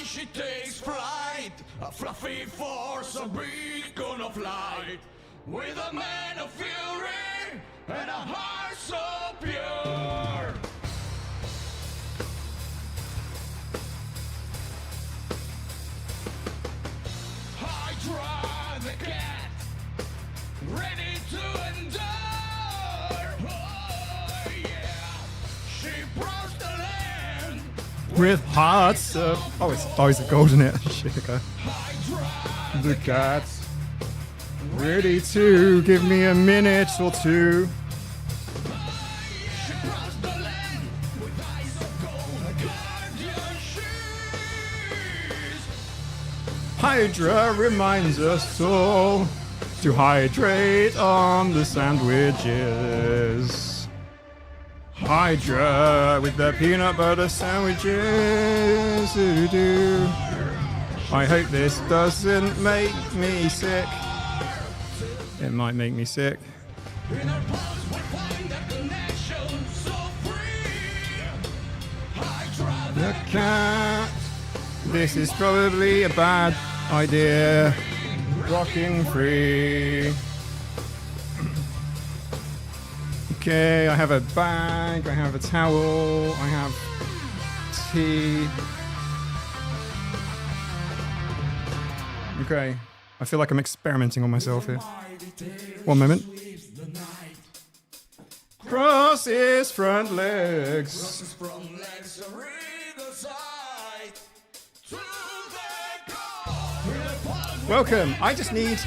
She takes flight, a fluffy force, a beacon of light, with a man of fury and a heart so pure. Hydra the cat, ready to endure. Oh yeah, she browsed the land with hearts of... Oh, it's a golden it. Shit, okay. The cat's ready to give me a minute or two. Hydra reminds us all to hydrate on the sandwiches. Hydra with the peanut butter sandwiches. Doo-doo. I hope this doesn't make me sick. It might make me sick. The cat. This is probably a bad idea. Rocking free. Okay, I have a bag, I have a towel, I have tea. Okay, I feel like I'm experimenting on myself here. One moment. Cross his front legs. Welcome. I just need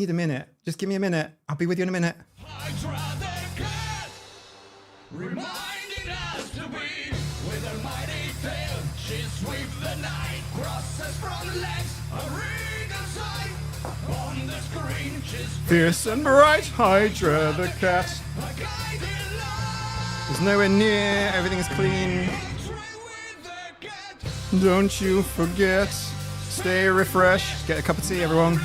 a minute. Just give me a minute. I'll be with you in a minute. Reminding us to be with her mighty tail, she sweeps the night, crosses from legs, a ring of sight. On the screen, she's fierce and bright, Hydra the cat. There's nowhere near, everything is clean. Don't you forget, stay refreshed. Get a cup of tea, everyone.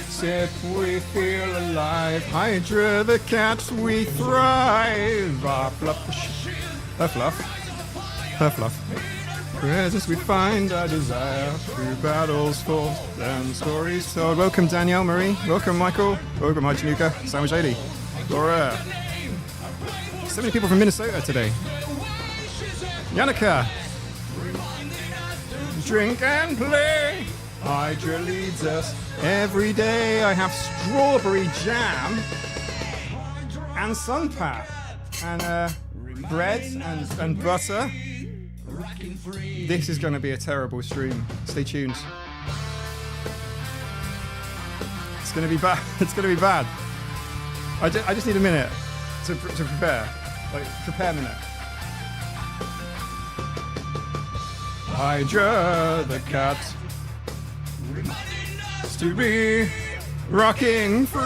Sip, we feel alive. Hydra the cat, we thrive. Our fluff, her fluff, her fluff. Presence we find our desire through battles fought and stories told. Welcome Danielle Marie. Welcome Michael. Welcome Hi Januka. Sandwich Lady. Laura. So many people from Minnesota today. Yannicka. Drink and play. Hydra leads us every day. I have strawberry jam and sunpat and bread and butter. This is going to be a terrible stream. Stay tuned. It's going to be bad. It's going to be bad. I just need a minute to prepare. Like, prepare a minute. Hydra the cat. To be rocking free.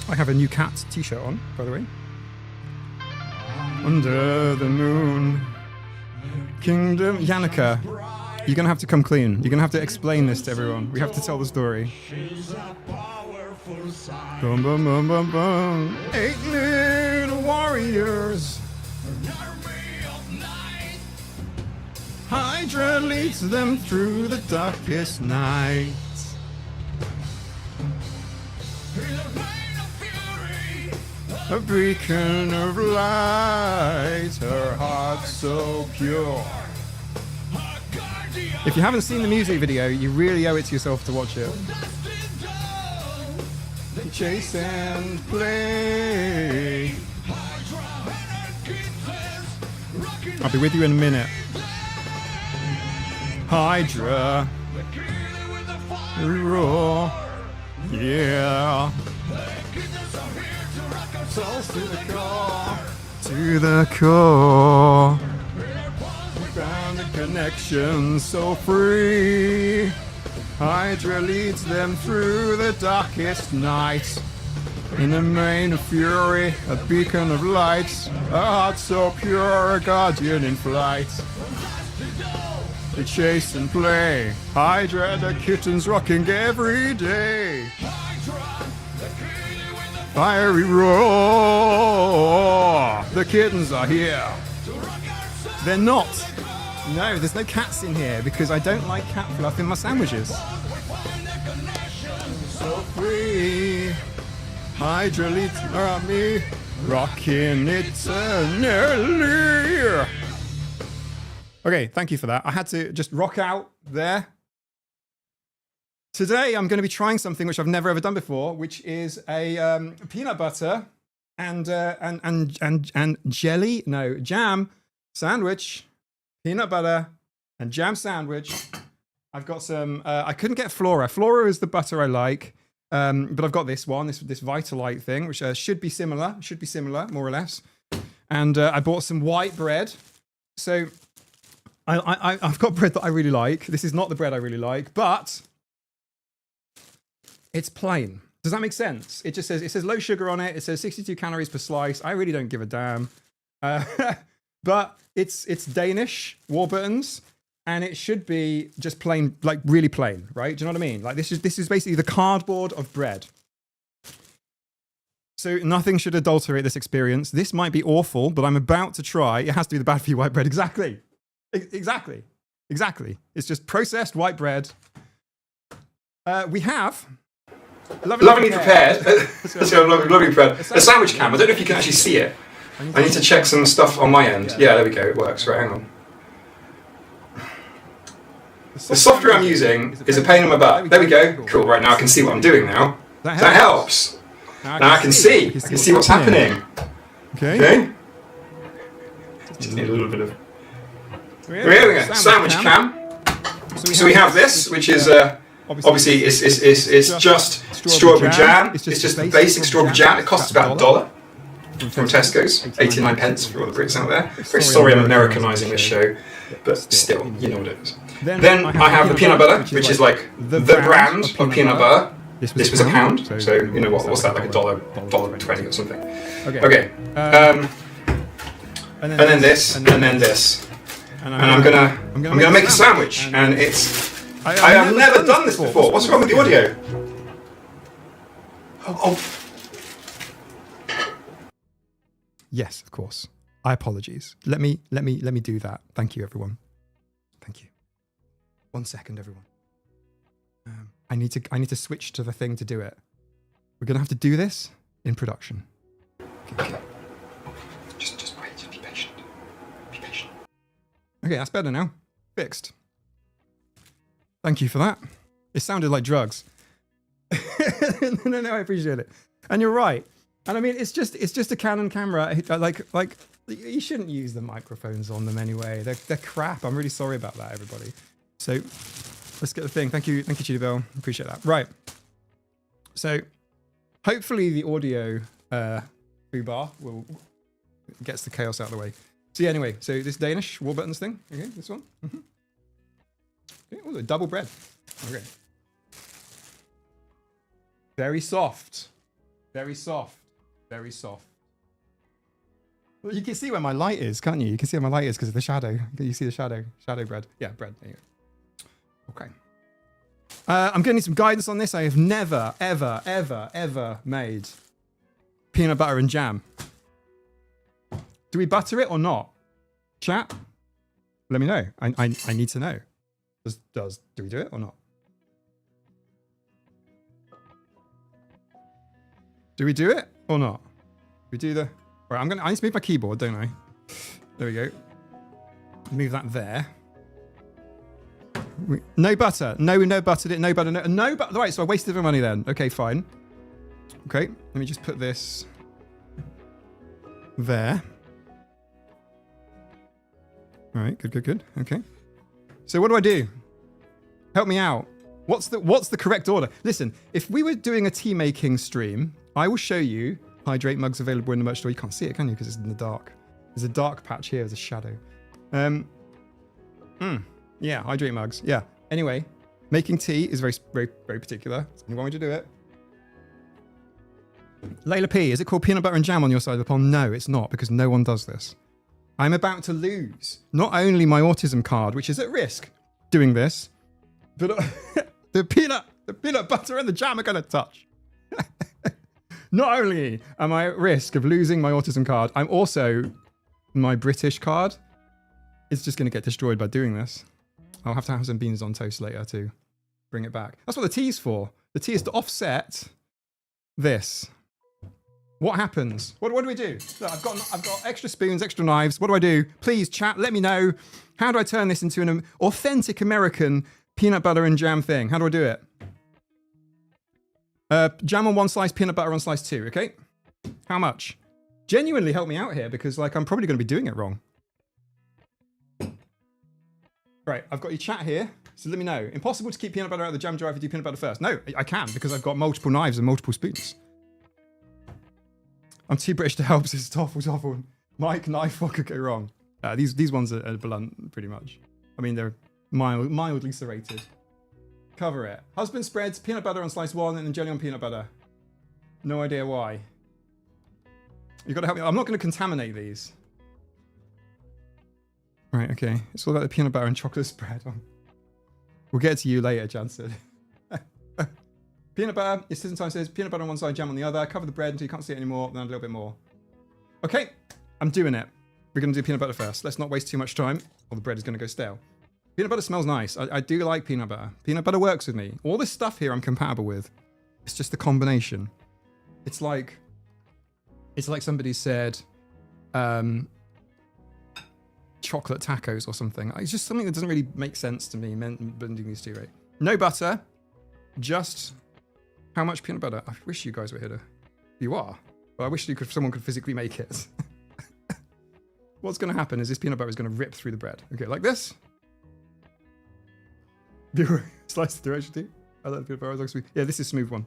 I have a new cat t-shirt on, by the way. Under the moon, kingdom. Yannicka, you're gonna have to come clean. You're gonna have to explain this to everyone. We have to tell the story. Bum bum bum bum bum. 8 little warriors. Hydra leads them through the darkest night. A beacon of light, her heart so pure. If you haven't seen the music video, you really owe it to yourself to watch it. Chase and play. I'll be with you in a minute. Hydra, roar, yeah. To the core. We found a connection so free. Hydra leads them through the darkest night. In a mane of fury, a beacon of light. A heart so pure, a guardian in flight. They chase and play. Hydra, the kittens rocking every day. Fiery roar. The kittens are here. They're not. No, there's no cats in here because I don't like cat fluff in my sandwiches. So free. Hydrolitera, rocking eternally. Okay, thank you for that. I had to just rock out there. Today, I'm going to be trying something which I've never ever done before, which is a peanut butter and jam sandwich. Peanut butter and jam sandwich. I've got some. I couldn't get Flora. Flora is the butter I like, but I've got this one, this Vitalite thing, which should be similar. More or less. And I bought some white bread. So I've got bread that I really like. This is not the bread I really like, but it's plain. Does that make sense? It says low sugar on it. It says 62 calories per slice. I really don't give a damn. But it's Danish Warburtons, and it should be just plain, like really plain, right? Do you know what I mean? Like this is basically the cardboard of bread. So nothing should adulterate this experience. This might be awful, but I'm about to try. It has to be the bad for you white bread. Exactly. It's just processed white bread. We have lovely prepared. Lovely prepared. A sandwich cam. I don't know if you can actually see it. I need to check some stuff on my end. Yeah, there we go. It works. Right, hang on. The software I'm using is a pain in my butt. There we go. Cool. Right, now I can see what I'm doing now. That helps. Now I can see. I can see what's happening. Okay. Just need a little bit of... Here we go. Sandwich cam. So we have this, which is... Obviously, it's just strawberry jam. It's just the basic strawberry jam. It costs about $1 from Tesco's, 89 pence for all the Brits out there. Very sorry I'm Americanising this show, but still, you know what it is. Then I have the peanut butter, which is like the brand of peanut butter. This was £1, so you know what's that, like $1.20 or something. Okay. And then this, and then this, and I'm gonna make a sandwich, and it's. I have never done this before. What's wrong with the audio? Oh. Yes, of course. I apologize. Let me do that. Thank you, everyone. Thank you. 1 second, everyone. I need to switch to the thing to do it. We're gonna have to do this in production. Okay. Just wait. Just be patient. Be patient. Okay, that's better now. Fixed. Thank you for that. It sounded like drugs. No, I appreciate it. And you're right. And I mean, it's just a Canon camera. Like you shouldn't use the microphones on them anyway. They're crap. I'm really sorry about that, everybody. So let's get the thing. Thank you, Judy Bell. Appreciate that. Right. So hopefully the audio foobar gets the chaos out of the way. So yeah, anyway, so this Danish Warburtons thing. Okay, this one. Mm-hmm. Oh, double bread. Okay. Very soft. Very soft. Very soft. Well, you can see where my light is, can't you? You can see where my light is because of the shadow. You see the shadow. Shadow bread. Yeah, bread. There you go. Okay. I'm going to need some guidance on this. I have never, ever made peanut butter and jam. Do we butter it or not? Chat? Let me know. I need to know. Do we do it or not? Do we do it or not? We do the... Right, I need to move my keyboard, don't I? There we go. Move that there. No butter. No, we no buttered it. No butter. No butter. Right, so I wasted my money then. Okay, fine. Okay, let me just put this there. All right, good. Okay. So what do I do? Help me out. What's the correct order? Listen, if we were doing a tea making stream, I will show you hydrate mugs available in the merch store. You can't see it, can you? Because it's in the dark. There's a dark patch here. There's a shadow. Yeah, hydrate mugs. Yeah. Anyway, making tea is very particular. So you want me to do it? Layla P, is it called peanut butter and jam on your side of the pond? No, it's not, because no one does this. I'm about to lose not only my autism card, which is at risk doing this, but the peanut butter and the jam are going to touch. Not only am I at risk of losing my autism card, I'm also, my British card is just going to get destroyed by doing this. I'll have to have some beans on toast later to bring it back. That's what the T is for. The T is to offset this. What happens? What do we do? Look, I've got extra spoons, extra knives. What do I do? Please chat, let me know. How do I turn this into an authentic American peanut butter and jam thing? How do I do it? Jam on one slice, peanut butter on slice 2, okay? How much? Genuinely help me out here because like I'm probably going to be doing it wrong. Right, I've got your chat here, so let me know. Impossible to keep peanut butter out of the jam jar if you do peanut butter first. No, I can because I've got multiple knives and multiple spoons. I'm too British to help, so it's awful. Mike, knife, what could go wrong? These ones are blunt, pretty much. I mean, they're mildly serrated. Cover it. Husband spreads peanut butter on slice 1 and then jelly on peanut butter. No idea why. You've got to help me. I'm not going to contaminate these. Right, okay. It's all about the peanut butter and chocolate spread. We'll get to you later, Jansen. Peanut butter. Your system time says peanut butter on one side, jam on the other. Cover the bread until you can't see it anymore, then a little bit more. Okay, I'm doing it. We're going to do peanut butter first. Let's not waste too much time, or the bread is going to go stale. Peanut butter smells nice. I do like peanut butter. Peanut butter works with me. All this stuff here I'm compatible with. It's just the combination. It's like somebody said chocolate tacos or something. It's just something that doesn't really make sense to me, blending these two, right? No butter, just how much peanut butter? I wish you guys were here. You are. But I wish someone could physically make it. What's going to happen is this peanut butter is going to rip through the bread. Okay, like this. Slice the direction too. I like the peanut butter. Smooth. Yeah, this is smooth one.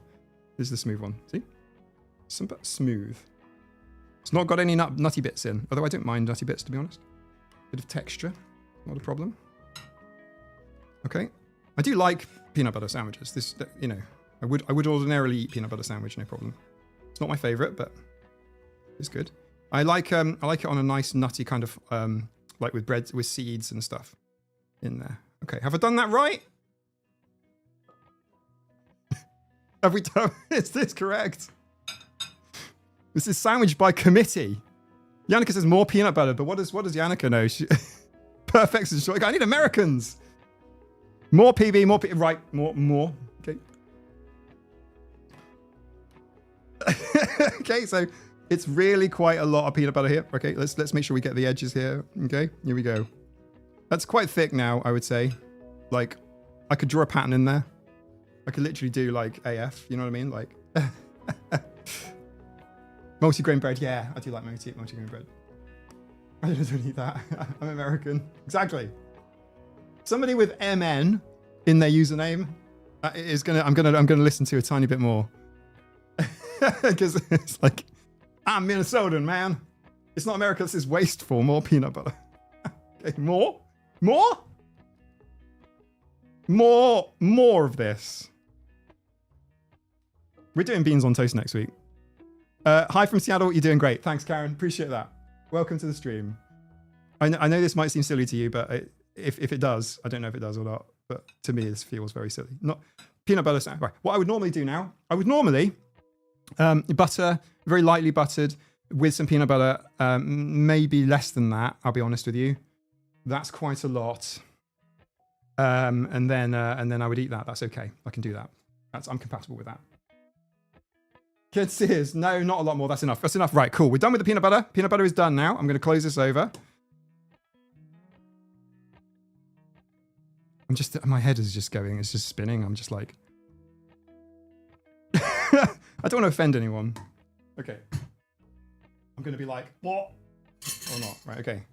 This is the smooth one. See? Smooth. It's not got any nutty bits in. Although I don't mind nutty bits, to be honest. Bit of texture. Not a problem. Okay. I do like peanut butter sandwiches. This, you know, I would ordinarily eat peanut butter sandwich, no problem. It's not my favorite, but it's good. I like it on a nice nutty kind of like with bread with seeds and stuff in there. Okay, have I done that right? Have we done? Is this correct? This is sandwich by committee. Yannicka says more peanut butter, but what does Yannicka know? Perfect. Like, I need Americans. More PB, more PB. Right, more. Okay. Okay, so it's really quite a lot of peanut butter here. Okay, let's make sure we get the edges here. Okay, here we go. That's quite thick now, I would say. Like, I could draw a pattern in there. I could literally do like AF, you know what I mean? Like, multi-grain bread. Yeah, I do like multi-grain bread. I don't eat that. I'm American. Exactly. Somebody with MN in their username is I'm gonna listen to a tiny bit more. Because it's like, I'm Minnesotan, man. It's not America, this is wasteful. More peanut butter. Okay, more of this. We're doing beans on toast next week. Hi from Seattle, you're doing great. Thanks, Karen, appreciate that. Welcome to the stream. I know this might seem silly to you, but if it does, I don't know if it does or not, but to me this feels very silly. Not peanut butter sandwich. Right. What I would normally do now, I would normally butter, very lightly buttered with some peanut butter, maybe less than that, I'll be honest with you. That's quite a lot. And then I would eat that. That's okay. I can do that. I'm compatible with that. Kids, Sears. No, not a lot more. That's enough. That's enough. Right, cool. We're done with the peanut butter. Peanut butter is done now. I'm going to close this over. My head is just going. It's just spinning. I'm just like, I don't want to offend anyone. Okay. I'm going to be like, what? Or not. Right, okay.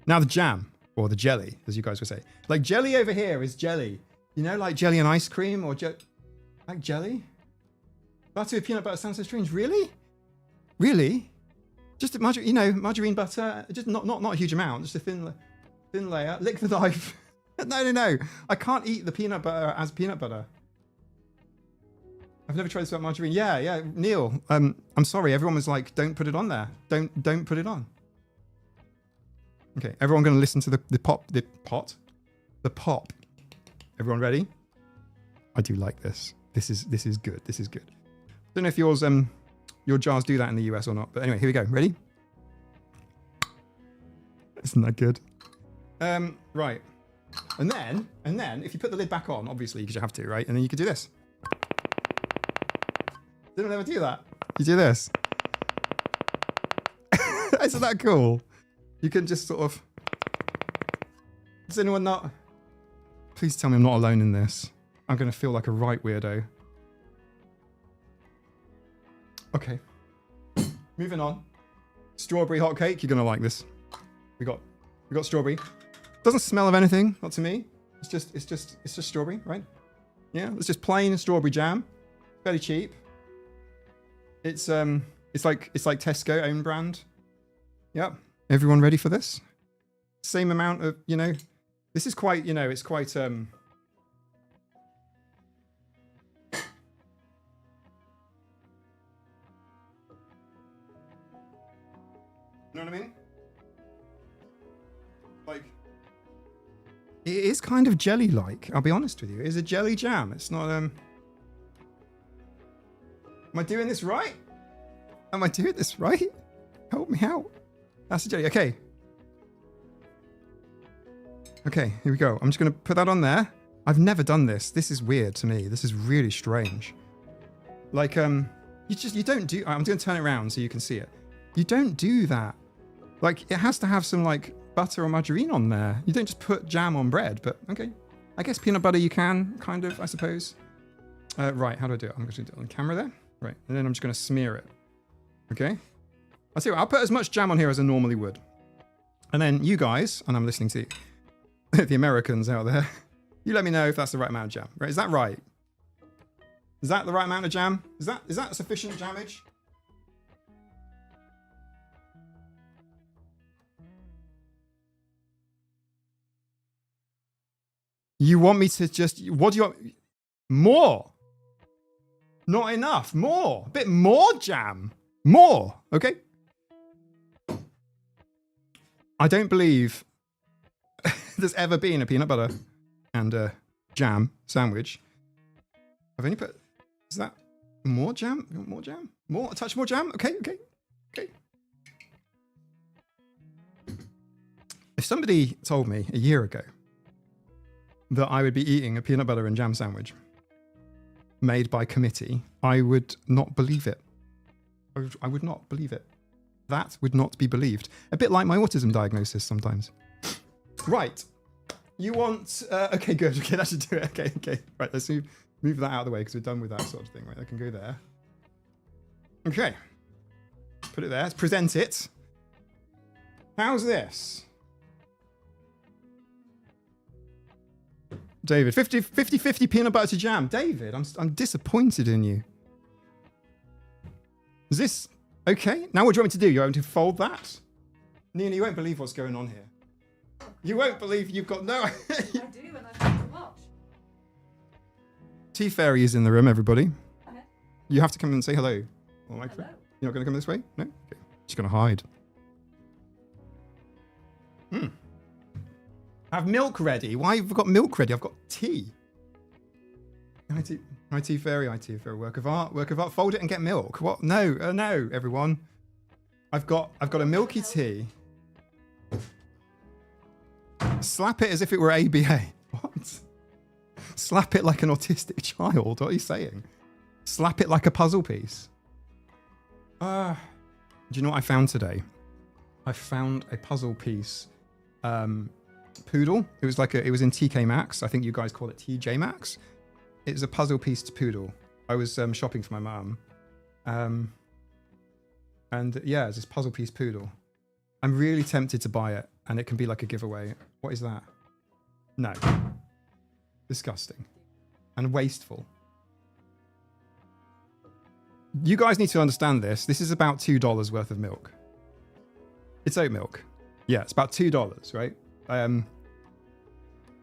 Now the jam, or the jelly, as you guys would say. Like jelly over here is jelly. You know, like jelly and ice cream, or like jelly? Butter with peanut butter sounds so strange. Really? Really? Just margarine butter, just not a huge amount, just a thin layer. Lick the knife. No. I can't eat the peanut butter as peanut butter. I've never tried this without margarine. Yeah. Neil, I'm sorry. Everyone was like, don't put it on there. Don't put it on. Okay, everyone going to listen to the pop. Everyone ready? I do like this. This is good. This is good. Don't know if yours your jars do that in the US or not. But anyway, here we go. Ready? Isn't that good? Right. And then if you put the lid back on, obviously, because you have to, right? And then you could do this. Didn't ever do that. You do this. Isn't that cool? You can just sort of... Does anyone not... Please tell me I'm not alone in this. I'm going to feel like a right weirdo. Okay. Moving on. Strawberry hot cake. You're going to like this. We got strawberry. Doesn't smell of anything, not to me. It's just strawberry, right? Yeah, it's just plain strawberry jam. Fairly cheap. It's like Tesco own brand. Yep. Everyone ready for this? Same amount of, you know, this is quite, you know, it's quite You know what I mean? Like, it is kind of jelly-like, I'll be honest with you. It is a jelly jam. It's not, Am I doing this right? Am I doing this right? Help me out. That's a jelly. Okay. Okay, here we go. I'm just going to put that on there. I've never done this. This is weird to me. This is really strange. Like, you don't do... I'm going to turn it around so you can see it. You don't do that. Like, it has to have some, like, butter or margarine on there. You don't just put jam on bread, but okay. I guess peanut butter you can, kind of, I suppose. Right, how do I do it? I'm going to do it on camera there. Right, and then I'm just going to smear it. Okay? I'll tell you what, I'll put as much jam on here as I normally would. And then you guys, and I'm listening to the Americans out there, you let me know if that's the right amount of jam. Right? Is that right? Is that the right amount of jam? Is that sufficient jammage? You want me to just... What do you want? More! Not enough. More. A bit more jam. More. Okay? I don't believe there's ever been a peanut butter and jam sandwich. I've only put... Is that more jam? You want more jam? More? A touch more jam? Okay, okay, okay. If somebody told me a year ago that I would be eating a peanut butter and jam sandwich made by committee, I would not believe it. I would not believe it. That would not be believed. A bit like my autism diagnosis sometimes. Right. You want... okay, good. Okay, that should do it. Okay, okay. Right, let's move that out of the way because we're done with that sort of thing. Right, that can go there. Okay. Put it there. Let's present it. How's this? David, 50-50 peanut butter to jam. David, I'm disappointed in you. Is this okay? Now what do you want me to do? You want me to fold that? Nina, you won't believe what's going on here. You won't believe you've got no... I do, and I've got to watch. Tea Fairy is in the room, everybody. Okay. You have to come and say hello. Oh, Hello. You're not going to come this way? No? Okay. She's going to hide. Have milk ready. Why have I got milk ready? I've got tea. IT Fairy. Work of art. Fold it and get milk. What? No, no, everyone. I've got a milky tea. Slap it as if it were ABA. What? Slap it like an autistic child. What are you saying? Slap it like a puzzle piece. Do you know what I found today? I found a puzzle piece. Poodle. It was in TK Maxx. I think you guys call it TJ Maxx. It's a puzzle piece to Poodle. I was shopping for my mum. And yeah, it's this puzzle piece Poodle. I'm really tempted to buy it, and it can be like a giveaway. What is that? No. Disgusting. And wasteful. You guys need to understand this. This is about $2 worth of milk. It's oat milk. Yeah, it's about $2, right?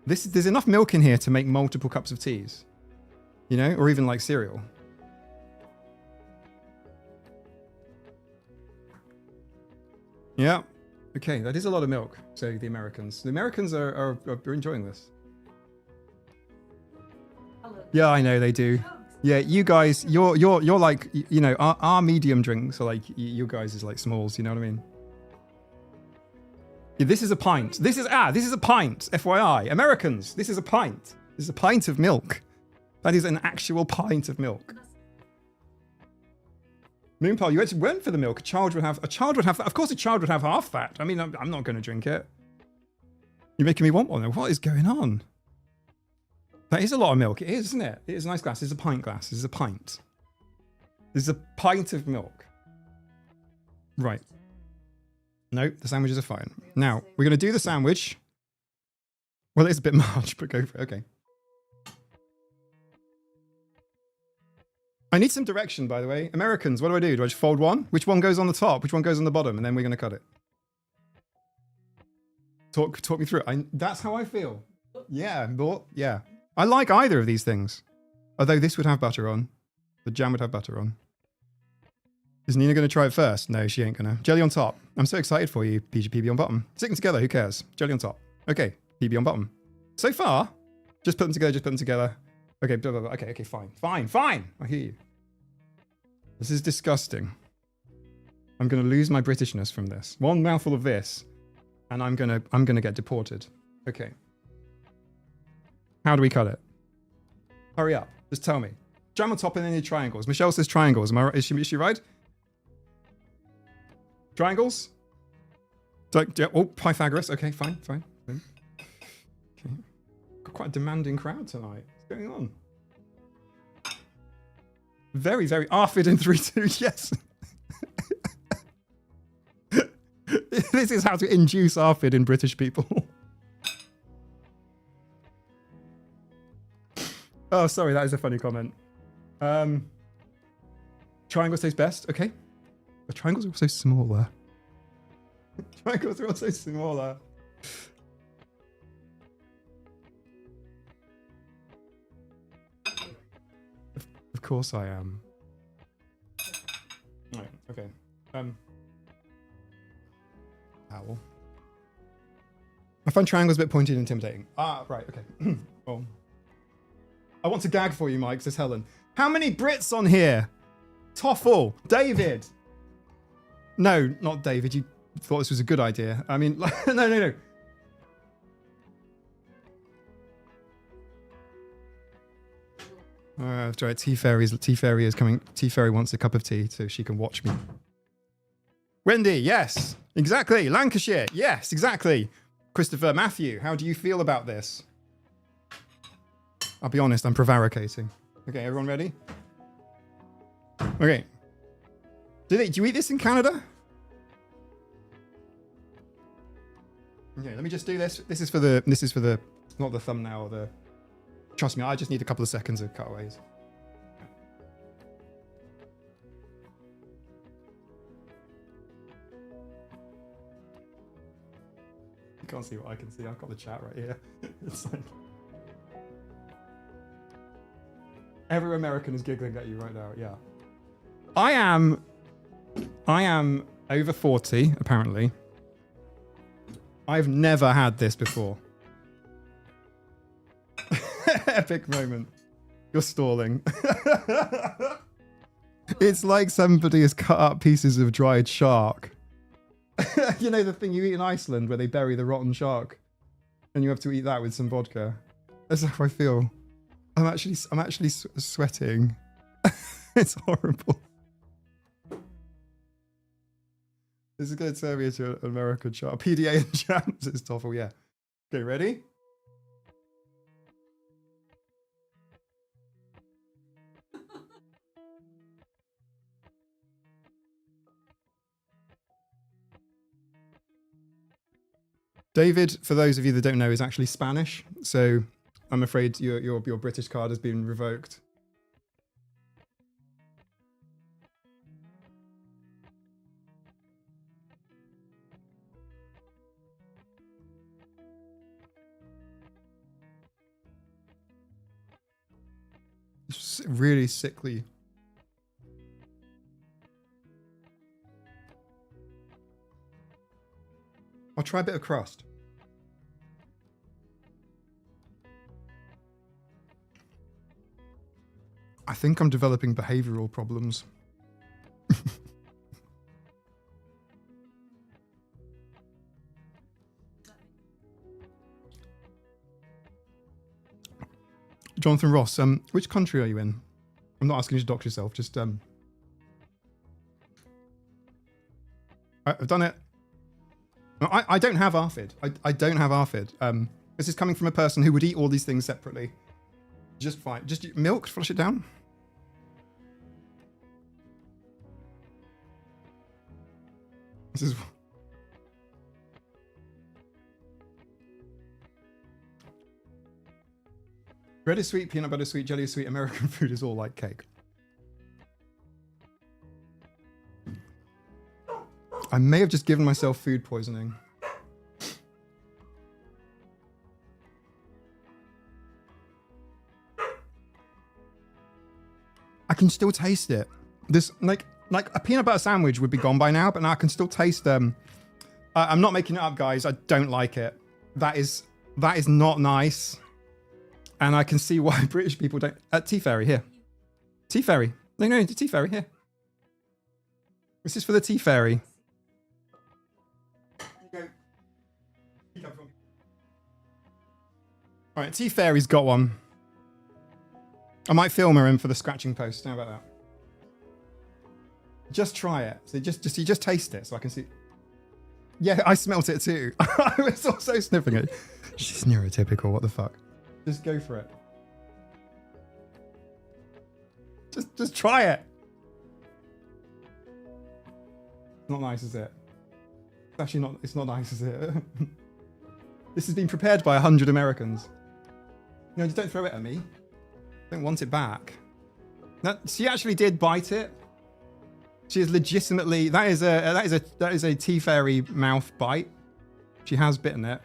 There's enough milk in here to make multiple cups of teas. You know, or even like cereal. Yeah. Okay, that is a lot of milk, say the Americans. The Americans are enjoying this. Hello. Yeah, I know they do. Drugs. Yeah, you guys, you're like, you know, our medium drinks are like, you guys is like smalls, you know what I mean? Yeah, this is a pint. This is a pint, FYI. Americans, this is a pint. This is a pint of milk. That is an actual pint of milk. Moonpal, you actually went for the milk. A child would have, of course a child would have half that. I mean, I'm not going to drink it. You're making me want one. What is going on? That is a lot of milk. It is, isn't it? It is a nice glass. This is a pint glass. This is a pint. This is a pint of milk. Right. No, the sandwiches are fine. Now, we're going to do the sandwich. Well, it's a bit much, but go for it. Okay. I need some direction, by the way. Americans, what do? Do I just fold one? Which one goes on the top? Which one goes on the bottom? And then we're going to cut it. Talk me through it. That's how I feel. Yeah, but yeah. I like either of these things. Although this would have butter on. The jam would have butter on. Is Nina going to try it first? No, she ain't going to. Jelly on top. I'm so excited for you, PB on bottom. Stick them together, who cares? Jelly on top. Okay, PB on bottom. So far, just put them together, Okay, blah, blah, blah. Okay, fine. I hear you. This is disgusting. I'm going to lose my Britishness from this. One mouthful of this, and I'm gonna get deported. Okay. How do we cut it? Hurry up. Just tell me. Jam on top and then your triangles. Michelle says triangles. Am I right? Is she right? Triangles? Oh, Pythagoras. Okay, fine. Okay. Got quite a demanding crowd tonight. What's going on? Very, very ARFID in 3-2. Yes. This is how to induce ARFID in British people. Oh, sorry, that is a funny comment. Triangles taste best. Okay. But triangles are also smaller. Triangles are also smaller. Of course I am. Right, okay. Owl. I find triangles a bit pointy and intimidating. Ah, right, okay. Oh. I want to gag for you, Mike, says Helen. How many Brits on here? Toffle. David. No, not David. You thought this was a good idea. I mean, no. That's right. Tea Fairy is coming. Tea Fairy wants a cup of tea so she can watch me. Wendy, yes, exactly. Lancashire, yes, exactly. Christopher, Matthew, how do you feel about this? I'll be honest, I'm prevaricating. Okay, everyone ready? Okay. Do you eat this in Canada? Okay, let me just do this. This is for the, not the thumbnail, trust me, I just need a couple of seconds of cutaways. You can't see what I can see. I've got the chat right here. It's like every American is giggling at you right now. Yeah. I am over 40, apparently. I've never had this before. Epic moment. You're stalling. It's like somebody has cut up pieces of dried shark. You know the thing you eat in Iceland where they bury the rotten shark and you have to eat that with some vodka. That's how I feel. I'm actually sweating. It's horrible. This is going to turn me into an American shark. PDA and jams is Toffle, yeah. Okay, ready? David, for those of you that don't know, is actually Spanish, so I'm afraid your British card has been revoked. It's really sickly. I'll try a bit of crust. I think I'm developing behavioral problems. Jonathan Ross, which country are you in? I'm not asking you to dox yourself, just I've done it. No, I don't have ARFID. I don't have ARFID. This is coming from a person who would eat all these things separately. Just fine. Just milk, flush it down. This is... Bread is sweet, peanut butter is sweet, jelly is sweet, American food is all like cake. I may have just given myself food poisoning. I can still taste it. This, like a peanut butter sandwich would be gone by now, but now I can still taste them. I'm not making it up, guys. I don't like it. That is not nice. And I can see why British people don't... Tea Fairy, here. Tea Fairy. No, Tea Fairy, here. This is for the Tea Fairy. Alright, Tea Fairy's got one. I might film her in for the scratching post. How about that? Just try it. So you just taste it so I can see... Yeah, I smelt it too. I was also sniffing it. She's neurotypical, what the fuck? Just go for it. Just try it. It's not nice, is it? It's actually not, it's not nice, is it? This has been prepared by 100 Americans. No, just don't throw it at me. Don't want it back. No, she actually did bite it. She is legitimately, that is a Tea Fairy mouth bite. She has bitten it.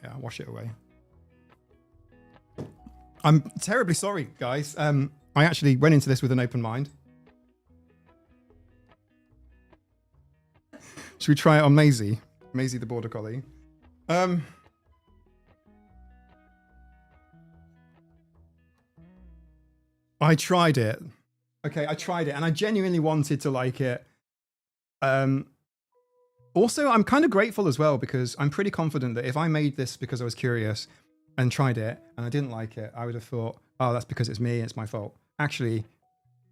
Yeah, wash it away. I'm terribly sorry, guys. I actually went into this with an open mind. Should we try it on Maisie? Maisie the Border Collie. I tried it. Okay, I tried it and I genuinely wanted to like it. Also, I'm kind of grateful as well because I'm pretty confident that if I made this because I was curious and tried it and I didn't like it, I would have thought, oh, that's because it's me, it's my fault. Actually,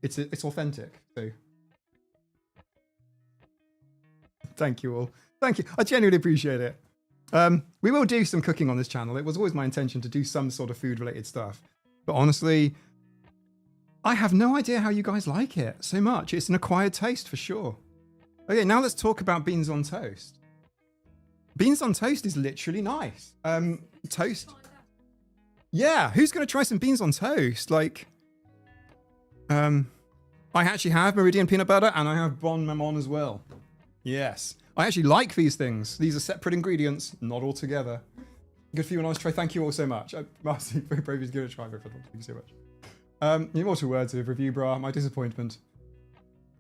it's authentic. So, thank you all. Thank you. I genuinely appreciate it. We will do some cooking on this channel. It was always my intention to do some sort of food-related stuff. But honestly, I have no idea how you guys like it so much. It's an acquired taste for sure. Okay, now let's talk about beans on toast. Beans on toast is literally nice. Toast. Yeah, who's going to try some beans on toast? Like, I actually have Meridian peanut butter and I have Bon Maman as well. Yes. I actually like these things. These are separate ingredients, not all together. Good for you and I was try. Thank you all so much. Marcy, very brave to give it a try. Thank you so much. Immortal words of review, bra. My disappointment.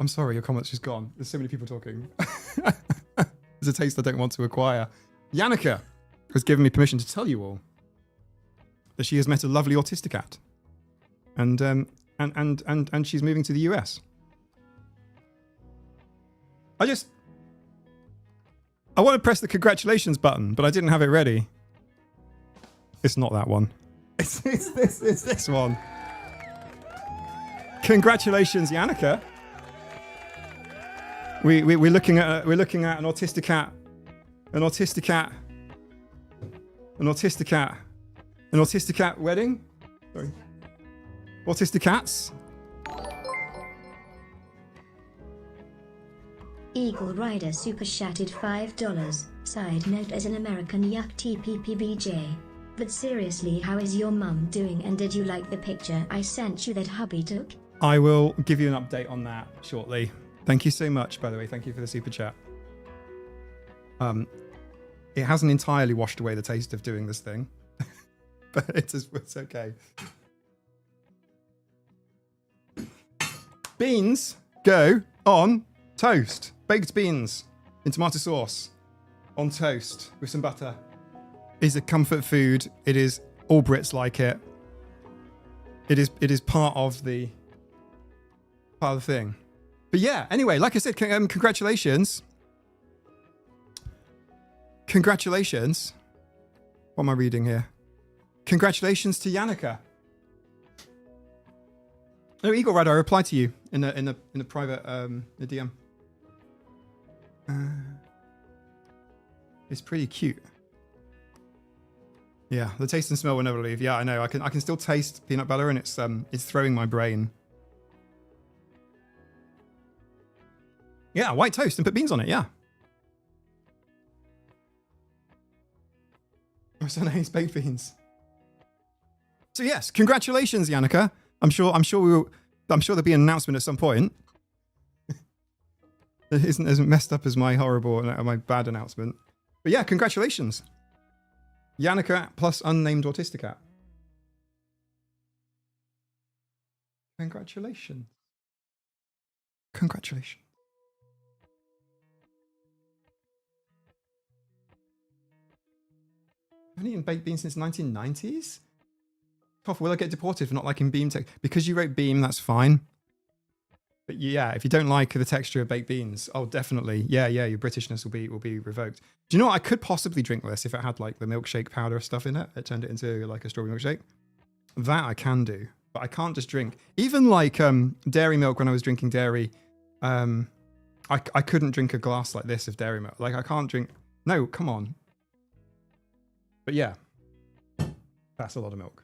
I'm sorry, your comment's just gone. There's so many people talking. There's a taste I don't want to acquire. Yannicka has given me permission to tell you all that she has met a lovely autistic cat, and she's moving to the US. I want to press the congratulations button, but I didn't have it ready. It's not that one. It's this one. Congratulations, Yannicka. We're looking at an autistic cat, an autistic cat wedding. Sorry, autistic cats. Eagle Rider super chatted $5. Side note, as an American yuck TPPBJ. But seriously, how is your mum doing and did you like the picture I sent you that hubby took? I will give you an update on that shortly. Thank you so much, by the way. Thank you for the super chat. It hasn't entirely washed away the taste of doing this thing, but it's okay. Beans go on toast. Baked beans in tomato sauce on toast with some butter is a comfort food. It is, all Brits like it. It is part of the thing. But yeah, anyway, like I said, congratulations. Congratulations. What am I reading here? Congratulations to Yannicka. No, Eagle Rider, I replied to you in the private the DM. It's pretty cute. Yeah, the taste and smell will never leave. Yeah, I know. I can still taste peanut butter, and it's throwing my brain. Yeah, white toast and put beans on it. Yeah. My son hates baked beans. So yes, congratulations, Yannicka. I'm sure there'll be an announcement at some point. It isn't as messed up as my my bad announcement. But yeah, congratulations. Yannicka plus unnamed autistic app. Congratulations. Congratulations. I've only eaten baked beans since 1990s? Tough, will I get deported for not liking beam tech? Because you wrote beam, that's fine. But yeah, if you don't like the texture of baked beans, oh, definitely. Yeah, your Britishness will be revoked. Do you know what? I could possibly drink this if it had like the milkshake powder stuff in it. It turned it into like a strawberry milkshake. That I can do, but I can't just drink. Even like dairy milk when I was drinking dairy, I couldn't drink a glass like this of dairy milk. Like I can't drink. No, come on. But yeah, that's a lot of milk.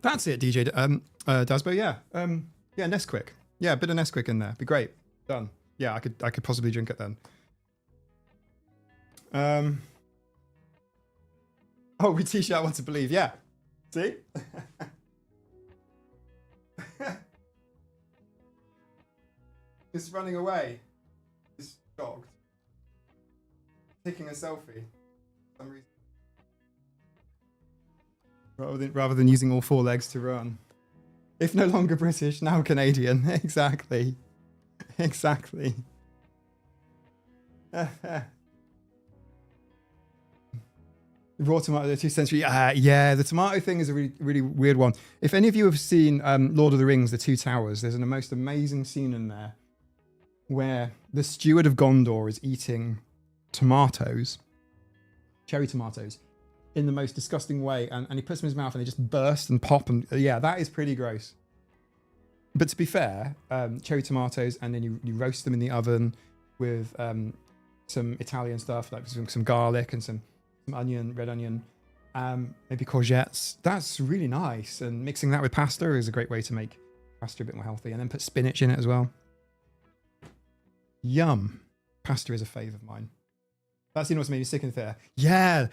That's it, DJ Dasbo. Yeah, yeah, Nesquik. Yeah, a bit of Nesquik in there. Be great. Done. Yeah, I could possibly drink it then. Oh, we t-shirt I want to believe. Yeah. See? It's running away. It's shocked. Taking a selfie. For some reason. Rather than using all four legs to run. If no longer British, now Canadian. Exactly. Exactly. Raw tomato, the 2th century. Yeah, the tomato thing is a really, really weird one. If any of you have seen Lord of the Rings, The Two Towers, there's a most amazing scene in there where the steward of Gondor is eating tomatoes, cherry tomatoes, in the most disgusting way, and he puts them in his mouth and they just burst and pop, and yeah, that is pretty gross. But to be fair, cherry tomatoes, and then you roast them in the oven with some Italian stuff, like some garlic and some onion, red onion, maybe courgettes. That's really nice, and mixing that with pasta is a great way to make pasta a bit more healthy, and then put spinach in it as well. Yum. Pasta is a fave of mine. That's what's made me sick and fair. Yeah.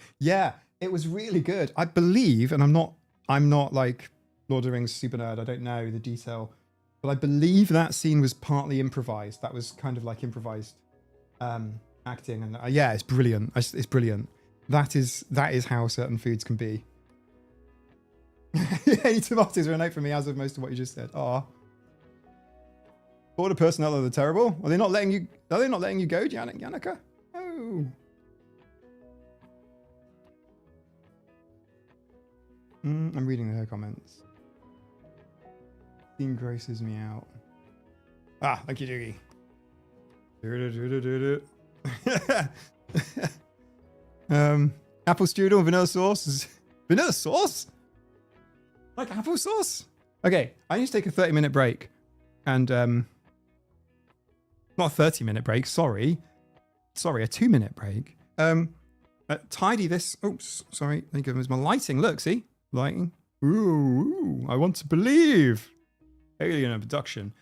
It was really good. I believe, and I'm not like Lord of the Rings super nerd. I don't know the detail, but I believe that scene was partly improvised. That was kind of like improvised acting, and yeah, it's brilliant. It's brilliant. That is how certain foods can be. Any tomatoes are a note for me, as of most of what you just said. Ah, border personnel are terrible. Are they not letting you go, Yannicka? No. I'm reading her comments. Scene grosses me out. Ah, thank you, Doogie. Apple strudel, vanilla sauce. Vanilla sauce? Like applesauce? Okay, I need to take a 30-minute break. And, not a 30-minute break, sorry. Sorry, a 2-minute break. Tidy this. Oops, sorry. There you go. There's my lighting. Look, see? Lighting. Ooh, I want to believe. Alien abduction.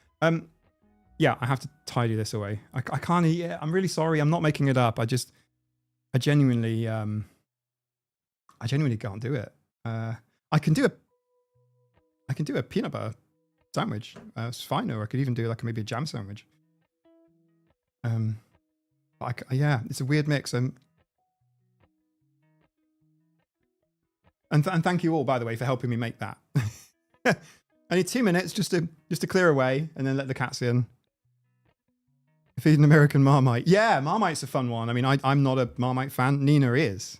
Yeah, I have to tidy this away. I can't eat it. I'm really sorry. I'm not making it up. I genuinely can't do it. I can do a peanut butter sandwich. It's fine. Or I could even do like maybe a jam sandwich. Yeah, it's a weird mix. And thank you all, by the way, for helping me make that. I need 2 minutes just to clear away and then let the cats in. Feed an American Marmite. Yeah, Marmite's a fun one. I mean, I'm not a Marmite fan. Nina is.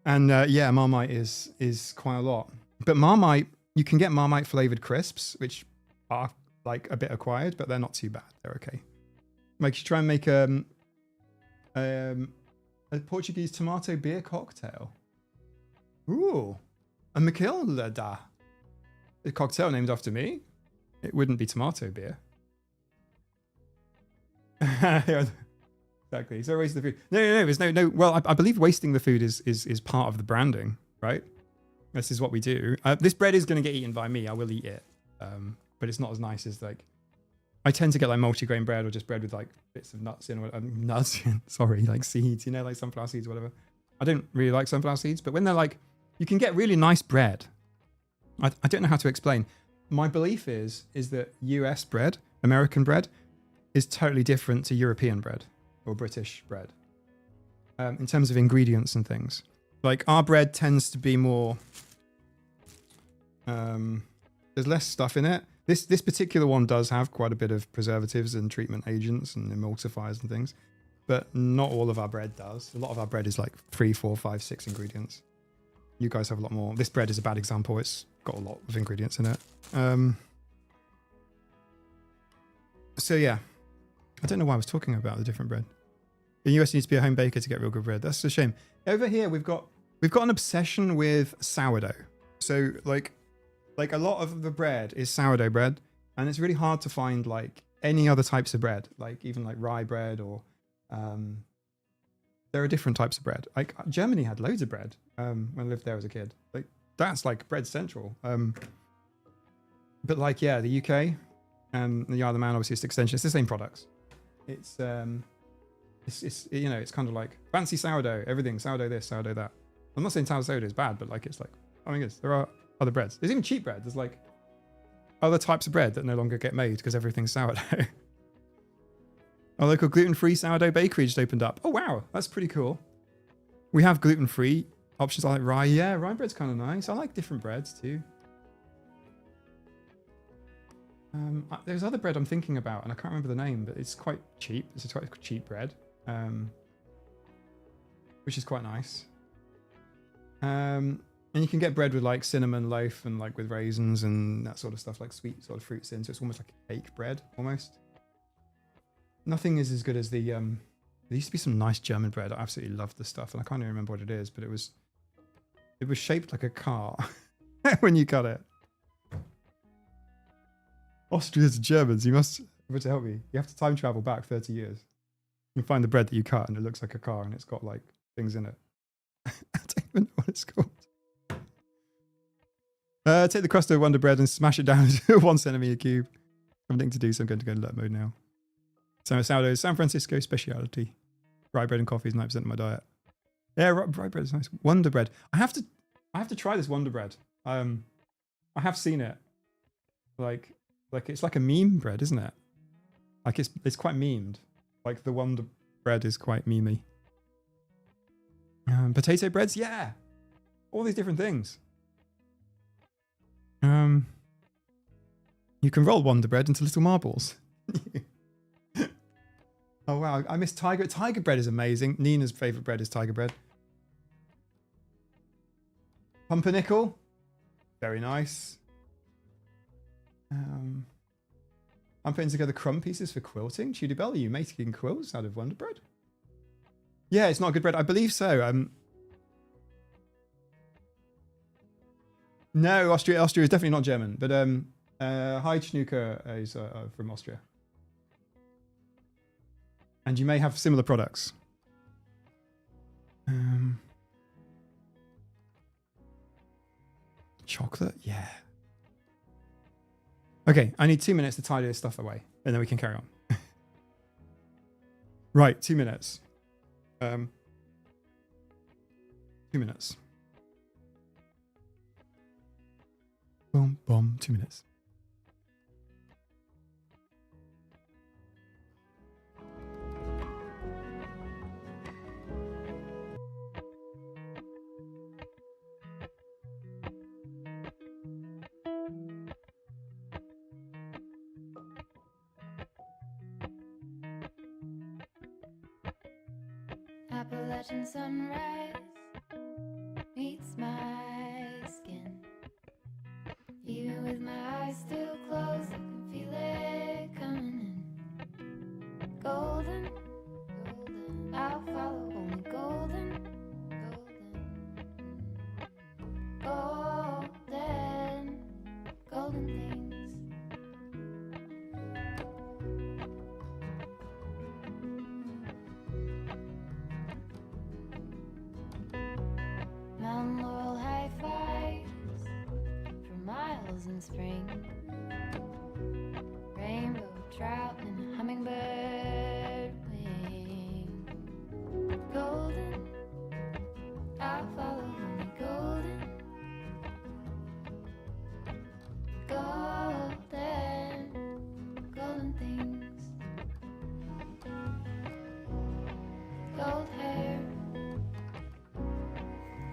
And yeah, Marmite is quite a lot. But Marmite, you can get Marmite flavored crisps, which are like a bit acquired, but they're not too bad. They're okay. Like you try and make a Portuguese tomato beer cocktail. Ooh, a Michelada. A cocktail named after me. It wouldn't be tomato beer. Yeah, exactly. So waste the food. No. There's no. Well, I believe wasting the food is part of the branding, right? This is what we do. This bread is going to get eaten by me. I will eat it, but it's not as nice as like. I tend to get like multigrain bread or just bread with like bits of nuts in, nuts. Sorry, like seeds. You know, like sunflower seeds or whatever. I don't really like sunflower seeds, but when they're like, you can get really nice bread. I don't know how to explain. My belief is that US bread, American bread, is totally different to European bread or British bread in terms of ingredients and things. Like our bread tends to be more, there's less stuff in it. This particular one does have quite a bit of preservatives and treatment agents and emulsifiers and things, but not all of our bread does. A lot of our bread is like 3, 4, 5, 6 ingredients. You guys have a lot more. This bread is a bad example. It's got a lot of ingredients in it. So yeah, I don't know why I was talking about the different bread. The US needs to be a home baker to get real good bread. That's a shame. Over here, we've got an obsession with sourdough. So like a lot of the bread is sourdough bread, and it's really hard to find like any other types of bread, like even like rye bread or there are different types of bread. Like Germany had loads of bread when I lived there as a kid. Like that's like bread central. But like yeah, the UK and the Isle of Man obviously it's extension. It's the same products. It's you know it's kind of like fancy sourdough, everything sourdough this, sourdough that. I'm not saying sourdough is bad, but like it's like oh my goodness, there are other breads. There's even cheap bread. There's like other types of bread that no longer get made because everything's sourdough. Our local gluten-free sourdough bakery just opened up. Oh wow, that's pretty cool. We have gluten-free options. I like rye. Yeah, rye bread's kind of nice. I like different breads too. There's other bread I'm thinking about, and I can't remember the name, but it's quite cheap. It's a quite cheap bread, which is quite nice. And you can get bread with like cinnamon loaf and like with raisins and that sort of stuff, like sweet sort of fruits in. So it's almost like a cake bread, almost. Nothing is as good as the. There used to be some nice German bread. I absolutely loved the stuff, and I can't even remember what it is, but it was shaped like a car when you cut it. Austria's Germans, you must to help me. You have to time travel back 30 years. You find the bread that you cut, and it looks like a car, and it's got like things in it. I don't even know what it's called. Take the crust of Wonder Bread and smash it down into 1 centimeter cube. Something to do, so I'm going to go into alert mode now. Sourdough is San Francisco speciality. Rye bread and coffee is 9% of my diet. Yeah, rye bread is nice. Wonder Bread. I have to try this Wonder Bread. I have seen it. Like it's like a meme bread, isn't it? Like it's quite memed. Like the Wonder Bread is quite memey. Potato breads, yeah. All these different things. You can roll Wonder Bread into little marbles. Oh wow, I miss Tiger. Tiger bread is amazing. Nina's favorite bread is Tiger bread. Pumpernickel, very nice. I'm putting together crumb pieces for quilting. Judy Bell, are you making quilts out of Wonder Bread? Yeah, it's not good bread. I believe so. No, Austria is definitely not German, but Heide Schnucker is from Austria. And you may have similar products. Chocolate? Yeah. Okay, I need 2 minutes to tidy this stuff away, and then we can carry on. Right, 2 minutes. 2 minutes. Boom, boom, 2 minutes. Appalachian sunrise, falls in spring. Rainbow trout and a hummingbird wing. Golden, I'll follow only golden. Golden, golden things. Gold hair,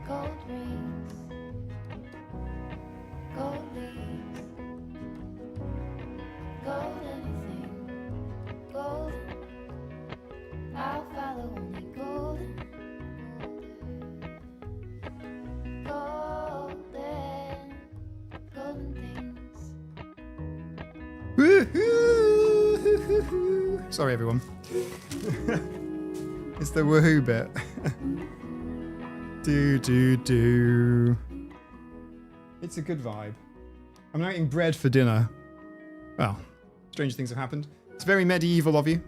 gold rings, gold leaves, gold anything, golden. I'll follow only golden, golden, golden things. Woohoo! Sorry, everyone. It's the woohoo bit. do. It's a good vibe. I'm now eating bread for dinner. Well, strange things have happened. It's very medieval of you.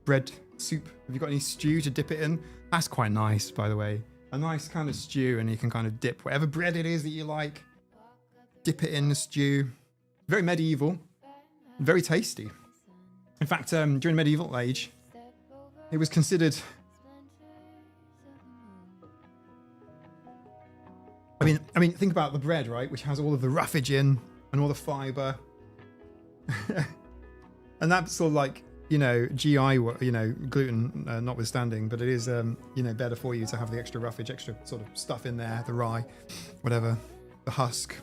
Bread, soup. Have you got any stew to dip it in? That's quite nice, by the way. A nice kind of stew, and you can kind of dip whatever bread it is that you like. Dip it in the stew. Very medieval. Very tasty. In fact, during the medieval age, it was considered... I mean, think about the bread, right? Which has all of the roughage in and all the fiber. And that's sort of like, you know, GI, you know, gluten notwithstanding, but it is, you know, better for you to have the extra roughage, extra sort of stuff in there, the rye, whatever, the husk.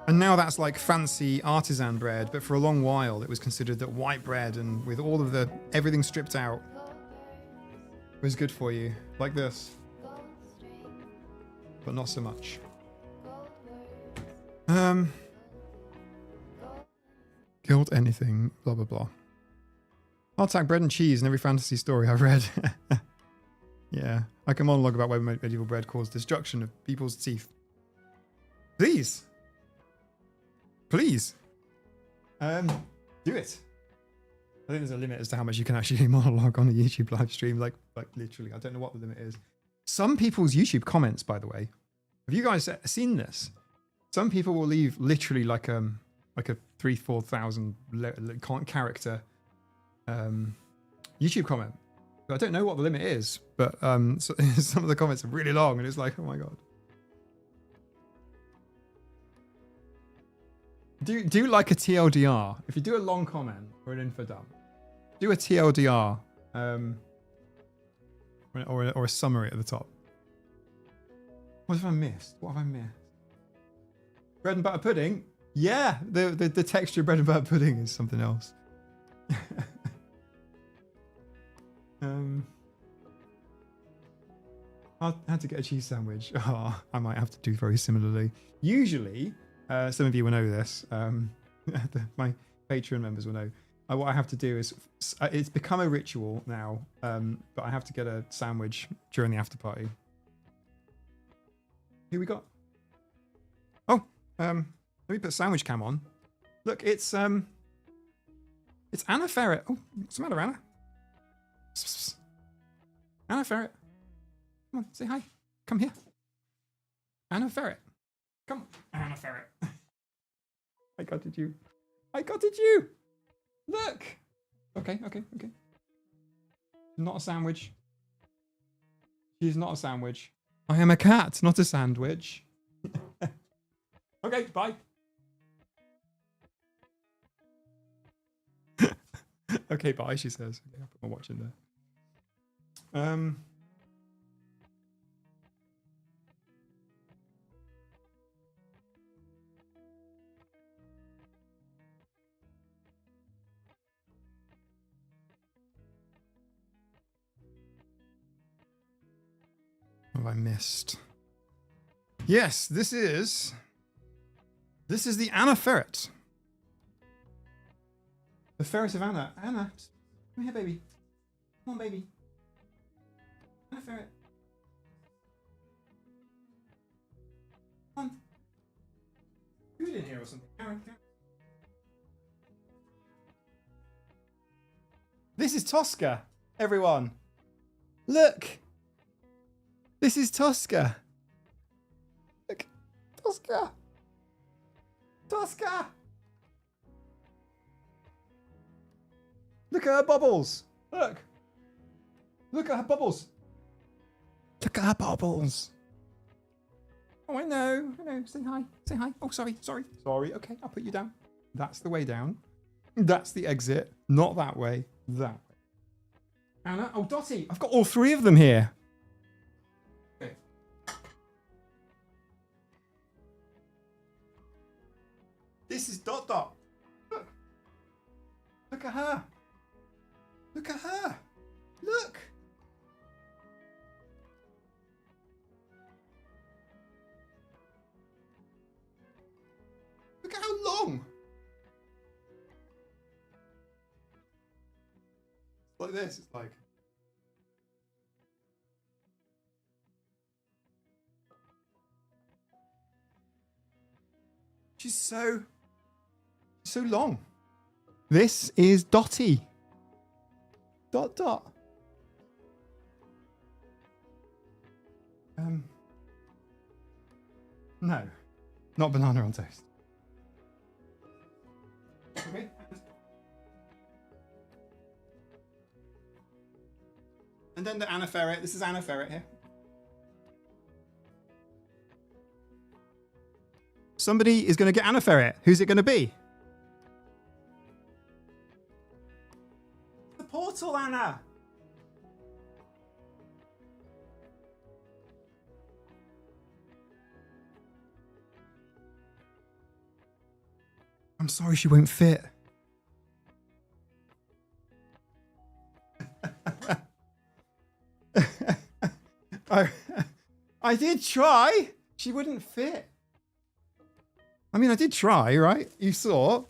And now that's like fancy artisan bread, but for a long while it was considered that white bread and with all of the everything stripped out was good for you, like this, but not so much. Guilt anything, blah blah blah. I'll tag bread and cheese in every fantasy story I've read. Yeah, I can monologue about why medieval bread caused destruction of people's teeth. Please. Please. Do it. I think there's a limit as to how much you can actually monologue on a YouTube live stream. Like literally, I don't know what the limit is. Some people's YouTube comments, by the way, have you guys seen this? Some people will leave literally like a 3,000-4,000 character YouTube comment. I don't know what the limit is, but so, some of the comments are really long, and it's like, oh my god. Do like a TLDR. If you do a long comment or an info dump, do a TLDR or a summary at the top. What have I missed? What have I missed? Bread and butter pudding? Yeah, the texture of bread and butter pudding is something else. I had to get a cheese sandwich. Oh, I might have to do very similarly. Usually, some of you will know this. My Patreon members will know. What I have to do is, it's become a ritual now, but I have to get a sandwich during the after party. Who we got? Oh, let me put sandwich cam on. Look, it's Anna Ferret. Oh, what's the matter, Anna? Anna Ferret. Come on, say hi. Come here. Anna Ferret. Come on, Anna Ferret. I gutted you. I gutted you. Look. Okay. Not a sandwich. She's not a sandwich. I am a cat, not a sandwich. Okay, bye. Okay, bye, she says. Okay, I'll put my watch in there. What have I missed? Yes, this is the Anna Ferret. The ferret of Anna. Anna, come here, baby. Come on, baby. Anna Ferret. Come on. Food in here or something. Karen. This is Tosca, everyone. Look. This is Tosca. Tosca! Tosca! Look at her bubbles! Look! Look at her bubbles! Look at her bubbles! Oh, I know. Say hi. Say hi. Oh, sorry. Okay, I'll put you down. That's the way down. That's the exit. Not that way. That way. Anna. Oh, Dottie. I've got all three of them here. Okay. This is Dot Dot. Look. Look at her. Look at her. Look. Look at how long. It's like this. It's like. She's so long. This is Dottie. Dot Dot. No, not banana on toast. Okay. And then the Anna Ferret. This is Anna Ferret here. Somebody is going to get Anna Ferret. Who's it going to be? The portal, Anna. I'm sorry she won't fit. I did try. She wouldn't fit. I mean, I did try, right? You saw.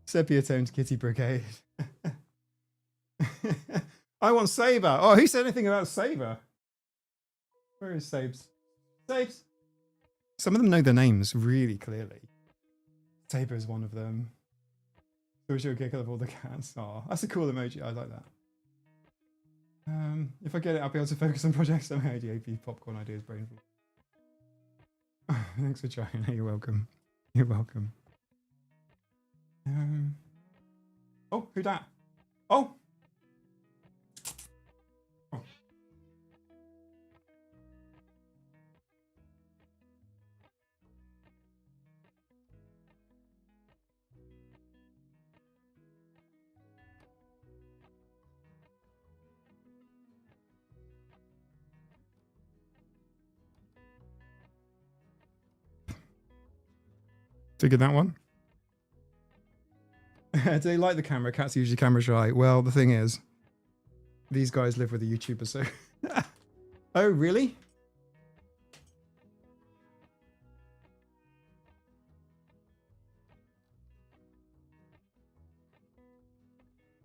Sepia toned kitty brigade. I want Saber. Oh, who said anything about Saber? Where is Sabes? Sabes. Some of them know their names really clearly. Saber is one of them. Social giggle of all the cats. Oh, that's a cool emoji. I like that. If I get it, I'll be able to focus on projects. I'm ADAP popcorn ideas, brainful. Thanks for trying. You're welcome. You're welcome. Oh, who that? Oh. Oh. Figured that one. Do they like the camera? Cats are usually camera shy. Well, the thing is, these guys live with a YouTuber, so... Oh, really?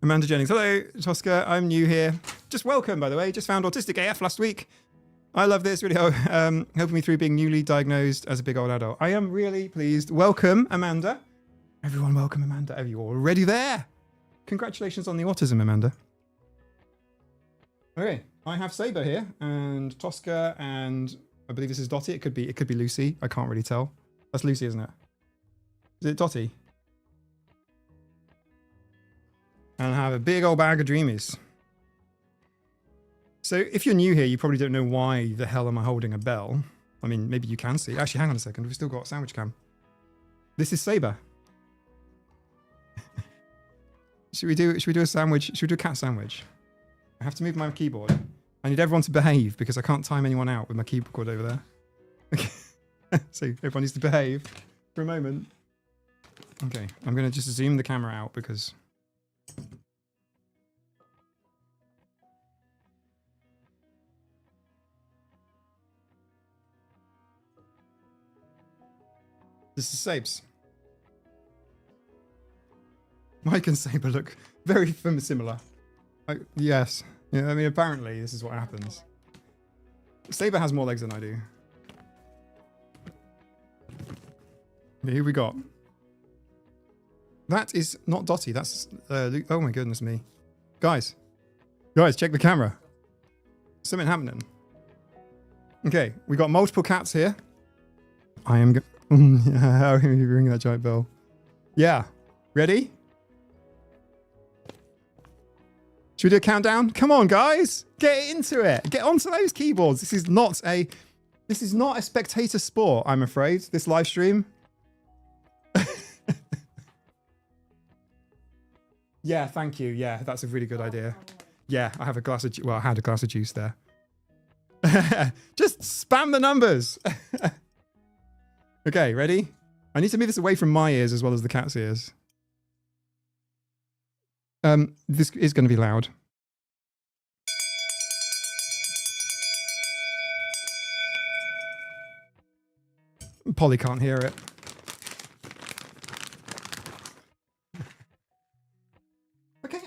Amanda Jennings. Hello, Tosca. I'm new here. Just welcome, by the way. Just found Autistic AF last week. I love this, really helping me through being newly diagnosed as a big old adult. I am really pleased. Welcome, Amanda. Everyone, welcome, Amanda. Are you already there? Congratulations on the autism, Amanda. Okay, I have Saber here, and Tosca, and I believe this is Dottie. It could be Lucy. I can't really tell. That's Lucy, isn't it? Is it Dottie? And I have a big old bag of dreamies. So if you're new here, you probably don't know why the hell am I holding a bell. I mean, maybe you can see. Actually, hang on a second. We've still got sandwich cam. This is Saber. Should we do a sandwich? Should we do a cat sandwich? I have to move my keyboard. I need everyone to behave because I can't time anyone out with my keyboard over there. Okay. So everyone needs to behave for a moment. Okay, I'm going to just zoom the camera out because... This is Sabes. Mike and Saber look very similar. Yes. Yeah, I mean, apparently this is what happens. Saber has more legs than I do. Okay, who we got? That is not Dottie. That's Luke. Oh my goodness me. Guys, check the camera. Something happening. Okay, we got multiple cats here. I am. How are you ringing that giant bell? Yeah. Ready? Should we do a countdown? Come on, guys. Get into it. Get onto those keyboards. This is not a spectator sport, I'm afraid, this live stream. Yeah, thank you. Yeah, that's a really good idea. Yeah, I have a glass of I had a glass of juice there. Just spam the numbers. Okay, ready? I need to move this away from my ears as well as the cat's ears. This is going to be loud. Polly can't hear it.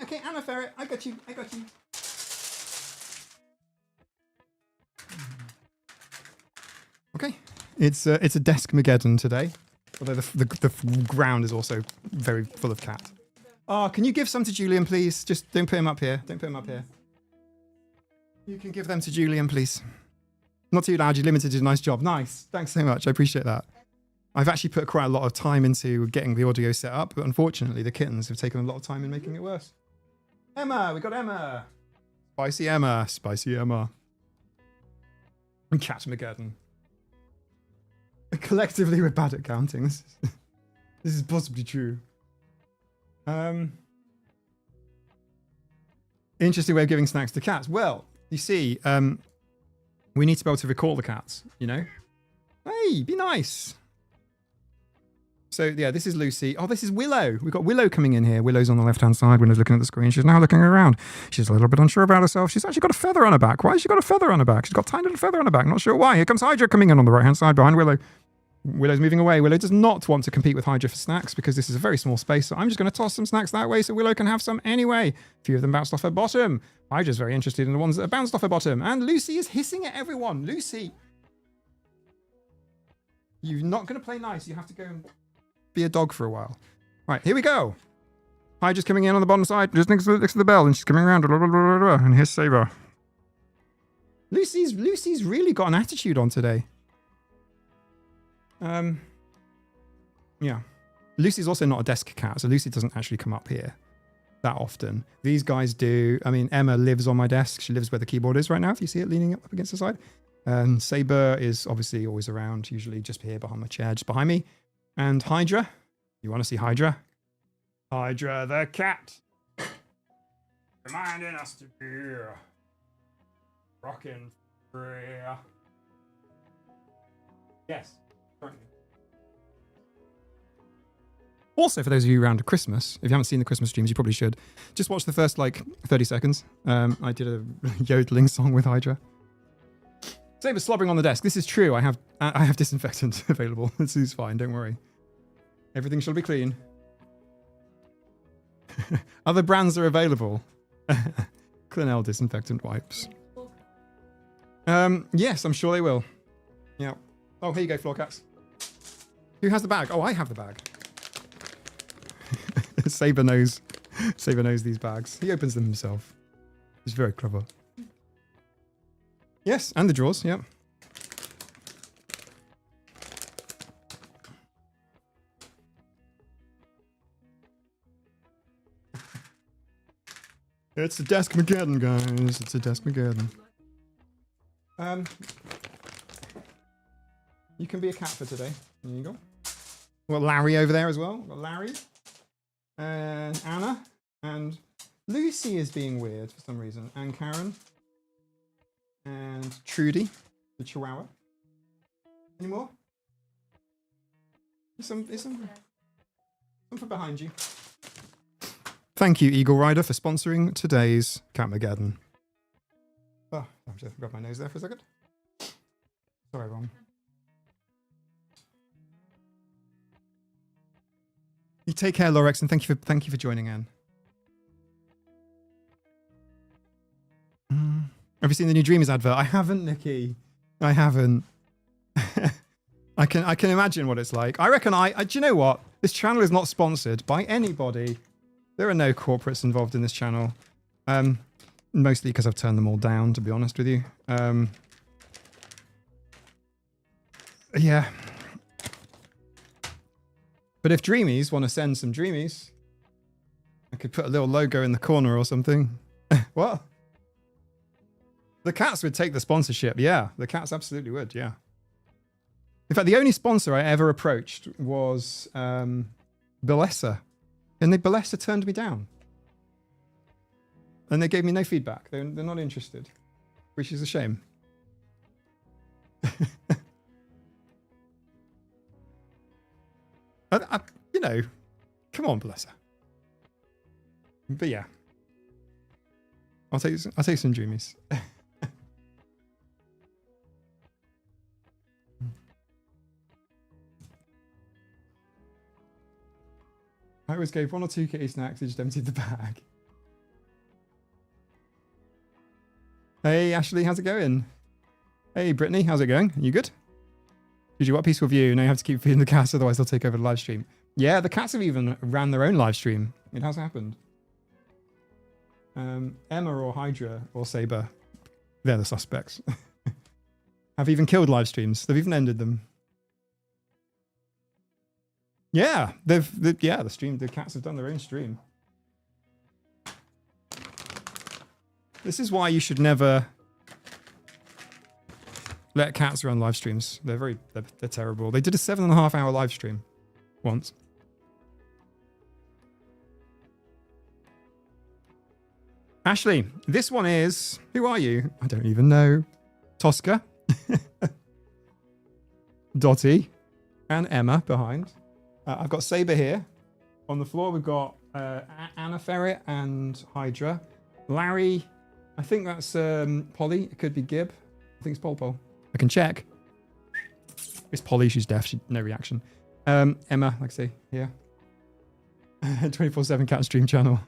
Okay, Anna Ferret, I got you. Okay, it's a desk-mageddon today, although the ground is also very full of cat. Oh, can you give some to Julian, please? Just don't put him up here. You can give them to Julian, please. Not too loud. You limited his nice job. Nice. Thanks so much. I appreciate that. I've actually put quite a lot of time into getting the audio set up, but unfortunately the kittens have taken a lot of time in making it worse. Emma, we got Emma. Spicy Emma. And Catmageddon. Collectively, we're bad at counting. This is possibly true. Interesting way of giving snacks to cats. Well, you see, we need to be able to recall the cats, you know? Hey, be nice. So, yeah, this is Lucy. Oh, this is Willow. We've got Willow coming in here. Willow's on the left-hand side. Willow's looking at the screen. She's now looking around. She's a little bit unsure about herself. She's actually got a feather on her back. Why has she got a feather on her back? She's got a tiny little feather on her back. Not sure why. Here comes Hydra coming in on the right-hand side behind Willow. Willow's moving away. Willow does not want to compete with Hydra for snacks because this is a very small space. So I'm just going to toss some snacks that way so Willow can have some anyway. A few of them bounced off her bottom. Hydra's very interested in the ones that bounced off her bottom. And Lucy is hissing at everyone. Lucy, you're not going to play nice. You have to go and be a dog for a while. Right, here we go. Hydra's coming in on the bottom side, just next to the bell, and she's coming around. And here's Saber. Lucy's really got an attitude on today. Yeah. Lucy's also not a desk cat, so Lucy doesn't actually come up here that often. These guys do. I mean, Emma lives on my desk. She lives where the keyboard is right now, if you see it leaning up against the side. And Saber is obviously always around, usually just here behind my chair, just behind me. And Hydra. You want to see Hydra? Hydra the cat. Reminding us to be rocking free. Yes. Also, for those of you around Christmas, if you haven't seen the Christmas streams, you probably should. Just watch the first, 30 seconds. I did a yodeling song with Hydra. Saber's slobbering on the desk. This is true. I have disinfectant available. This is fine. Don't worry. Everything shall be clean. Other brands are available. Clinell disinfectant wipes. Yes, I'm sure they will. Yeah. Oh, here you go, floor cats. Who has the bag? Oh, I have the bag. Saber knows these bags. He opens them himself. He's very clever. Yes, and the drawers, yeah. It's a desk-mageddon, guys. It's a desk-mageddon. You can be a cat for today. There you go. We've got Larry over there as well. We've got Larry. And Anna. And Lucy is being weird for some reason. And Karen. And Trudy, the Chihuahua. Any more? There's some from behind you. Thank you, Eagle Rider, for sponsoring today's Catmageddon. Oh, I'll just grab my nose there for a second. Sorry, everyone. You take care, Lorex, and thank you for joining in. Have you seen the new Dreamers advert? I haven't, Nikki. I haven't. I can imagine what it's like. I reckon do you know what? This channel is not sponsored by anybody. There are no corporates involved in this channel. Mostly because I've turned them all down, to be honest with you. Yeah. But if Dreamies want to send some Dreamies, I could put a little logo in the corner or something. What? The cats would take the sponsorship. Yeah, the cats absolutely would. Yeah. In fact, the only sponsor I ever approached was Bellessa. And Bellessa turned me down. And they gave me no feedback. They're not interested, which is a shame. You know, come on, Bellessa. But yeah, I'll take some Dreamies. I always gave 1 or 2 kitty snacks and just emptied the bag. Hey Ashley, how's it going? Hey Brittany, how's it going? Are you good? Did you want a peaceful view? Now you have to keep feeding the cats, otherwise they'll take over the live stream. Yeah, the cats have even ran their own live stream. It has happened. Emma or Hydra or Saber, they're the suspects. Have even killed live streams. They've even ended them. Yeah, the cats have done their own stream. This is why you should never let cats run live streams. They're terrible. They did a 7.5-hour live stream once. Ashley, this one is, who are you? I don't even know. Tosca, Dottie, and Emma behind. I've got Saber here. On the floor, we've got Anna Ferret and Hydra. Larry, I think that's Polly. It could be Gib. I think it's Pol. I can check. It's Polly. She's deaf. No reaction. Emma, like I say, here. 24/7 cat stream channel.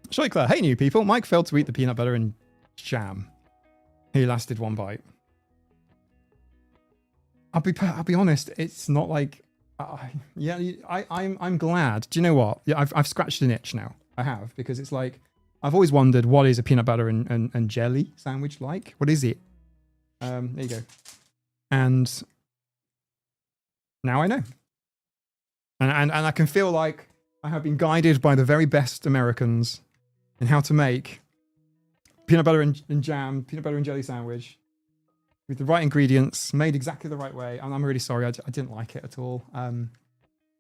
Shoikler, hey new people. Mike failed to eat the peanut butter and jam. He lasted 1 bite. I'll be honest. It's not like, I'm glad. Do you know what? Yeah, I've scratched an itch now. I have, because it's like I've always wondered, what is a peanut butter and jelly sandwich like? What is it? There you go. And now I know. And I can feel like I have been guided by the very best Americans in how to make peanut butter and jam, peanut butter and jelly sandwich with the right ingredients, made exactly the right way. And I'm really sorry, I didn't like it at all. And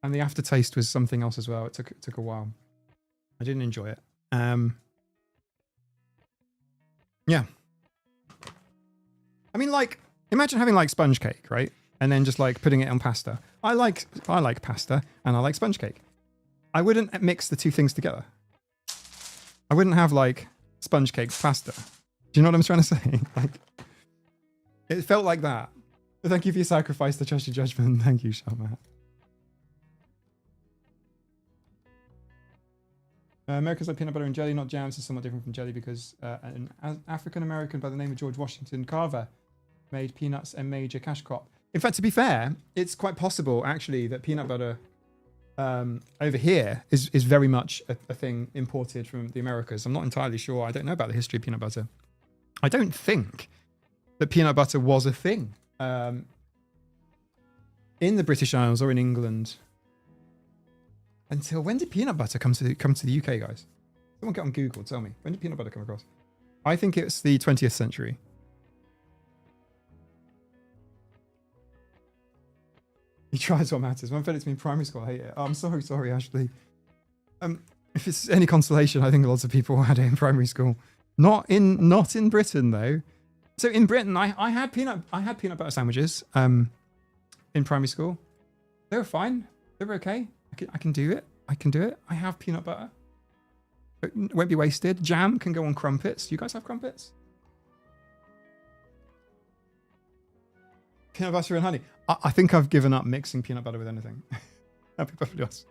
the aftertaste was something else as well. It took a while. I didn't enjoy it. Yeah. I mean, like, imagine having like sponge cake, right? And then just like putting it on pasta. I like pasta and I like sponge cake. I wouldn't mix the two things together. I wouldn't have like sponge cake pasta. Do you know what I'm trying to say? Like, it felt like that. But thank you for your sacrifice to trust your judgment. Thank you, Sharmat. Americans like peanut butter and jelly, not jams. Is somewhat different from jelly because an African American by the name of George Washington Carver made peanuts a major cash crop. In fact, to be fair, it's quite possible actually that peanut butter over here is very much a thing imported from the Americas. I'm not entirely sure. I don't know about the history of peanut butter. I don't think that peanut butter was a thing in the British Isles or in England. Until when did peanut butter come to the UK, guys? Someone get on Google, tell me. When did peanut butter come across? I think it's the 20th century. He tries what matters. When I fed it to me in primary school, I hate it. Oh, I'm sorry, Ashley. If it's any consolation, I think lots of people had it in primary school. Not in Britain though. So in Britain, I had peanut butter sandwiches in primary school. They were fine. They were okay. I can do it. I have peanut butter. It won't be wasted. Jam can go on crumpets. Do you guys have crumpets? Peanut butter and honey. I think I've given up mixing peanut butter with anything. That'd be perfectly honest.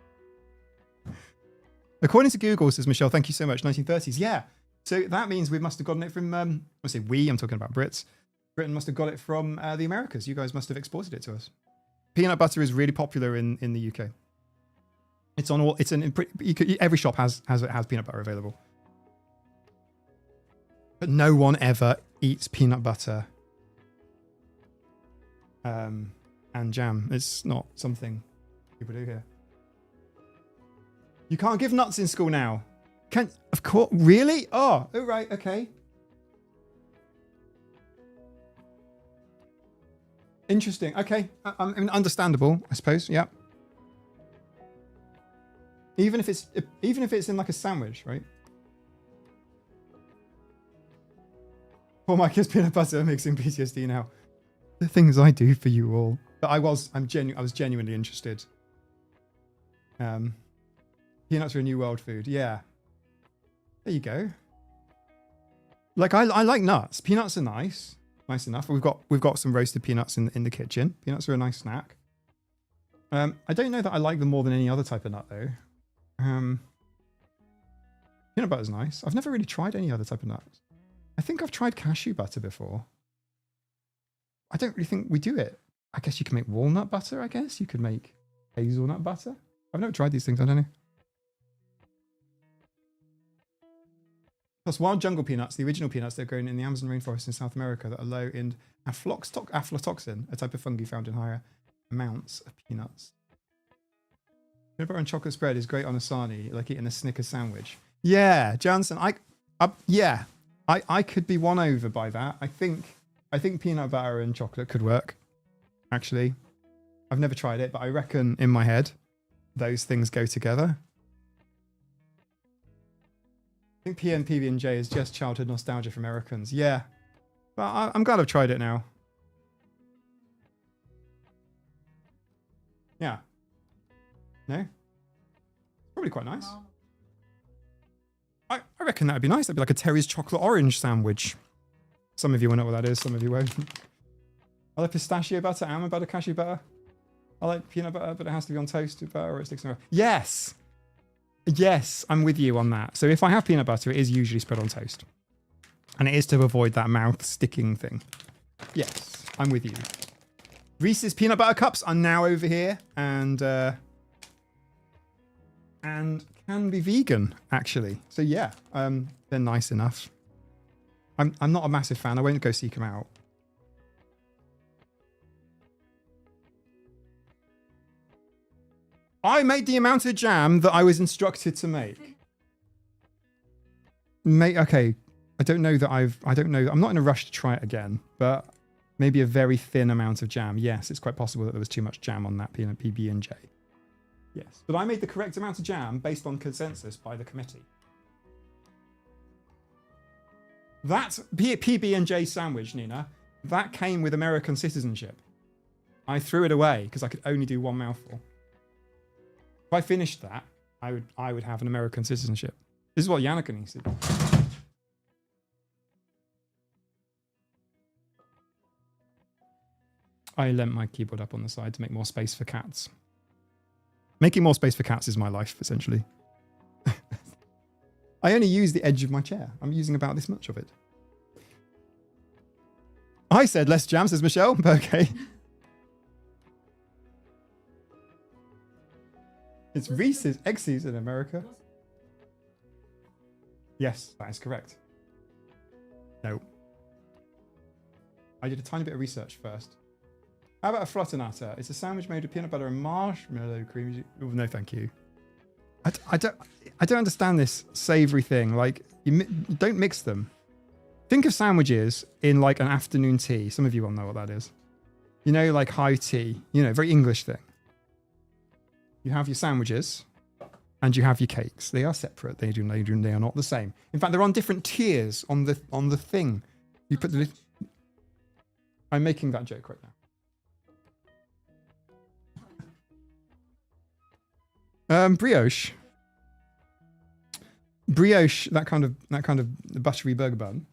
According to Google, says Michelle, thank you so much. 1930s. Yeah. So that means we must have gotten it from, I say we, I'm talking about Brits. Britain must have got it from the Americas. You guys must have exported it to us. Peanut butter is really popular in the UK. It's on all. Every shop has peanut butter available, but no one ever eats peanut butter and jam. It's not something people do here. You can't give nuts in school now. Can of course really? Oh right, okay. Interesting. Okay, I mean, understandable, I suppose. Yeah. Even if it's in like a sandwich, right? For my kids, peanut butter mixing PTSD now. The things I do for you all. But I was genuinely interested. Peanuts are a new world food. Yeah. There you go. Like I like nuts. Peanuts are nice. Nice enough. We've got some roasted peanuts in the kitchen. Peanuts are a nice snack. I don't know that I like them more than any other type of nut though. Peanut butter's nice. I've never really tried any other type of nuts. I think I've tried cashew butter before. I don't really think we do it. I guess you can make walnut butter, I guess. You could make hazelnut butter. I've never tried these things, I don't know. Plus wild jungle peanuts, the original peanuts that are grown in the Amazon rainforest in South America that are low in aflatoxin, a type of fungi found in higher amounts of peanuts. Peanut butter and chocolate spread is great on a sarnie, like eating a Snickers sandwich. Yeah, Johnson, I could be won over by that. I think peanut butter and chocolate could work, actually. I've never tried it, but I reckon in my head, those things go together. I think PB&J is just childhood nostalgia for Americans. Yeah, but I'm glad I've tried it now. Yeah. No? Probably quite nice. I reckon that would be nice. That'd be like a Terry's chocolate orange sandwich. Some of you will know what that is, some of you won't. I like pistachio butter, almond butter, cashew butter. I like peanut butter, but it has to be on toasted butter or it sticks in. Yes! Yes, I'm with you on that. So if I have peanut butter, it is usually spread on toast. And it is to avoid that mouth sticking thing. Yes, I'm with you. Reese's peanut butter cups are now over here and can be vegan, actually. So yeah, they're nice enough. I'm not a massive fan. I won't go seek them out. I made the amount of jam that I was instructed to make. Okay, I don't know. I'm not in a rush to try it again, but maybe a very thin amount of jam. Yes, it's quite possible that there was too much jam on that PB&J. Yes, but I made the correct amount of jam based on consensus by the committee. That PB&J sandwich, Nina, that came with American citizenship. I threw it away because I could only do one mouthful. If I finished that, I would have an American citizenship. This is what Yannicka needs to do. I lent my keyboard up on the side to make more space for cats. Making more space for cats is my life, essentially. I only use the edge of my chair. I'm using about this much of it. I said less jam, says Michelle. Okay. It's Reese's Exes in America. Yes, that is correct. No. I did a tiny bit of research first. How about a flottinata? It's a sandwich made of peanut butter and marshmallow cream. Oh, no, thank you. I don't understand this savory thing. Like, you don't mix them. Think of sandwiches in like an afternoon tea. Some of you will know what that is. You know, like high tea. You know, very English thing. You have your sandwiches and you have your cakes. They are separate. They are not the same. In fact, they're on different tiers on the thing. You put the. I'm making that joke right now. Brioche, that kind of buttery burger bun.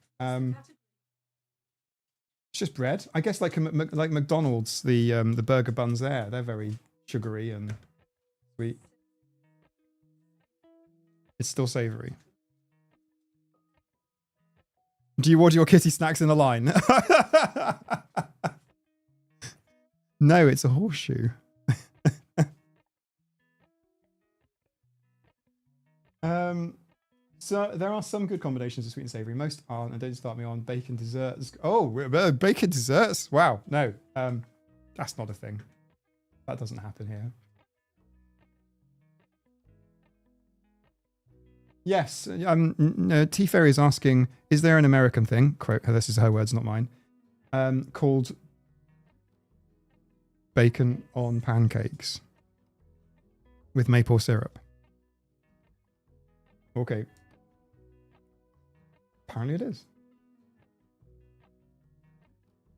It's just bread, I guess. Like McDonald's, the burger buns there, they're very sugary and sweet. It's still savory. Do you order your kitty snacks in a line? No, it's a horseshoe. So there are some good combinations of sweet and savory. Most aren't, and don't start me on bacon desserts. Oh, bacon desserts! Wow, no. That's not a thing. That doesn't happen here. Yes, T Ferry is asking, is there an American thing, quote, this is her words, not mine, called bacon on pancakes with maple syrup? Okay. Apparently it is.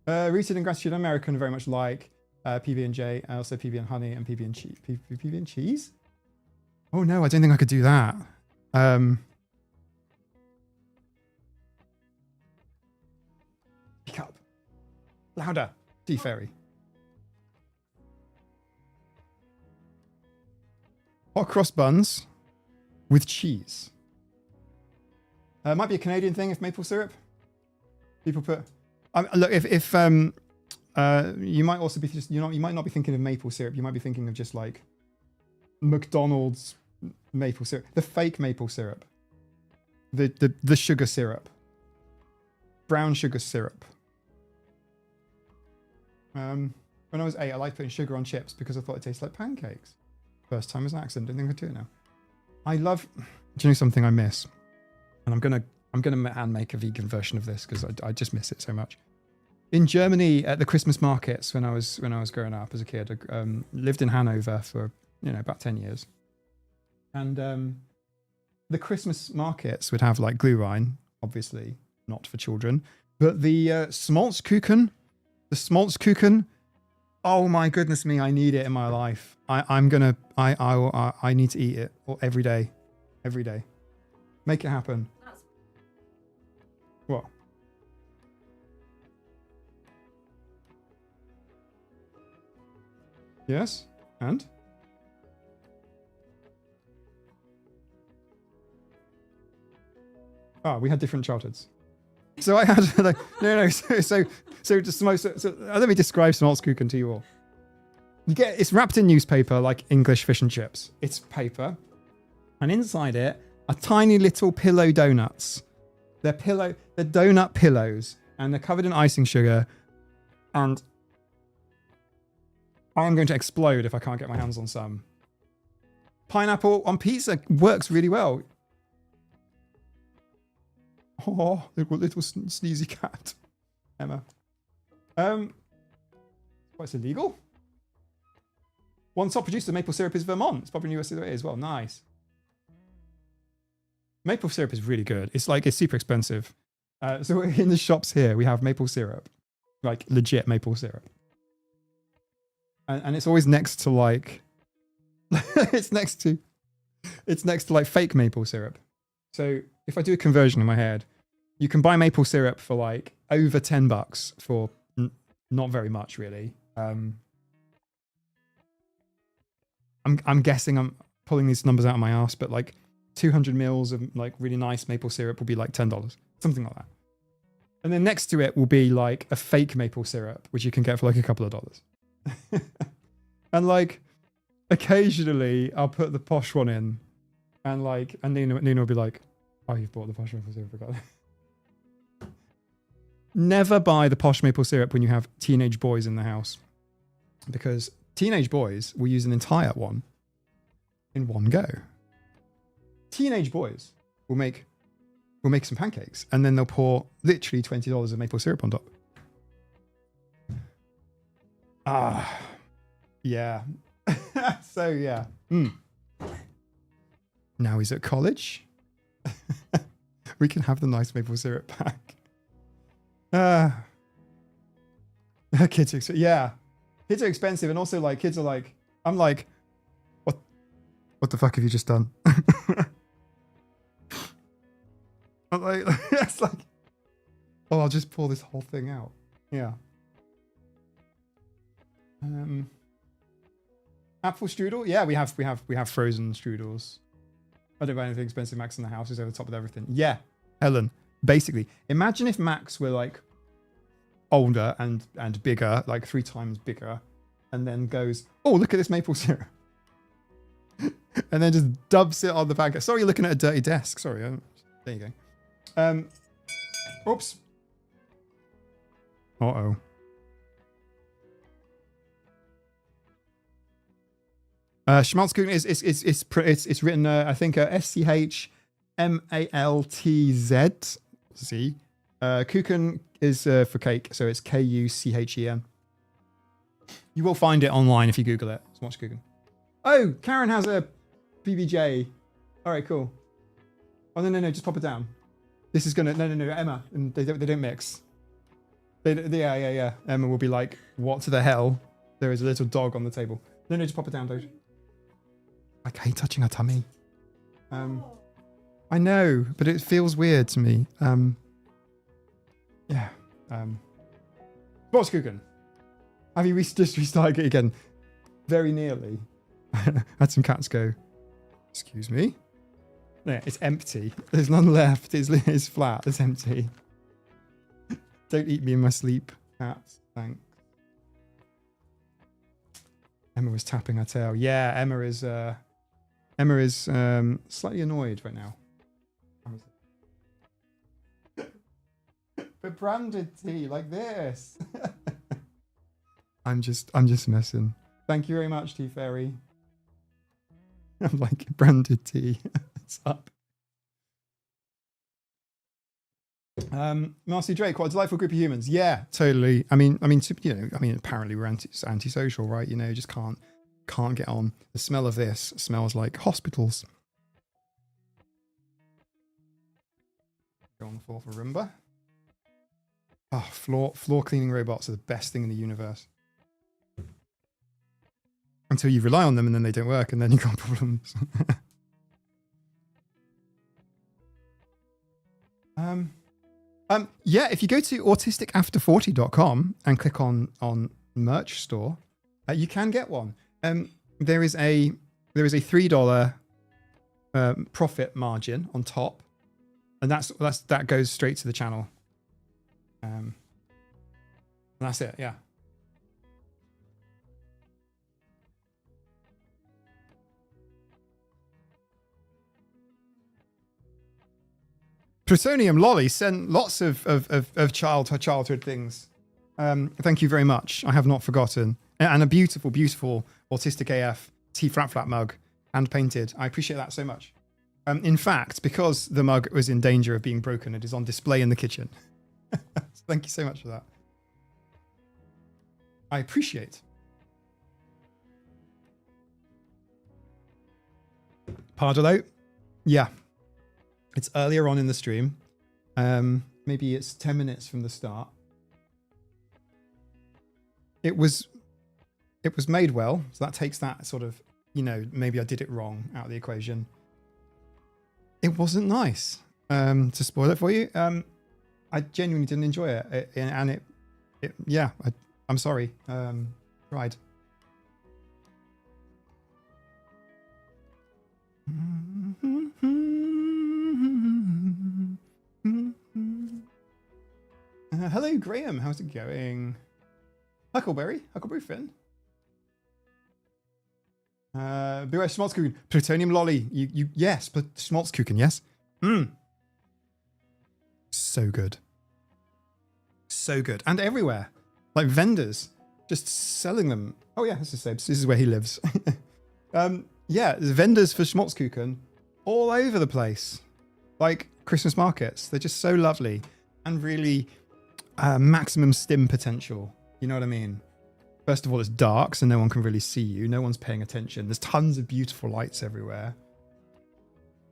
Rooted in gratitude, American, very much like PB&J, also PB and honey and PB and cheese. PB and cheese? Oh no, I don't think I could do that. Speak up. Louder. T Ferry. Hot cross buns with cheese. Might be a Canadian thing if maple syrup. People put. Look, if you might also be just you might not be thinking of maple syrup. You might be thinking of just like McDonald's maple syrup, the fake maple syrup, the sugar syrup, brown sugar syrup. When I was 8, I liked putting sugar on chips because I thought it tasted like pancakes. First time as an accident. Don't think I do it now. I love. Do you know something I miss? And I'm gonna hand make a vegan version of this because I just miss it so much. In Germany, at the Christmas markets when I was growing up as a kid, I lived in Hanover for about 10 years, and the Christmas markets would have like Glühwein, obviously not for children, but the Schmaltzkuchen, oh my goodness me, I need it in my life. I need to eat it every day. Make it happen. What? Yes, and? Oh, we had different childhoods. So I had like, no. So let me describe Schmaltzkuchen to you all. It's wrapped in newspaper like English fish and chips. It's paper, and inside it are tiny little pillow donuts. They're donut pillows, and they're covered in icing sugar. And I am going to explode if I can't get my hands on some. Pineapple on pizza works really well. Oh, little sneezy cat, Emma. It's illegal. One top producer of maple syrup is Vermont. It's probably in the US as well. Nice. Maple syrup is really good. It's super expensive. So in the shops here, we have maple syrup, like legit maple syrup. And it's always next to like, it's next to like fake maple syrup. So if I do a conversion in my head, you can buy maple syrup for like over $10 for not very much really. I'm guessing I'm pulling these numbers out of my ass, but like 200 mils of like really nice maple syrup will be like $10, something like that. And then next to it will be like a fake maple syrup, which you can get for like a couple of dollars. And like occasionally I'll put the posh one in, and Nina will be like, "Oh, you've bought the posh maple syrup." Forgot. Never buy the posh maple syrup when you have teenage boys in the house, because teenage boys will use an entire one in one go. Teenage boys will make some pancakes, and then they'll pour literally $20 of maple syrup on top. Yeah. So yeah. Now he's at college. We can have the nice maple syrup pack. Kids are expensive, and also like kids are like, I'm like, what the fuck have you just done? I'm like, it's like, oh, I'll just pour this whole thing out. Yeah. Apple strudel? Yeah, we have frozen strudels. I don't buy anything expensive. Max in the house is over the top of everything. Yeah, Helen. Basically, imagine if Max were like older and bigger, like 3 times bigger, and then goes, "Oh, look at this maple syrup," and then just dubs it on the pancake. Sorry, you're looking at a dirty desk. Sorry. There you go. Oops. Uh-oh. Schmaltzkuchen it's written I think SCHMALTZ. See, Kuchen is for cake, so it's KUCHEN. You will find it online if you Google it. Schmaltzkuchen. Oh, Karen has a PBJ. All right, cool. Oh no, just pop it down. This is gonna no Emma, and they don't mix. Yeah. Emma will be like, what the hell? There is a little dog on the table. No, just pop it down, dude. I hate touching her tummy. I know, but it feels weird to me. Yeah. Schmaltzkuchen. Have you just restarted it again? Very nearly. Had some cats go, excuse me? Yeah, it's empty. There's none left. It's flat. It's empty. Don't eat me in my sleep, cats. Thanks. Emma was tapping her tail. Yeah, Emma is slightly annoyed right now. But branded tea like this. I'm just messing. Thank you very much, Tea Fairy. I'm like branded tea. It's up. Marcy Drake, what a delightful group of humans. Yeah, totally. I mean, apparently we're antisocial, right? You know, just can't get on. The smell of this smells like hospitals. Go on the floor for Roomba. Oh, floor cleaning robots are the best thing in the universe. Until you rely on them and then they don't work and then you've got problems. Yeah, if you go to autisticafter40.com and click on merch store, you can get one. There is a $3 profit margin on top, and that goes straight to the channel. And that's it. Yeah. Plutonium Lolly sent lots of childhood things. Thank you very much. I have not forgotten. And a beautiful, beautiful Autistic AF T flat mug, hand painted. I appreciate that so much. In fact, because the mug was in danger of being broken, it is on display in the kitchen. Thank you so much for that. I appreciate. Pardalo? Yeah. It's earlier on in the stream. Maybe it's 10 minutes from the start. It was made well, so that takes that sort of, maybe I did it wrong out of the equation. It wasn't nice. To spoil it for you, I genuinely didn't enjoy it, and I'm sorry. Tried. Hello, Graham. How's it going? Huckleberry Finn. Beware Schmaltzkuchen. Plutonium Lolly. Yes, but Schmaltzkuchen, yes. So good. So good. And everywhere. Like vendors just selling them. Oh yeah, this is Seb's. This is where he lives. Yeah, there's vendors for Schmaltzkuchen all over the place. Like Christmas markets. They're just so lovely and really maximum stim potential. You know what I mean? First of all, it's dark, so no one can really see you. No one's paying attention. There's tons of beautiful lights everywhere.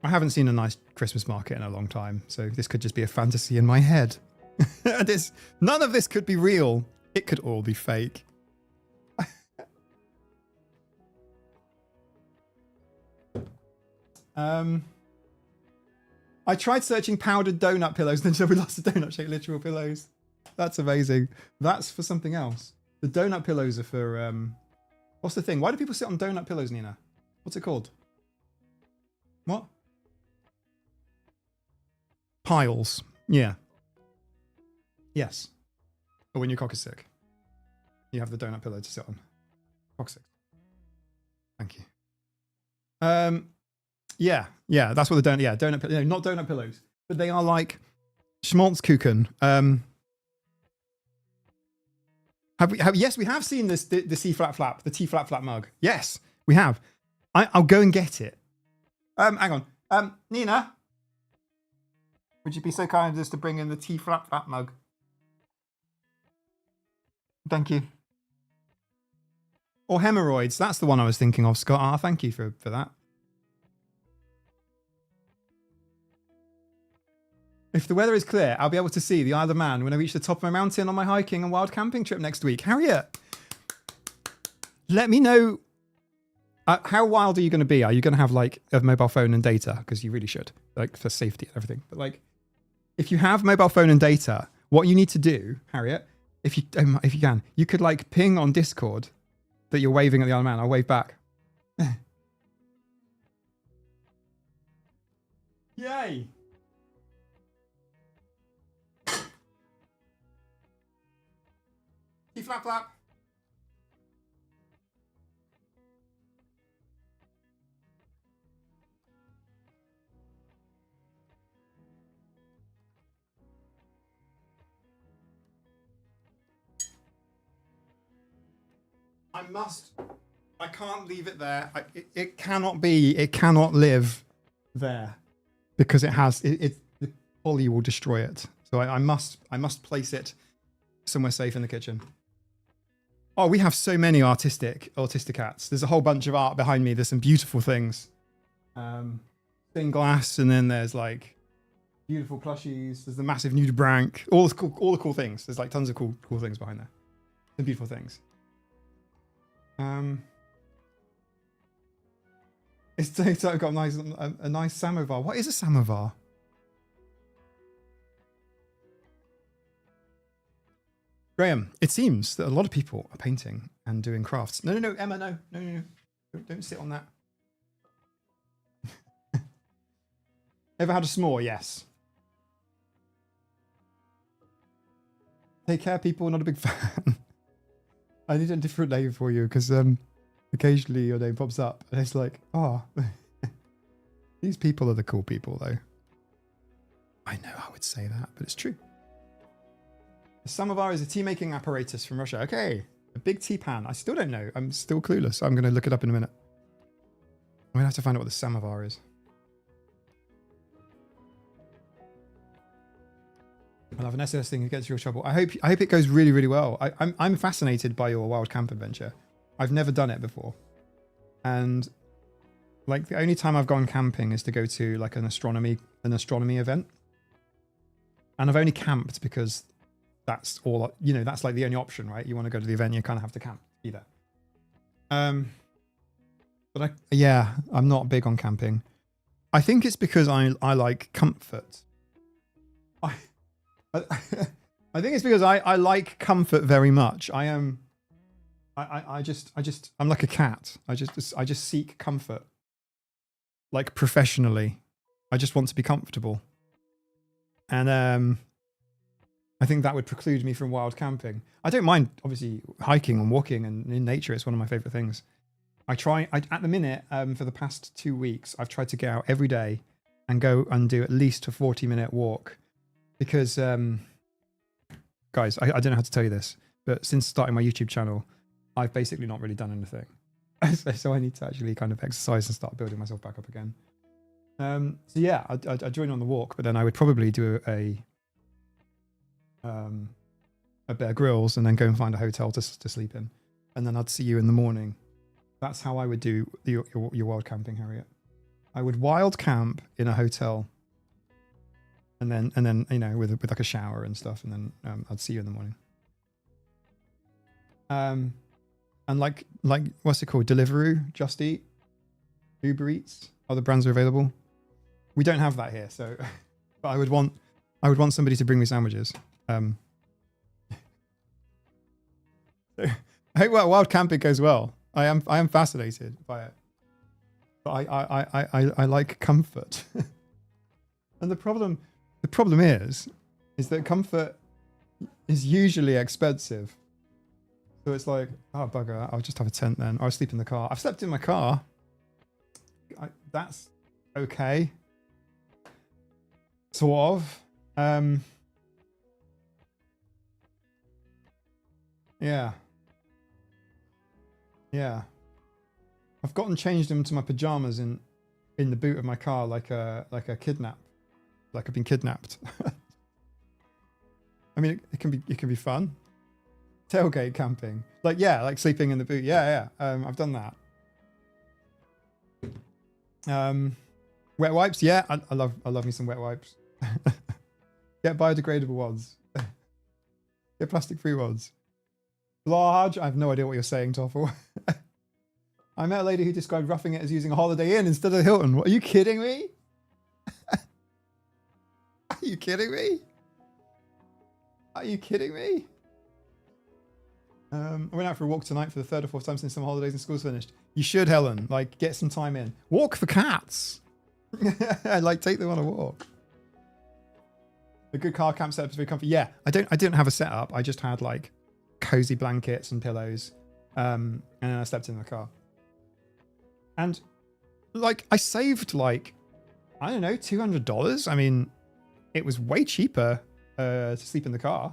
I haven't seen a nice Christmas market in a long time, so this could just be a fantasy in my head. None of this could be real. It could all be fake. I tried searching powdered donut pillows, then we lost the donut shaped literal pillows. That's amazing. That's for something else. The donut pillows are for, what's the thing? Why do people sit on donut pillows, Nina? What's it called? What? Piles. Yeah. Yes. Or when your cock is sick. You have the donut pillow to sit on. Cock sick. Thank you. Yeah, that's what the donut pillows, not donut pillows, but they are like Schmaltzkuchen. Yes, we have seen this, the T flat flap mug. Yes, we have. I'll go and get it. Hang on. Nina, would you be so kind as to bring in the tea flap flap mug? Thank you. Or hemorrhoids. That's the one I was thinking of, Scott. Ah, thank you for that. If the weather is clear, I'll be able to see the Isle of Man when I reach the top of my mountain on my hiking and wild camping trip next week. Harriet, let me know. How wild are you going to be? Are you going to have like a mobile phone and data? Because you really should, like for safety and everything. But like, if you have mobile phone and data, what you need to do, Harriet, if you can, you could like ping on Discord that you're waving at the Isle of Man. I'll wave back. Yay! Flap flap. I can't leave it there. It cannot be, it cannot live there because it has, the poly will destroy it. So I must place it somewhere safe in the kitchen. Oh, we have so many autistic cats. There's a whole bunch of art behind me. There's some beautiful things. Stained glass, and then there's like beautiful plushies. There's the massive nudibranch. All the cool things. There's like tons of cool things behind there. Some beautiful things. It's got a nice samovar. What is a samovar? Graham, it seems that a lot of people are painting and doing crafts. No, Emma, no. Don't sit on that. Ever had a s'more? Yes. Take care, people. Not a big fan. I need a different name for you because occasionally your name pops up and it's like, oh, these people are the cool people, though. I know I would say that, but it's true. A samovar is a tea-making apparatus from Russia. Okay, a big tea pan. I still don't know. I'm still clueless. I'm going to look it up in a minute. I'm going to have to find out what the samovar is. I'll have an SS thing that gets you in trouble. I hope it goes really, really well. I'm fascinated by your wild camp adventure. I've never done it before. And like the only time I've gone camping is to go to like an astronomy event. And I've only camped because that's all, you know, that's like the only option, right? You want to go to the event, you kind of have to camp either. But I'm not big on camping. I think it's because I like comfort. I think it's because I like comfort very much. I'm like a cat. I just seek comfort. Like professionally. I just want to be comfortable. And I think that would preclude me from wild camping. I don't mind, obviously, hiking and walking and in nature. It's one of my favorite things. At the minute, for the past 2 weeks, I've tried to get out every day and go and do at least a 40-minute walk. Because, guys, I don't know how to tell you this, but since starting my YouTube channel, I've basically not really done anything. So I need to actually kind of exercise and start building myself back up again. So yeah, I'd join on the walk, but then I would probably do a Bear Grylls and then go and find a hotel to sleep in. And then I'd see you in the morning. That's how I would do your wild camping, Harriet. I would wild camp in a hotel. And then you know, with like a shower and stuff, and then I'd see you in the morning. And like what's it called? Deliveroo, Just Eat, Uber Eats. Other brands are available. We don't have that here, so but I would want somebody to bring me sandwiches. So, I hope wild camping goes well. I am fascinated by it. But I like comfort. And the problem is that comfort is usually expensive. So it's like, oh bugger, I'll just have a tent then. Or I'll sleep in the car. I've slept in my car. That's okay. Sort of. Yeah. I've gotten changed into my pajamas in the boot of my car like a kidnap. Like I've been kidnapped. I mean, it can be fun. Tailgate camping. Like, yeah, like sleeping in the boot. Yeah. I've done that. Wet wipes. Yeah, I love me some wet wipes. Get biodegradable ones. Get plastic-free ones. Large. I have no idea what you're saying, Toffel. I met a lady who described roughing it as using a Holiday Inn instead of Hilton. What, are you kidding me? Are you kidding me? Are you kidding me? I went out for a walk tonight for the third or fourth time since summer holidays and school's finished. You should, Helen. Like, get some time in. Walk for cats. Like, take them on a walk. A good car camp setup is very comfy. Yeah, I didn't have a setup. I just had like cozy blankets and pillows. And then I slept in the car. And like, I saved like, I don't know, $200. I mean, it was way cheaper to sleep in the car.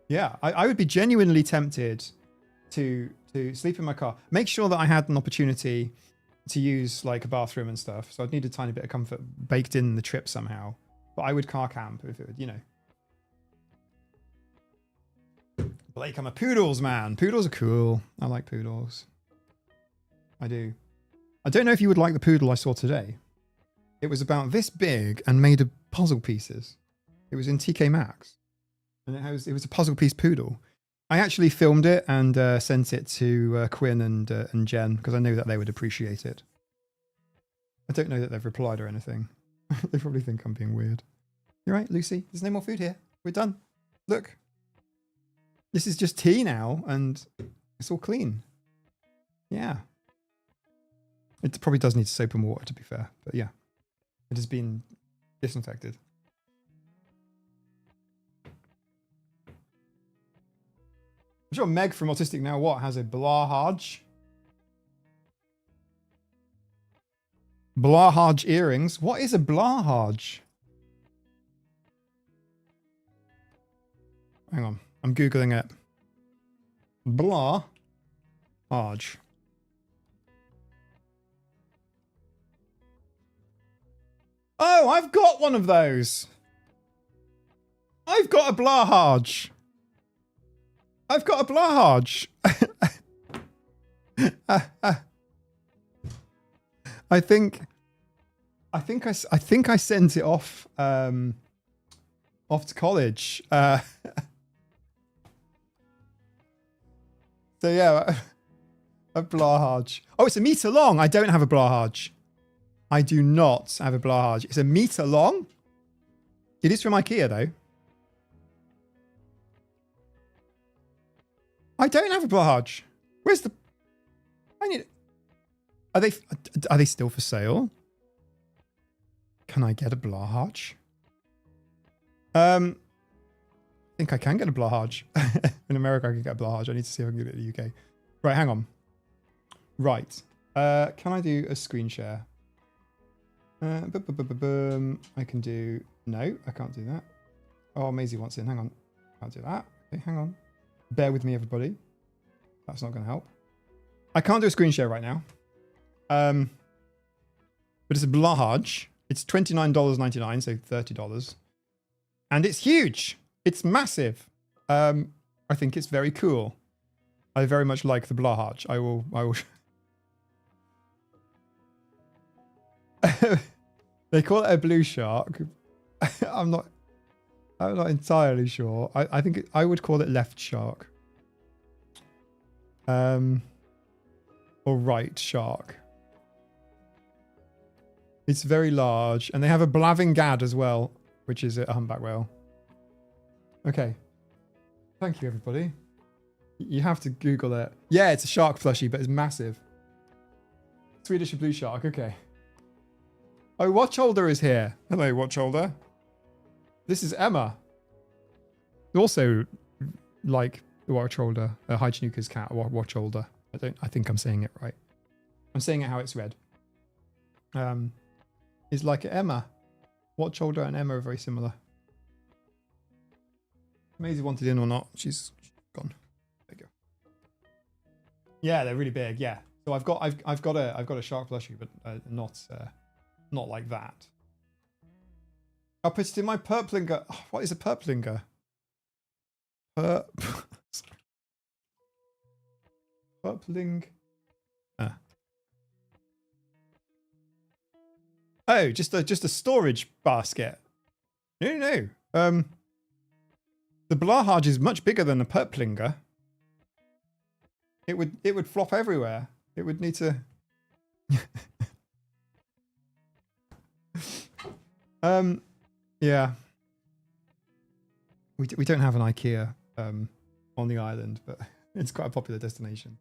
Yeah, I would be genuinely tempted to sleep in my car. Make sure that I had an opportunity to use like a bathroom and stuff. So I'd need a tiny bit of comfort baked in the trip somehow. But I would car camp if it would, you know. Blake, I'm a poodles man. Poodles are cool. I like poodles. I do. I don't know if you would like the poodle I saw today. It was about this big and made of puzzle pieces. It was in TK Maxx. And it was a puzzle piece poodle. I actually filmed it and sent it to Quinn and Jen because I knew that they would appreciate it. I don't know that they've replied or anything. They probably think I'm being weird. You're right, Lucy. There's no more food here. We're done. Look. This is just tea now and it's all clean. Yeah. It probably does need soap and water to be fair. But yeah. It has been disinfected. I'm sure Meg from Autistic Now What has a Blahaj. Blahaj earrings. What is a Blahaj? Hang on. I'm Googling it. Blahaj. Oh, I've got one of those. I've got a Blahaj. I've got a Blahaj. I think I sent it off off to college. So yeah, a Blahaj. Oh, it's a meter long. I don't have a Blahaj. I do not have a Blahaj. It's a meter long. It is from IKEA though. I don't have a Blahaj. Where's the? I need. Are they still for sale? Can I get a Blahaj? I think I can get a Blahaj. In America, I can get a Blahaj. I need to see if I can get it in the UK. Right, hang on. Right. Can I do a screen share? I can do. No, I can't do that. Oh, Maisie wants in. Hang on. Can't do that. Okay, hang on. Bear with me, everybody. That's not going to help. I can't do a screen share right now. But it's a Blahaj. It's $29.99, so $30. And it's huge. It's massive. I think it's very cool. I very much like the Blahaj. I will. They call it a blue shark. I'm not entirely sure. I think I would call it left shark. Or right shark. It's very large. And they have a Blavingad as well, which is a humpback whale. Okay. Thank you, everybody. You have to Google it. Yeah, it's a shark plushie, but it's massive. Swedish blue shark. Okay. Oh, Watchholder is here. Hello, Watchholder. This is Emma. Also, like the Watchholder, Hygenuka's cat, Watchholder. I think I'm saying it right. I'm saying it how it's read. Is like Emma. Watchholder and Emma are very similar. Maisie wanted in or not. She's gone. There you go. Yeah, they're really big. Yeah. So I've got a shark plushie, but not like that. I'll put it in my purplinger. Oh, what is a purplinger? Purpling. Oh, just a storage basket. No. The Blahaj is much bigger than a purplinger. It would flop everywhere. It would need to. Yeah. We don't have an IKEA on the island, but it's quite a popular destination.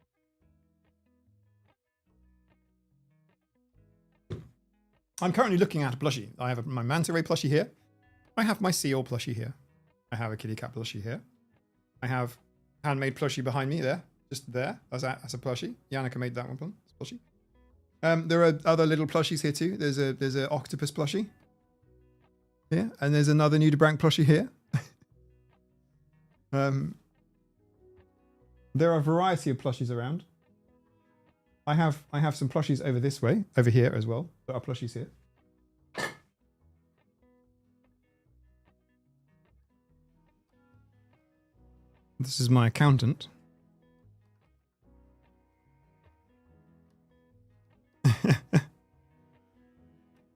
I'm currently looking at a plushie. I have my manta ray plushie here. I have my seal plushie here. I have a kitty cat plushie here. I have handmade plushie behind me there. Just there, as a plushie. Yannicka made that one plushie. There are other little plushies here too. There's a octopus plushie. Yeah, and there's another nudibranch plushie here. There are a variety of plushies around. I have some plushies over here as well. There are plushies here. This is my accountant.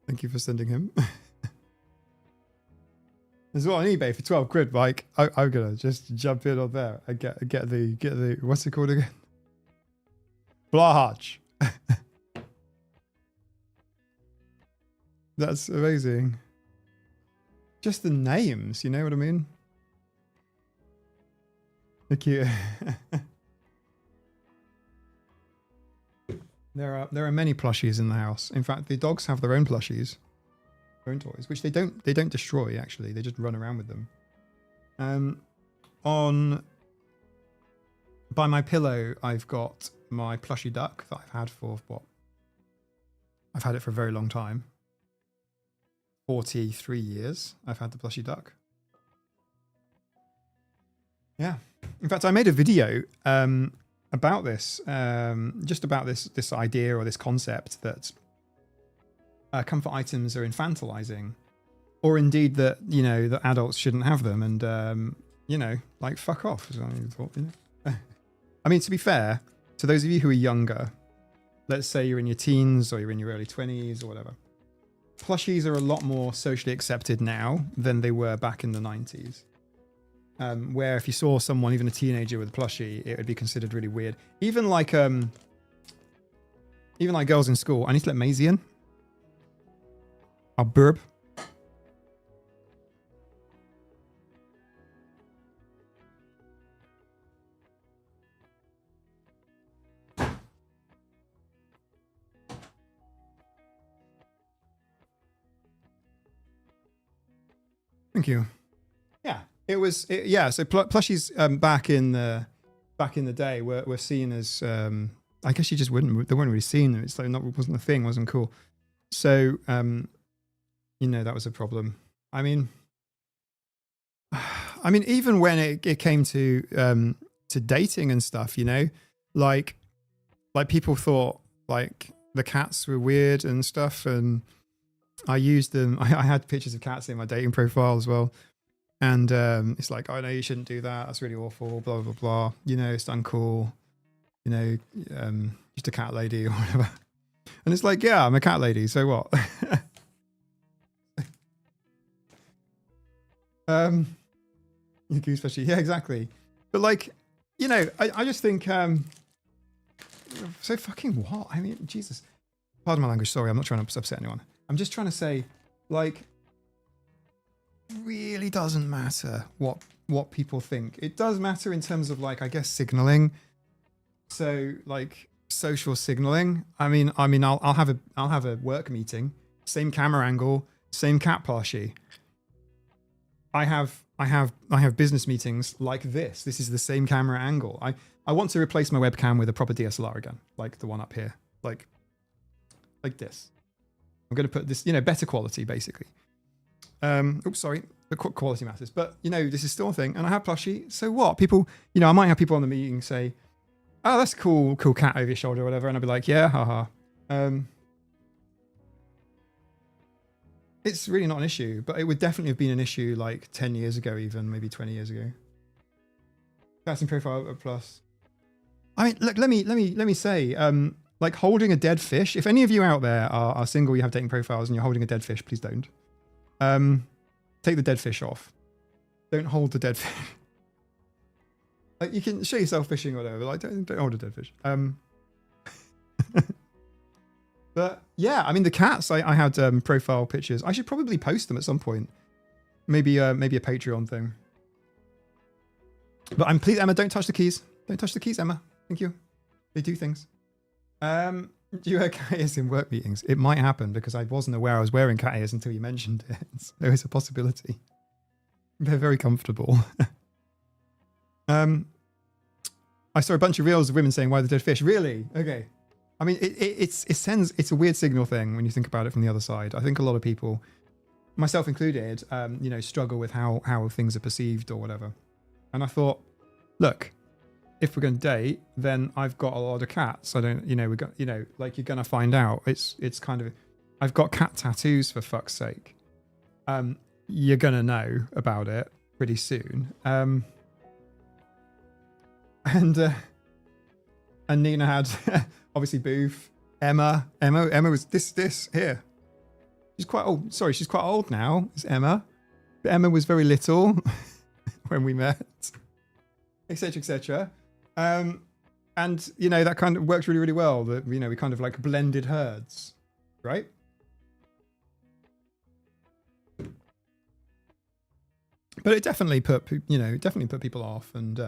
Thank you for sending him. There's one on eBay for 12 quid, Mike. I'm gonna just jump in on there and get the what's it called again? Blahaj. That's amazing. Just the names, you know what I mean? Thank you. There are many plushies in the house. In fact, the dogs have their own plushies, their own toys, which they don't destroy. Actually, they just run around with them. By my pillow, I've got my plushie duck that I've had for what? I've had it for a very long time. 43 years. I've had the plushie duck. Yeah. In fact, I made a video about this, just about this idea or this concept that comfort items are infantilizing, or indeed that that adults shouldn't have them, and like fuck off. I mean, to be fair, to those of you who are younger, let's say you're in your teens or you're in your early 20s or whatever, plushies are a lot more socially accepted now than they were back in the 90s. Where if you saw someone, even a teenager with a plushie, it would be considered really weird. Even like girls in school. I need to let Maisie in. I'll burp. Thank you. Yeah. It was so plushies back in the day were seen as I guess they weren't really seen. It's like wasn't a thing, wasn't cool. So that was a problem. I mean even when it came to dating and stuff, like people thought like the cats were weird and stuff, and I used them. I had pictures of cats in my dating profile as well. And it's like, oh no, you shouldn't do that. That's really awful. Blah blah blah. It's uncool. Just a cat lady or whatever. And it's like, yeah, I'm a cat lady. So what? Especially, yeah, exactly. But like, I just think, so fucking what? I mean, Jesus. Pardon my language. Sorry, I'm not trying to upset anyone. I'm just trying to say, like, really doesn't matter what people think. It does matter in terms of like, I guess, signaling. So like social signaling. I mean I'll have a work meeting, same camera angle, same cat plushie. I have business meetings like this. This is the same camera angle. I want to replace my webcam with a proper DSLR again, like the one up here, like this. I'm going to put this, better quality basically. Oops, sorry. The quality matters, but this is still a thing. And I have plushie. So what? People, I might have people on the meeting say, oh, that's a cool cat over your shoulder or whatever. And I'd be like, yeah, haha. It's really not an issue, but it would definitely have been an issue like 10 years ago, even maybe 20 years ago. That's in profile plus. I mean, look, let me say, like holding a dead fish. If any of you out there are single, you have dating profiles, and you're holding a dead fish, please don't. Take the dead fish off. Don't hold the dead fish. Like you can show yourself fishing or whatever. Like don't hold a dead fish. But yeah, I mean the cats. I had profile pictures. I should probably post them at some point. Maybe a Patreon thing. But please, Emma, don't touch the keys. Don't touch the keys, Emma. Thank you. They do things. Do you wear cat ears in work meetings? It might happen because I wasn't aware I was wearing cat ears until you mentioned it. So there is a possibility. They're very comfortable. I saw a bunch of reels of women saying, "Why the dead fish?" Really? Okay. I mean, it's a weird signal thing when you think about it from the other side. I think a lot of people, myself included, struggle with how things are perceived or whatever. And I thought, look, if we're going to date, then I've got a lot of cats. I don't, we got, like you're going to find out. It's kind of, I've got cat tattoos for fuck's sake. You're going to know about it pretty soon. And Nina had obviously Booth, Emma was this here. She's quite old. Sorry, she's quite old now. It's Emma. But Emma was very little when we met, etc., etc. And that kind of worked really, really well. That we kind of like blended herds, right? But it definitely put people off, and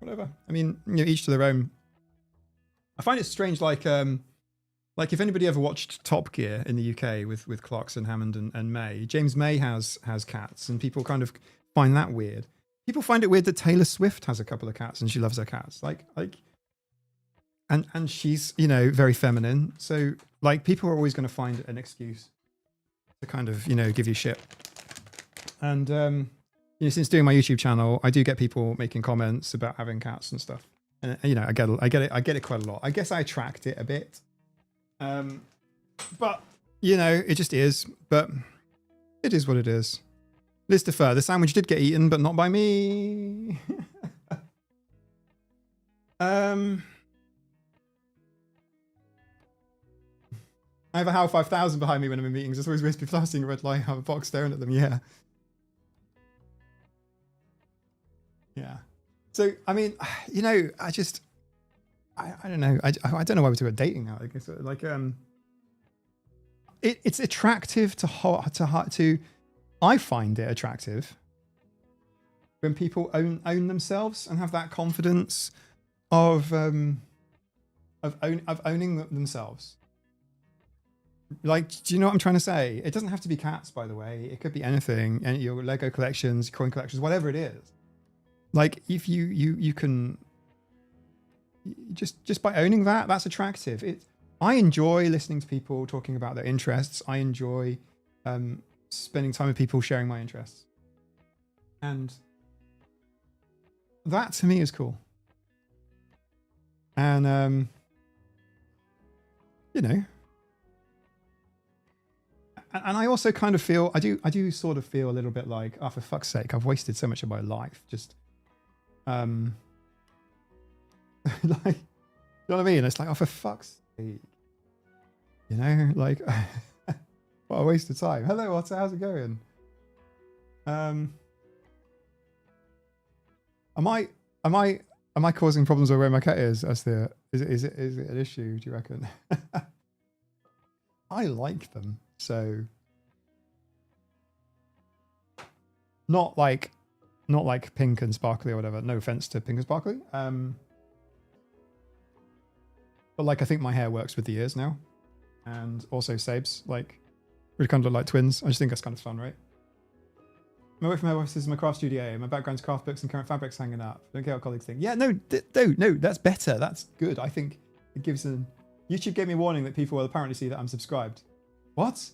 whatever. I mean, each to their own. I find it strange, like if anybody ever watched Top Gear in the UK with Clarkson, Hammond, and May, James May has cats, and people kind of find that weird. People find it weird that Taylor Swift has a couple of cats and she loves her cats, and she's very feminine. So like people are always going to find an excuse to kind of give you shit. And since doing my YouTube channel, I do get people making comments about having cats and stuff. And I get it quite a lot. I guess I attract it a bit. But it just is. But it is what it is. Liz defer. The sandwich did get eaten, but not by me. I have a HAL 5000 behind me when I'm in meetings. It's always weird people seeing a red light, have a box staring at them. Yeah. Yeah. So, I mean, I don't know. I don't know why we're talking about dating now. I guess it's attractive to I find it attractive when people own themselves and have that confidence of owning themselves. Like, do you know what I'm trying to say? It doesn't have to be cats, by the way. It could be anything, and your Lego collections, coin collections, whatever it is. Like, if you can just by owning that's attractive. I enjoy listening to people talking about their interests. I enjoy spending time with people sharing my interests, and that to me is cool. And and I also kind of feel I do sort of feel a little bit like, oh, for fuck's sake, I've wasted so much of my life just like, you know what I mean? It's like, oh, for fuck's sake, like what a waste of time. Hello, Otter, how's it going? Am I causing problems where my cat is? Is it an issue, do you reckon? I like them, so not like pink and sparkly or whatever. No offense to pink and sparkly. But like, I think my hair works with the ears now, and also Sabe's like really kind of look like twins. I just think that's kind of fun, right? I'm away from my office is my craft studio. My background's craft books and current fabrics hanging up. Don't care what colleagues think. Yeah, no, that's better. That's good. I think it gives them. YouTube gave me a warning that people will apparently see that I'm subscribed. What?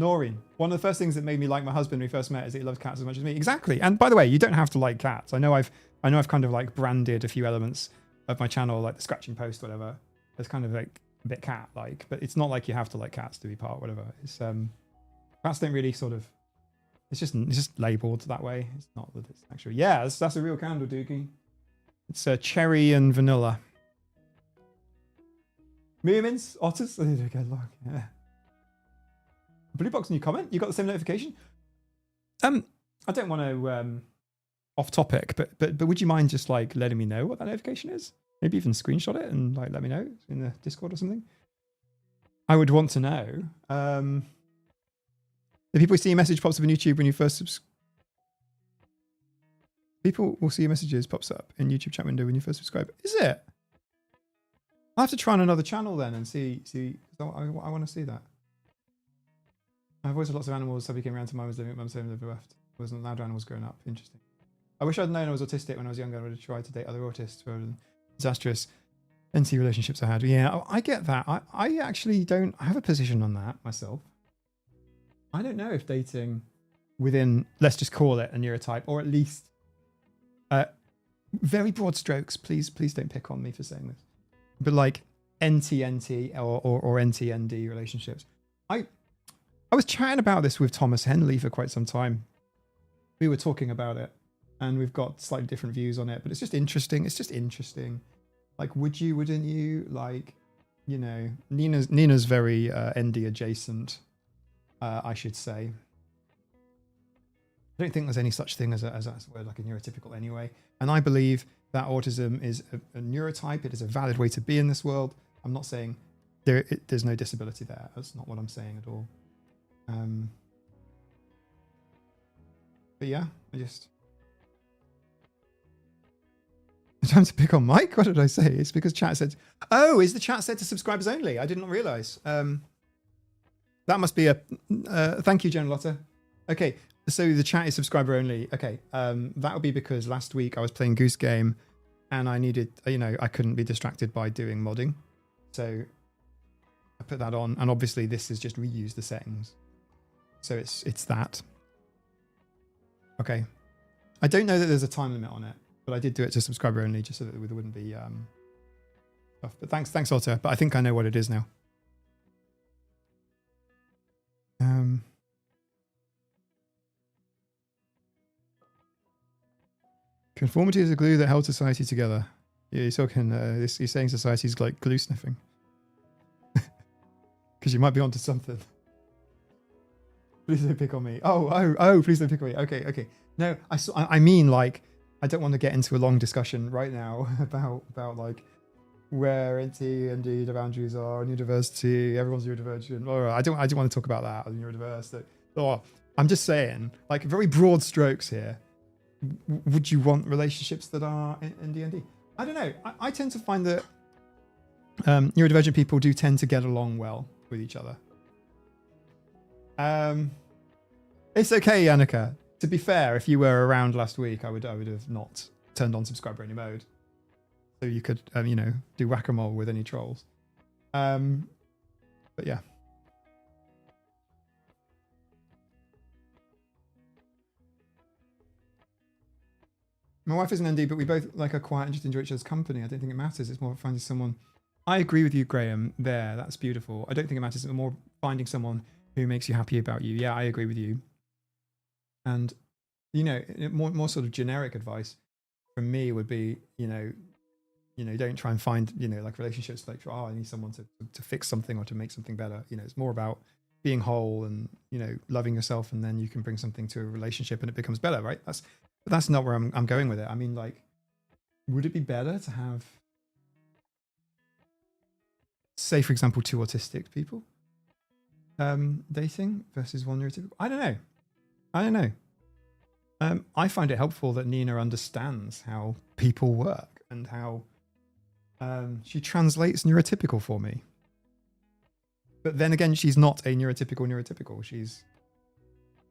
Noreen, one of the first things that made me like my husband when we first met is that he loves cats as much as me. Exactly. And by the way, you don't have to like cats. I know I've kind of like branded a few elements of my channel, like the scratching post, whatever. It's kind of like a bit cat-like, but it's not like you have to like cats to be part, whatever. It's cats don't really sort of. It's just labelled that way. It's not that it's actually. Yeah, that's a real candle, Dookie. It's cherry and vanilla. Moomins, otters. Good luck. Yeah. Blue box, new comment. You got the same notification. I don't want to off topic, but would you mind just like letting me know what that notification is? Maybe even screenshot it and like let me know in the Discord or something. I would want to know. The people see your message pops up on YouTube when you first people will see your messages pops up in YouTube chat window when you first subscribe. Is it? I'll have to try on another channel then and see. I want to see that. I've always had lots of animals. So I came around to mum's living at mum's home and never left. Wasn't allowed animals growing up. Interesting. I wish I'd known I was autistic when I was younger. I would have tried to date other autists rather than disastrous NC relationships I had. Yeah, I get that. I actually don't. I have a position on that myself. I don't know if dating within, let's just call it a neurotype, or at least very broad strokes. Please don't pick on me for saying this. But like NT-NT or NT-ND relationships. I was chatting about this with Thomas Henley for quite some time. We were talking about it and we've got slightly different views on it, but it's just interesting. It's just interesting. Like, would you, wouldn't you? Like, you know, Nina's very ND adjacent, I should say. I don't think there's any such thing as a word like a neurotypical anyway. And I believe that autism is a neurotype. It is a valid way to be in this world. I'm not saying there's no disability there. That's not what I'm saying at all. But yeah, time to pick on Mike. What did I say? It's because chat said, oh, is the chat set to subscribers only? I did not realize. That must be a, thank you, General Lotta. Okay. So the chat is subscriber only. Okay. That would be because last week I was playing Goose Game and I needed, I couldn't be distracted by doing modding. So I put that on, and obviously this is just reuse the settings. So it's that. Okay. I don't know that there's a time limit on it, but I did do it to subscriber only just so that there wouldn't be stuff. But thanks, Otter. But I think I know what it is now. Conformity is a glue that held society together. Yeah, you're talking. You're saying society's like glue sniffing. Because you might be onto something. Please don't pick on me. Oh, please don't pick on me. Okay. No, I mean, like, I don't want to get into a long discussion right now about like where NT and D the boundaries are, neurodiversity, everyone's neurodivergent. I don't want to talk about that, neurodiverse. I'm just saying, like, very broad strokes here. Would you want relationships that are ND? I don't know. I tend to find that neurodivergent people do tend to get along well with each other. It's okay, Yannicka. To be fair, if you were around last week, I would have not turned on subscriber only mode, so you could do whack-a-mole with any trolls. But yeah. My wife is an ND, but we both like are quiet and just enjoy each other's company. I don't think it matters. It's more finding someone. I agree with you, Graham. There, that's beautiful. I don't think it matters. It's more finding someone who makes you happy about you. Yeah, I agree with you. And more sort of generic advice from me would be, don't try and find, like relationships like, oh, I need someone to fix something or to make something better. It's more about being whole and, loving yourself, and then you can bring something to a relationship and it becomes better, right? That's not where I'm going with it. I mean, like, would it be better to have, say, for example, 2 autistic people dating versus 1 neurotypical? I don't know. I find it helpful that Nina understands how people work and how she translates neurotypical for me. But then again, she's not a neurotypical. She's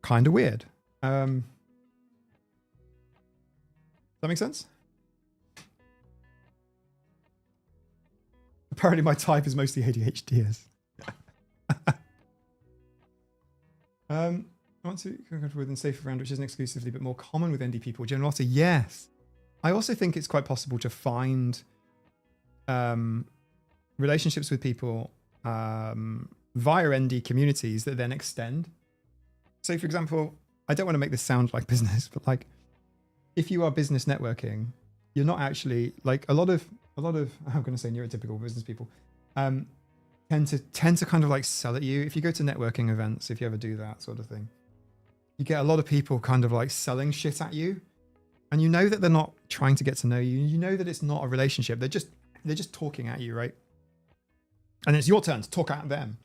kind of weird. Does that make sense? Apparently my type is mostly ADHDers. I want to go within safer round, which isn't exclusively but more common with ND people. Generosity, yes. I also think it's quite possible to find relationships with people via ND communities that then extend. So, for example, I don't want to make this sound like business, but like, if you are business networking, you're not actually like a lot of I'm going to say neurotypical business people tend to kind of like sell at you. If you go to networking events, if you ever do that sort of thing, you get a lot of people kind of like selling shit at you, and you know that they're not trying to get to know you. You know that it's not a relationship. They're just talking at you, right? And it's your turn to talk at them.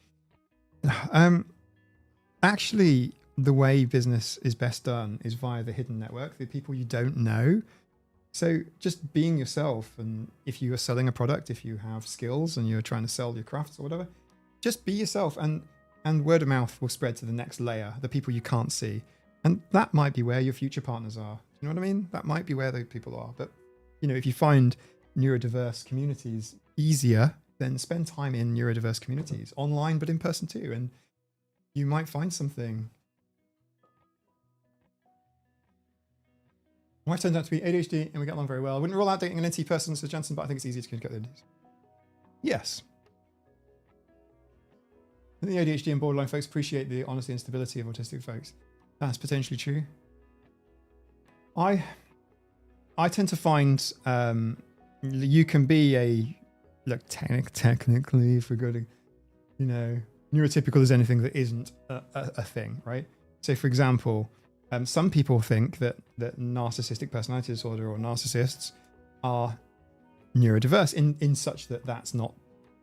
Actually, the way business is best done is via the hidden network, the people you don't know. So just being yourself, and if you are selling a product, if you have skills and you're trying to sell your crafts or whatever, just be yourself, and word of mouth will spread to the next layer, the people you can't see. And that might be where your future partners are. You know what I mean? That might be where those people are. But, you know, if you find neurodiverse communities easier, then spend time in neurodiverse communities, online, but in person too. And you might find something. My wife turned out to be ADHD and we get along very well. I wouldn't rule out dating an NT person, says Jensen, but I think it's easier to communicate with NTs. Yes. I think the ADHD and borderline folks appreciate the honesty and stability of autistic folks. That's potentially true. I tend to find you can be a, look, technically, if we're going to, neurotypical is anything that isn't a thing, right? So, for example, some people think that narcissistic personality disorder or narcissists are neurodiverse in such that that's not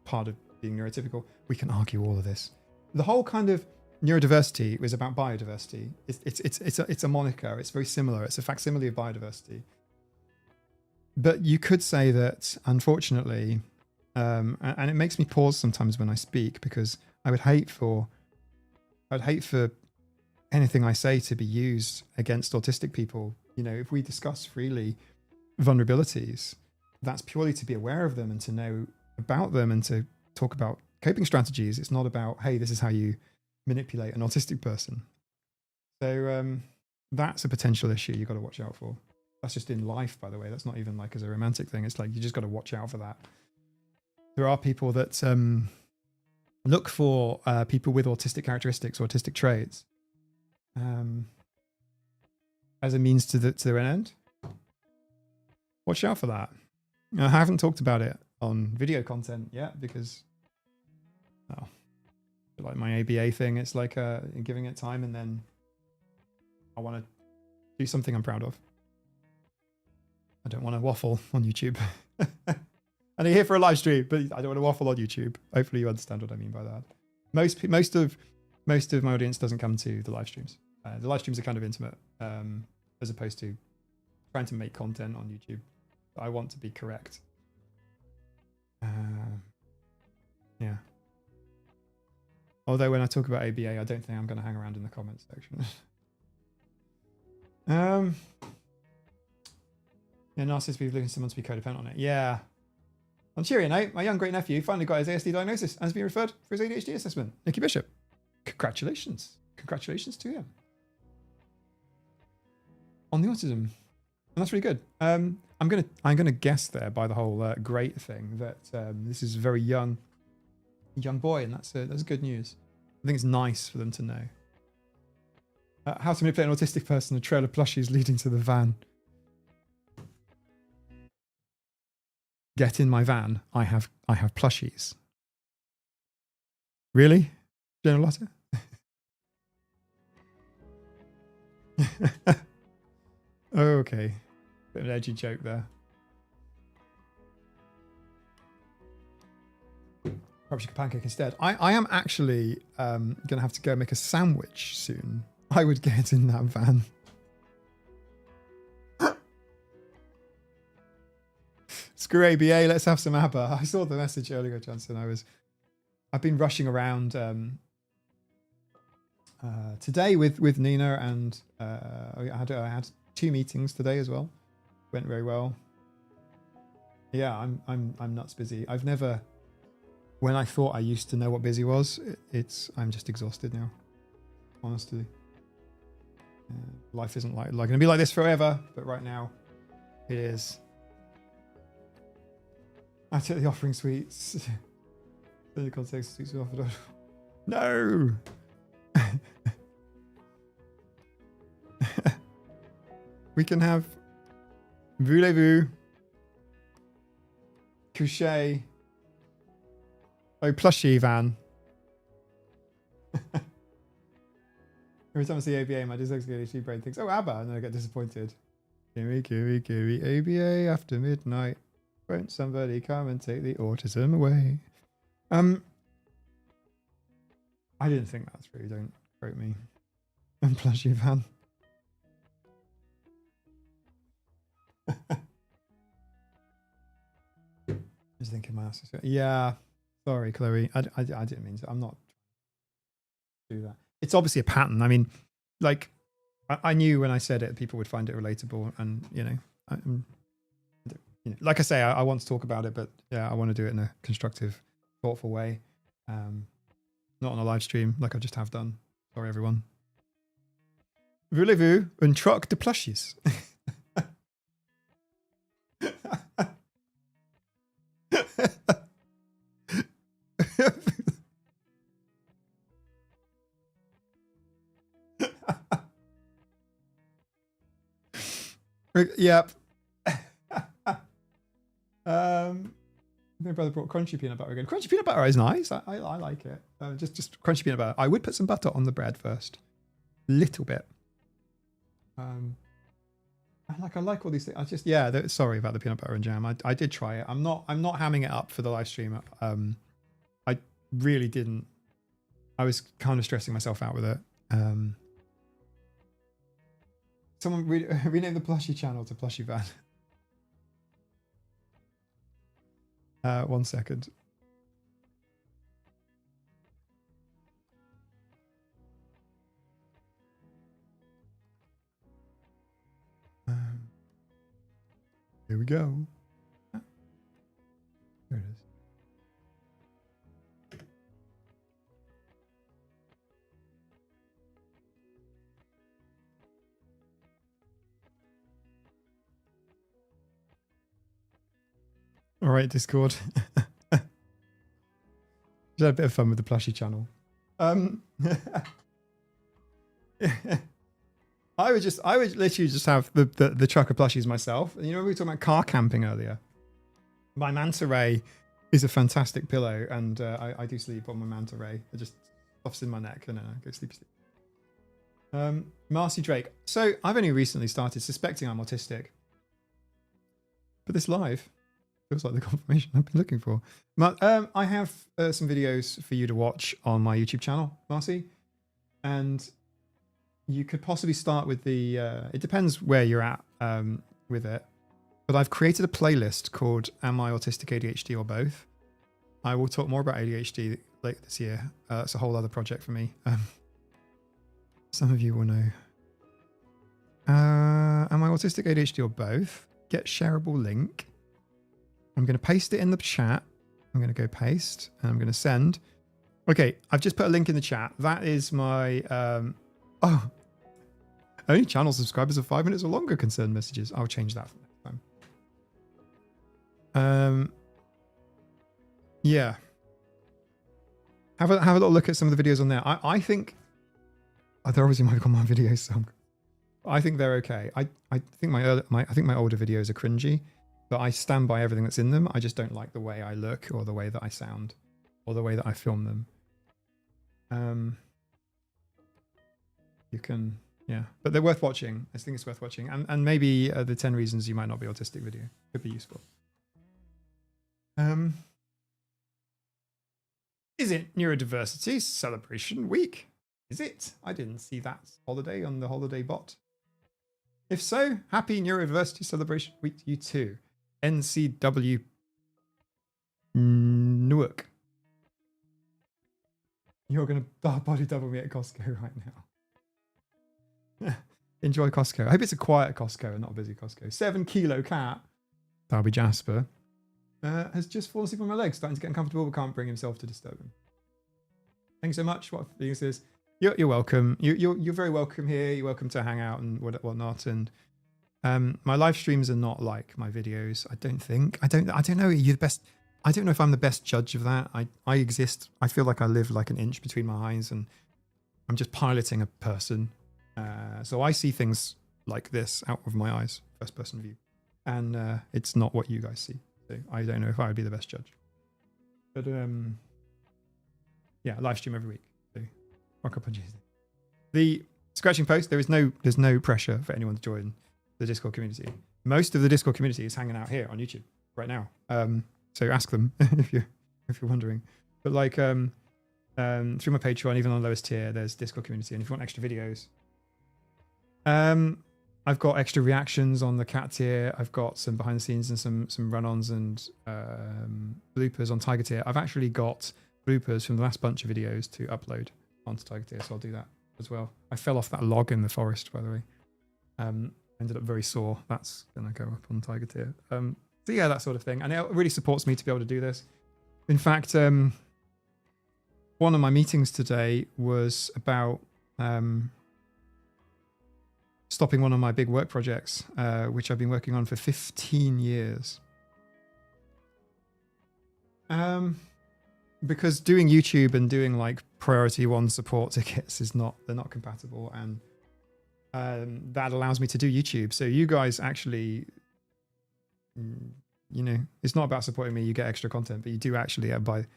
part of being neurotypical. We can argue all of this. The whole kind of neurodiversity was about biodiversity. It's a moniker. It's very similar. It's a facsimile of biodiversity. But you could say that, unfortunately, and it makes me pause sometimes when I speak, because I would hate for anything I say to be used against autistic people. You know, if we discuss freely vulnerabilities, that's purely to be aware of them and to know about them and to talk about coping strategies. It's not about, hey, this is how you manipulate an autistic person. So that's a potential issue you've got to watch out for. That's just in life, by the way. That's not even like as a romantic thing. It's like you just got to watch out for that. There are people that look for people with autistic characteristics, autistic traits, as a means to their end. Watch out for that. I haven't talked about it on video content yet because, like my ABA thing, it's like giving it time, and then I want to do something I'm proud of. I don't want to waffle on YouTube. And I'm here for a live stream, but I don't want to waffle on YouTube. Hopefully you understand what I mean by that. Most of my audience doesn't come to the live streams. The live streams are kind of intimate, as opposed to trying to make content on YouTube. I want to be correct. Yeah. Although when I talk about ABA, I don't think I'm going to hang around in the comments section. Yeah, narcissist people looking for someone to be codependent on it. Yeah. On cheery note, my young great nephew finally got his ASD diagnosis and has been referred for his ADHD assessment. Nicky Bishop. Congratulations. Congratulations to him. On the autism. And that's really good. I'm gonna guess there by the whole great thing that this is a very young boy, and that's good news. I think it's nice for them to know. How to manipulate an autistic person, a trail of plushies leading to the van. Get in my van. I have plushies. Really? General Lotta? Okay. Bit of an edgy joke there. Perhaps you could pancake instead. I am actually going to have to go make a sandwich soon. I would get in that van. Screw ABA, let's have some ABBA. I saw the message earlier, Johnson. I've been rushing around today with Nina, and I had 2 meetings today as well. Went very well. Yeah, I'm nuts busy. I've never, when I thought I used to know what busy was, I'm just exhausted now. honestly. Life isn't like going to be like this forever, but right now it is. I took the offering sweets. In the context, sweets were offered. No. We can have voulez-vous, coucher, oh plushie van. Every time I see ABA, my dyslexic ADHD brain thinks, oh ABBA, and then I get disappointed. Gimme, gimme, gimme, ABA after midnight. Won't somebody come and take the autism away? I didn't think that through. Don't quote me. And plushie van. Just thinking my ass is... Yeah. Sorry, Chloe. I didn't mean to. I'm not do that. It's obviously a pattern. I mean, like, I knew when I said it, people would find it relatable, and you know, like I say, I want to talk about it, but yeah, I want to do it in a constructive, thoughtful way, not on a live stream like I just have done. Sorry, everyone. Voulez-vous un truc de plushies? Yep. My brother brought crunchy peanut butter again. Crunchy peanut butter is nice. I like it. Just crunchy peanut butter. I would put some butter on the bread first, little bit. I like all these things. Sorry about the peanut butter and jam. I did try it. I'm not hamming it up for the live stream. I really didn't. I was kind of stressing myself out with it. Someone rename the plushie channel to plushie van. 1 second. Here we go. There it is. All right, Discord. Just had a bit of fun with the plushie channel. I would literally just have the truck of plushies myself. And you know, we were talking about car camping earlier. My manta ray is a fantastic pillow, and I do sleep on my manta ray. It just stuffs in my neck, and then I go sleep. Marcy Drake. So I've only recently started suspecting I'm autistic, but this live feels like the confirmation I've been looking for. I have some videos for you to watch on my YouTube channel, Marcy, and you could possibly start with the, it depends where you're at with it, but I've created a playlist called Am I Autistic, ADHD, or Both? I will talk more about ADHD later this year. It's a whole other project for me. Some of you will know. Am I Autistic, ADHD, or Both? Get shareable link. I'm going to paste it in the chat. I'm going to go paste, and I'm going to send. Okay, I've just put a link in the chat. That is my... only channel subscribers of 5 minutes or longer concern messages. I'll change that for next time. Yeah. Have a little look at some of the videos on there. I think they're obviously my command videos, so I think they're okay. I think my older videos are cringy, but I stand by everything that's in them. I just don't like the way I look, or the way that I sound, or the way that I film them. You can, yeah, but they're worth watching. I think it's worth watching, and maybe the 10 reasons you might not be autistic video could be useful. Is it Neurodiversity Celebration Week? Is it? I didn't see that holiday on the holiday bot. If so, happy Neurodiversity Celebration Week to you too. NCW Newark. You're going to body double me at Costco right now. Enjoy Costco. I hope it's a quiet Costco and not a busy Costco. 7 kilo cat, that'll be Jasper, has just fallen asleep on my legs, starting to get uncomfortable, but can't bring himself to disturb him. Thanks so much. What Phoenix is. You're welcome. You're very welcome here. You're welcome to hang out and whatnot. And my live streams are not like my videos. I don't think. I don't know. You're the best. I don't know if I'm the best judge of that. I exist. I feel like I live like an inch between my eyes, and I'm just piloting a person. So I see things like this out of my eyes, first person view, and it's not what you guys see. So I don't know if I would be the best judge. But yeah, live stream every week. So rock up on Tuesday. The scratching post. There's no pressure for anyone to join the Discord community. Most of the Discord community is hanging out here on YouTube right now. So ask them if you're wondering. But like through my Patreon, even on the lowest tier, there's Discord community. And if you want extra videos, I've got extra reactions on the cat tier. I've got some behind the scenes and some run-ons and bloopers on Tiger tier. I've actually got bloopers from the last bunch of videos to upload onto Tiger tier, so I'll do that as well. I fell off that log in the forest, by the way. Ended up very sore. That's gonna go up on Tiger tier. So yeah, that sort of thing, and it really supports me to be able to do this. In fact, one of my meetings today was about stopping one of my big work projects, which I've been working on for 15 years. Because doing YouTube and doing like priority 1 support tickets they're not compatible, and that allows me to do YouTube. So you guys actually, you know, it's not about supporting me. You get extra content, but you do actually by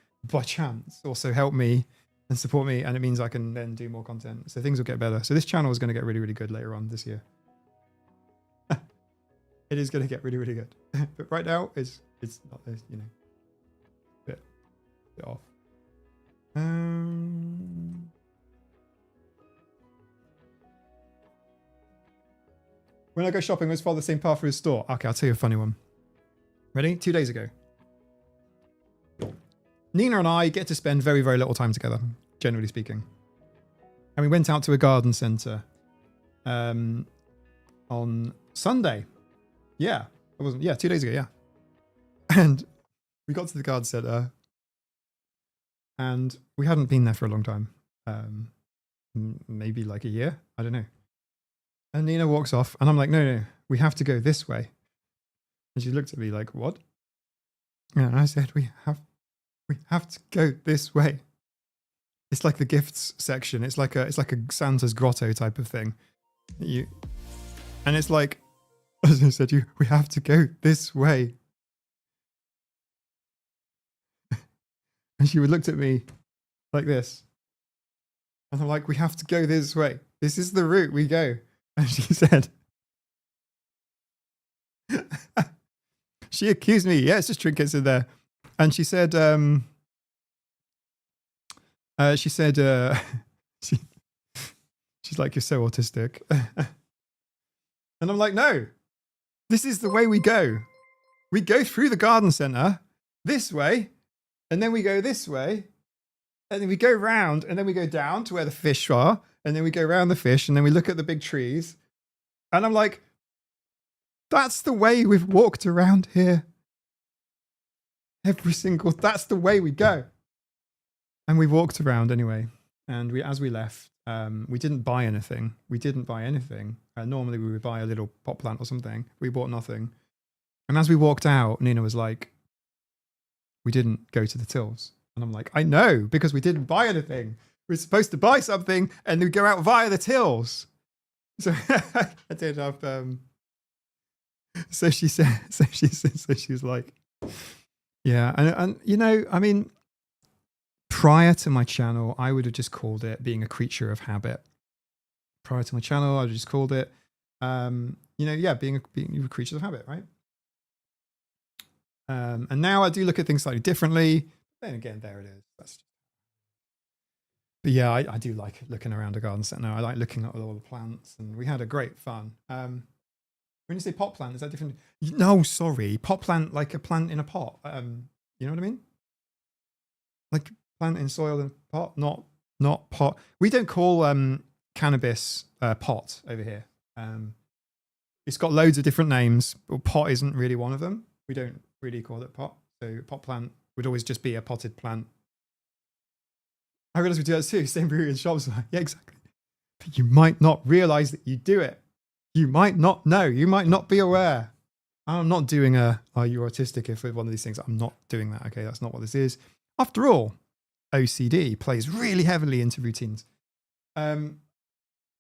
chance also help me and support me, and it means I can then do more content. So things will get better. So this channel is going to get really, really good later on this year. It is going to get really, really good. But right now, it's not, you know, bit off. When I go shopping, I always follow the same path for his store. Okay, I'll tell you a funny one. Ready? 2 days ago. Nina and I get to spend very, very little time together, generally speaking. And we went out to a garden centre on Sunday. Yeah. It wasn't, yeah, 2 days ago, yeah. And we got to the garden centre and we hadn't been there for a long time. Maybe like a year. I don't know. And Nina walks off and I'm like, no, we have to go this way. And she looked at me like, what? And I said, we have to go this way. It's like the gifts section. It's like a Santa's grotto type of thing. And it's like, as I said, we have to go this way. And she would looked at me like this. And I'm like, we have to go this way. This is the route we go. And she said, she accused me. Yeah, it's just trinkets in there. And she said, she's like, you're so autistic. And I'm like, no, this is the way we go. We go through the garden centre this way, and then we go this way, and then we go round, and then we go down to where the fish are, and then we go around the fish, and then we look at the big trees. And I'm like, that's the way we've walked around here. That's the way we go. And we walked around anyway. And as we left, we didn't buy anything. Normally we would buy a little pot plant or something. We bought nothing. And as we walked out, Nina was like, we didn't go to the tills. And I'm like, I know, because we didn't buy anything. We're supposed to buy something and then go out via the tills. So I did have, so she said, so she was like, yeah. And you know, I mean, prior to my channel, I would have just called it being a creature of habit. Prior to my channel, I would have just called it, you know, yeah, being a creature of habit, right? And now I do look at things slightly differently. Then again, there it is. But yeah, I do like looking around a garden centre now. I like looking at all the plants, and we had a great fun. When you say pot plant, is that different? No, sorry, pot plant, like a plant in a pot. You know what I mean? Like plant in soil in a pot, not pot. We don't call cannabis pot over here. It's got loads of different names, but pot isn't really one of them. We don't really call it pot. So pot plant would always just be a potted plant. I realize we do that too. Same brewery in shops. Yeah, exactly. But you might not realize that you do it. You might not know. You might not be aware. I'm not doing a, are you autistic if one of these things? I'm not doing that. Okay, that's not what this is. After all, OCD plays really heavily into routines. And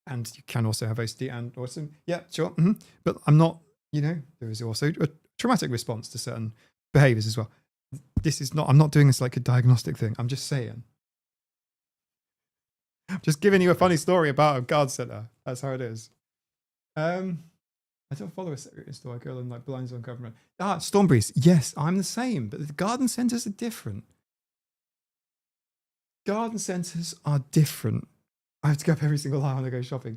you can also have OCD and autism. Yeah, sure. But I'm not, there is also a traumatic response to certain behaviors as well. This is not, I'm not doing this like a diagnostic thing. I'm just saying. I'm just giving you a funny story about a garden centre. That's how it is. I don't follow a store. I go on like blinds on government. Stormberries. Yes, I'm the same, but the garden centres are different. Garden centres are different. I have to go up every single aisle when I go shopping.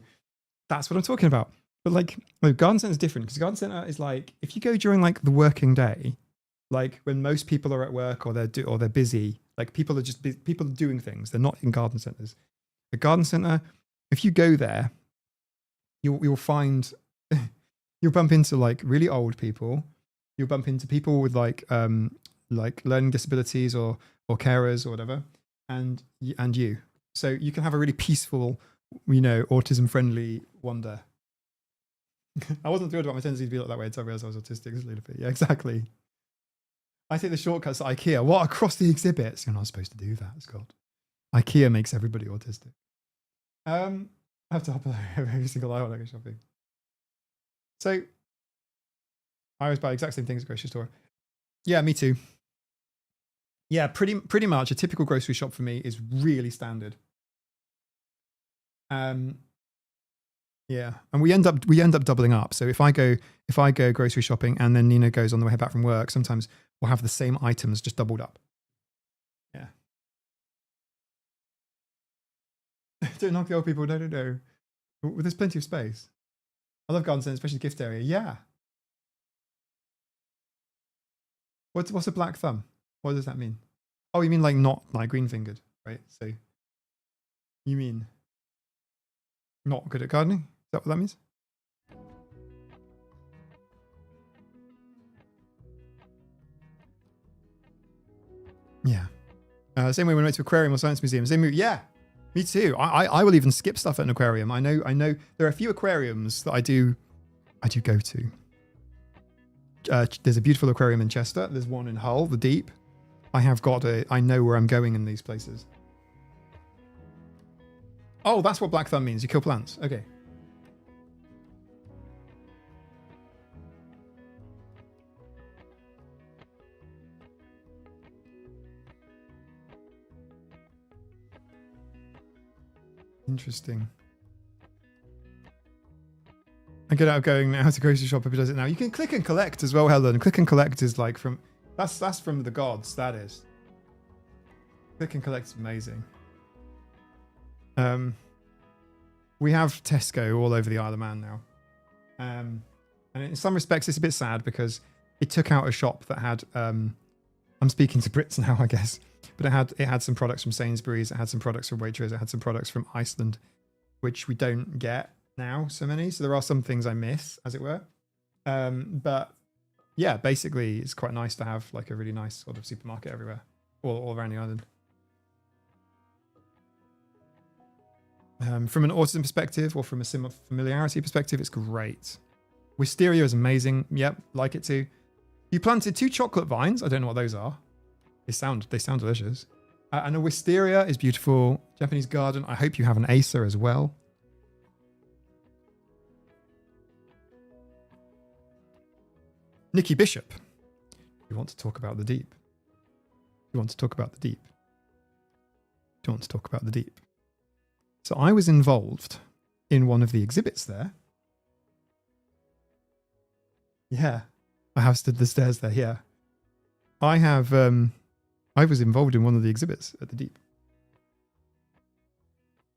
That's what I'm talking about. But like, no, garden centre is different because garden centre is like, if you go during like the working day, like when most people are at work or they're busy, like people are just people are doing things. They're not in garden centres. The garden centre, if you go there, you'll find you'll bump into like really old people. You'll bump into people with like learning disabilities or carers or whatever, and you. So you can have a really peaceful, autism friendly wander. I wasn't thrilled about my tendency to be like that way until I realized I was autistic. Yeah, exactly. I take the shortcuts at IKEA. What, across the exhibits? You're not supposed to do that, Scott. IKEA makes everybody autistic. I have to hop every single aisle when I go shopping. So I always buy the exact same things at the grocery store. Yeah, me too. Yeah, pretty much a typical grocery shop for me is really standard. Yeah, and we end up doubling up. So if I go grocery shopping and then Nina goes on the way back from work, sometimes we'll have the same items just doubled up. Yeah. Don't knock the old people. No. There's plenty of space. I love garden centers, especially the gift area. Yeah. What's a black thumb? What does that mean? Oh, you mean like not like green fingered, right? So you mean not good at gardening? Is that what that means? Yeah. Same way when I went to aquarium or science museum. Same way, yeah. Me too. I will even skip stuff at an aquarium. I know there are a few aquariums that I do go to. There's a beautiful aquarium in Chester. There's one in Hull, the Deep. I know where I'm going in these places. Oh, that's what black thumb means. You kill plants. Okay. Interesting. I get out of going now to grocery shop. Who does it now? You can click and collect as well, Helen. Click and collect is like that's from the gods. That is. Click and collect is amazing. We have Tesco all over the Isle of Man now. And in some respects, it's a bit sad because it took out a shop that had. I'm speaking to Brits now, I guess. But it had some products from Sainsbury's, it had some products from Waitrose, it had some products from Iceland, which we don't get now so many. So there are some things I miss, as it were. But yeah, basically it's quite nice to have like a really nice sort of supermarket everywhere, all around the island. From an autism perspective or from a familiarity perspective, it's great. Wisteria is amazing. Yep, like it too. You planted 2 chocolate vines. I don't know what those are. They sound delicious. And a wisteria is beautiful. Japanese garden. I hope you have an Acer as well. Nikki Bishop. You want to talk about the deep? You want to talk about the deep? Do you want to talk about the deep? So I was involved in one of the exhibits there. Yeah. I have stood the stairs there. Yeah. I was involved in one of the exhibits at the Deep.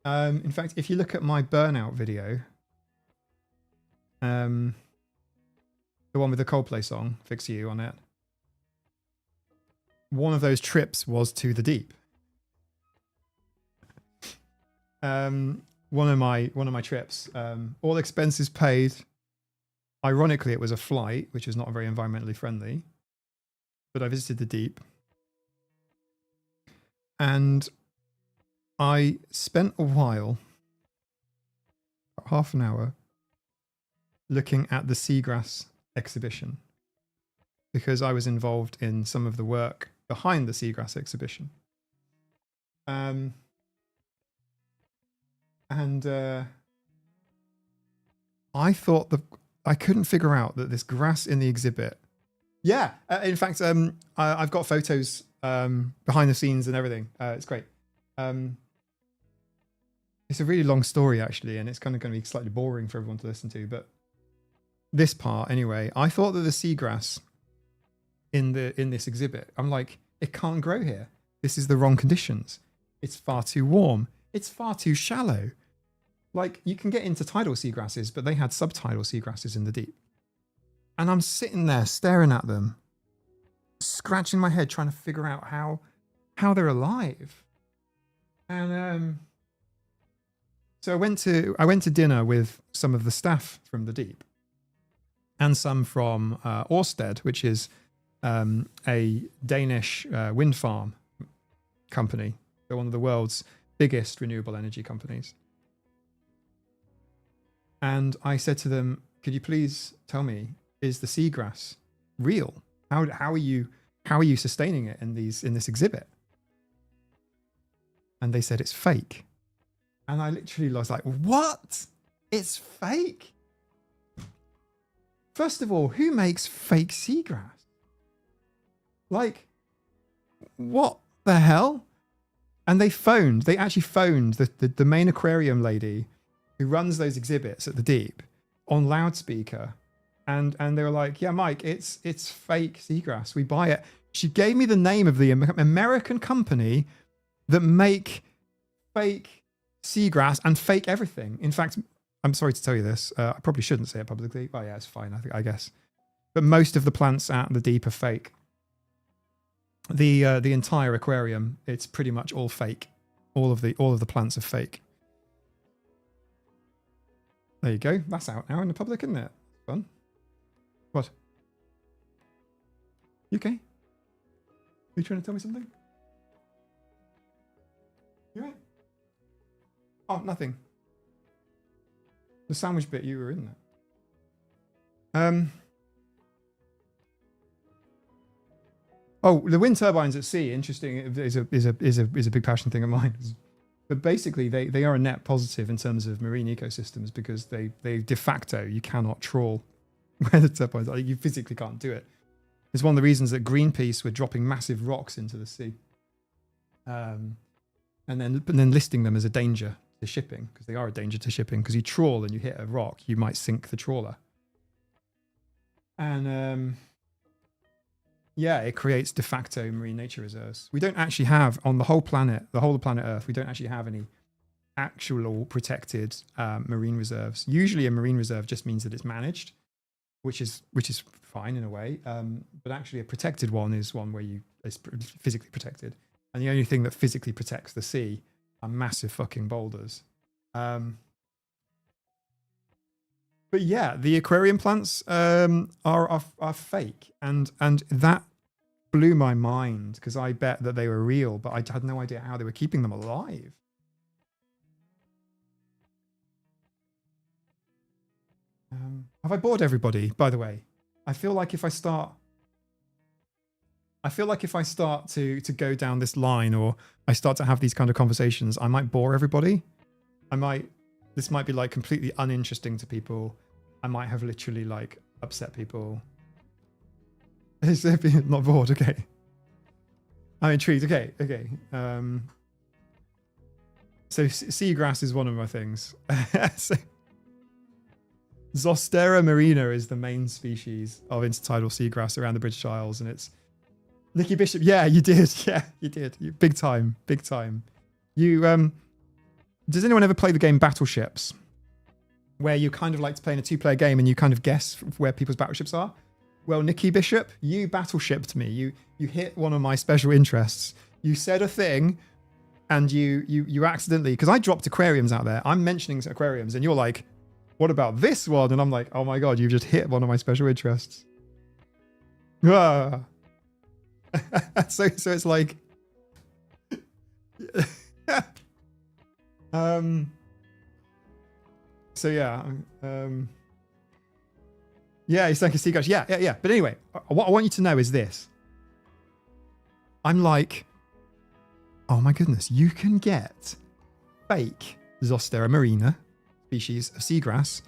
In fact, if you look at my burnout video, the one with the Coldplay song, Fix You, on it, one of those trips was to the Deep. One of my trips, all expenses paid. Ironically, it was a flight, which is not very environmentally friendly, but I visited the Deep. And I spent a while, half an hour, looking at the seagrass exhibition because I was involved in some of the work behind the seagrass exhibition. And I thought I couldn't figure out that this grass in the exhibit. Yeah, in fact, I've got photos behind the scenes and everything. It's great. It's a really long story actually, and it's kind of going to be slightly boring for everyone to listen to. But this part, anyway, I thought that the seagrass in this exhibit, I'm like, it can't grow here. This is the wrong conditions. It's far too warm. It's far too shallow. Like, you can get into tidal seagrasses, but they had subtidal seagrasses in the deep. And I'm sitting there staring at them, scratching my head, trying to figure out how they're alive. And so I went to dinner with some of the staff from the deep, and some from Ørsted, which is a Danish wind farm company. They're one of the world's biggest renewable energy companies. And I said to them, could you please tell me, is the seagrass real? How are you sustaining it in this exhibit? And they said it's fake. And I literally was like, what? It's fake? First of all, who makes fake seagrass? Like, what the hell? And they actually phoned the main aquarium lady who runs those exhibits at the deep on loudspeaker. And they were like, yeah, Mike, it's fake seagrass. We buy it. She gave me the name of the American company that make fake seagrass and fake everything. In fact, I'm sorry to tell you this. I probably shouldn't say it publicly. Well, yeah, it's fine. I guess. But most of the plants at the deep are fake. The entire aquarium, it's pretty much all fake. All of the plants are fake. There you go. That's out now in the public, isn't it? Fun. What? You okay? Are you trying to tell me something? You right? Oh, nothing. The sandwich bit you were in there. Oh, the wind turbines at sea, interesting, is a big passion thing of mine. But basically, they are a net positive in terms of marine ecosystems because they de facto, you cannot trawl where the turbines are. You physically can't do it. It's one of the reasons that Greenpeace were dropping massive rocks into the sea. And then listing them as a danger to shipping, because they are a danger to shipping, because you trawl and you hit a rock, you might sink the trawler. And yeah, it creates de facto marine nature reserves. We don't actually have, on the whole of planet Earth, we don't actually have any actual protected marine reserves. Usually a marine reserve just means that it's managed, which is fine in a way. But actually a protected one is one where it's physically protected. And the only thing that physically protects the sea are massive fucking boulders. But yeah, the aquarium plants are fake, and that blew my mind because I bet that they were real, but I had no idea how they were keeping them alive. Have I bored everybody? By the way, I feel like if I start to go down this line, or I start to have these kind of conversations, I might bore everybody. This might be like completely uninteresting to people. I might have literally like upset people. Is there being not bored? Okay. I'm intrigued. Okay. So seagrass is one of my things. So, Zostera marina is the main species of intertidal seagrass around the British Isles, and it's Nikki Bishop. Yeah, you did. Yeah, you did. Big time. You does anyone ever play the game Battleships, where you kind of like to play in a 2-player game and you kind of guess where people's battleships are? Well, Nikki Bishop, you battleshipped me. You hit one of my special interests. You said a thing, and you accidentally, because I dropped aquariums out there. I'm mentioning aquariums, and you're like, "What about this one?" And I'm like, "Oh my god, you've just hit one of my special interests." Ah. So it's like, So yeah, yeah, he's like a seagull. Yeah. But anyway, what I want you to know is this. I'm like, oh my goodness, you can get fake Zostera marina, species of seagrass.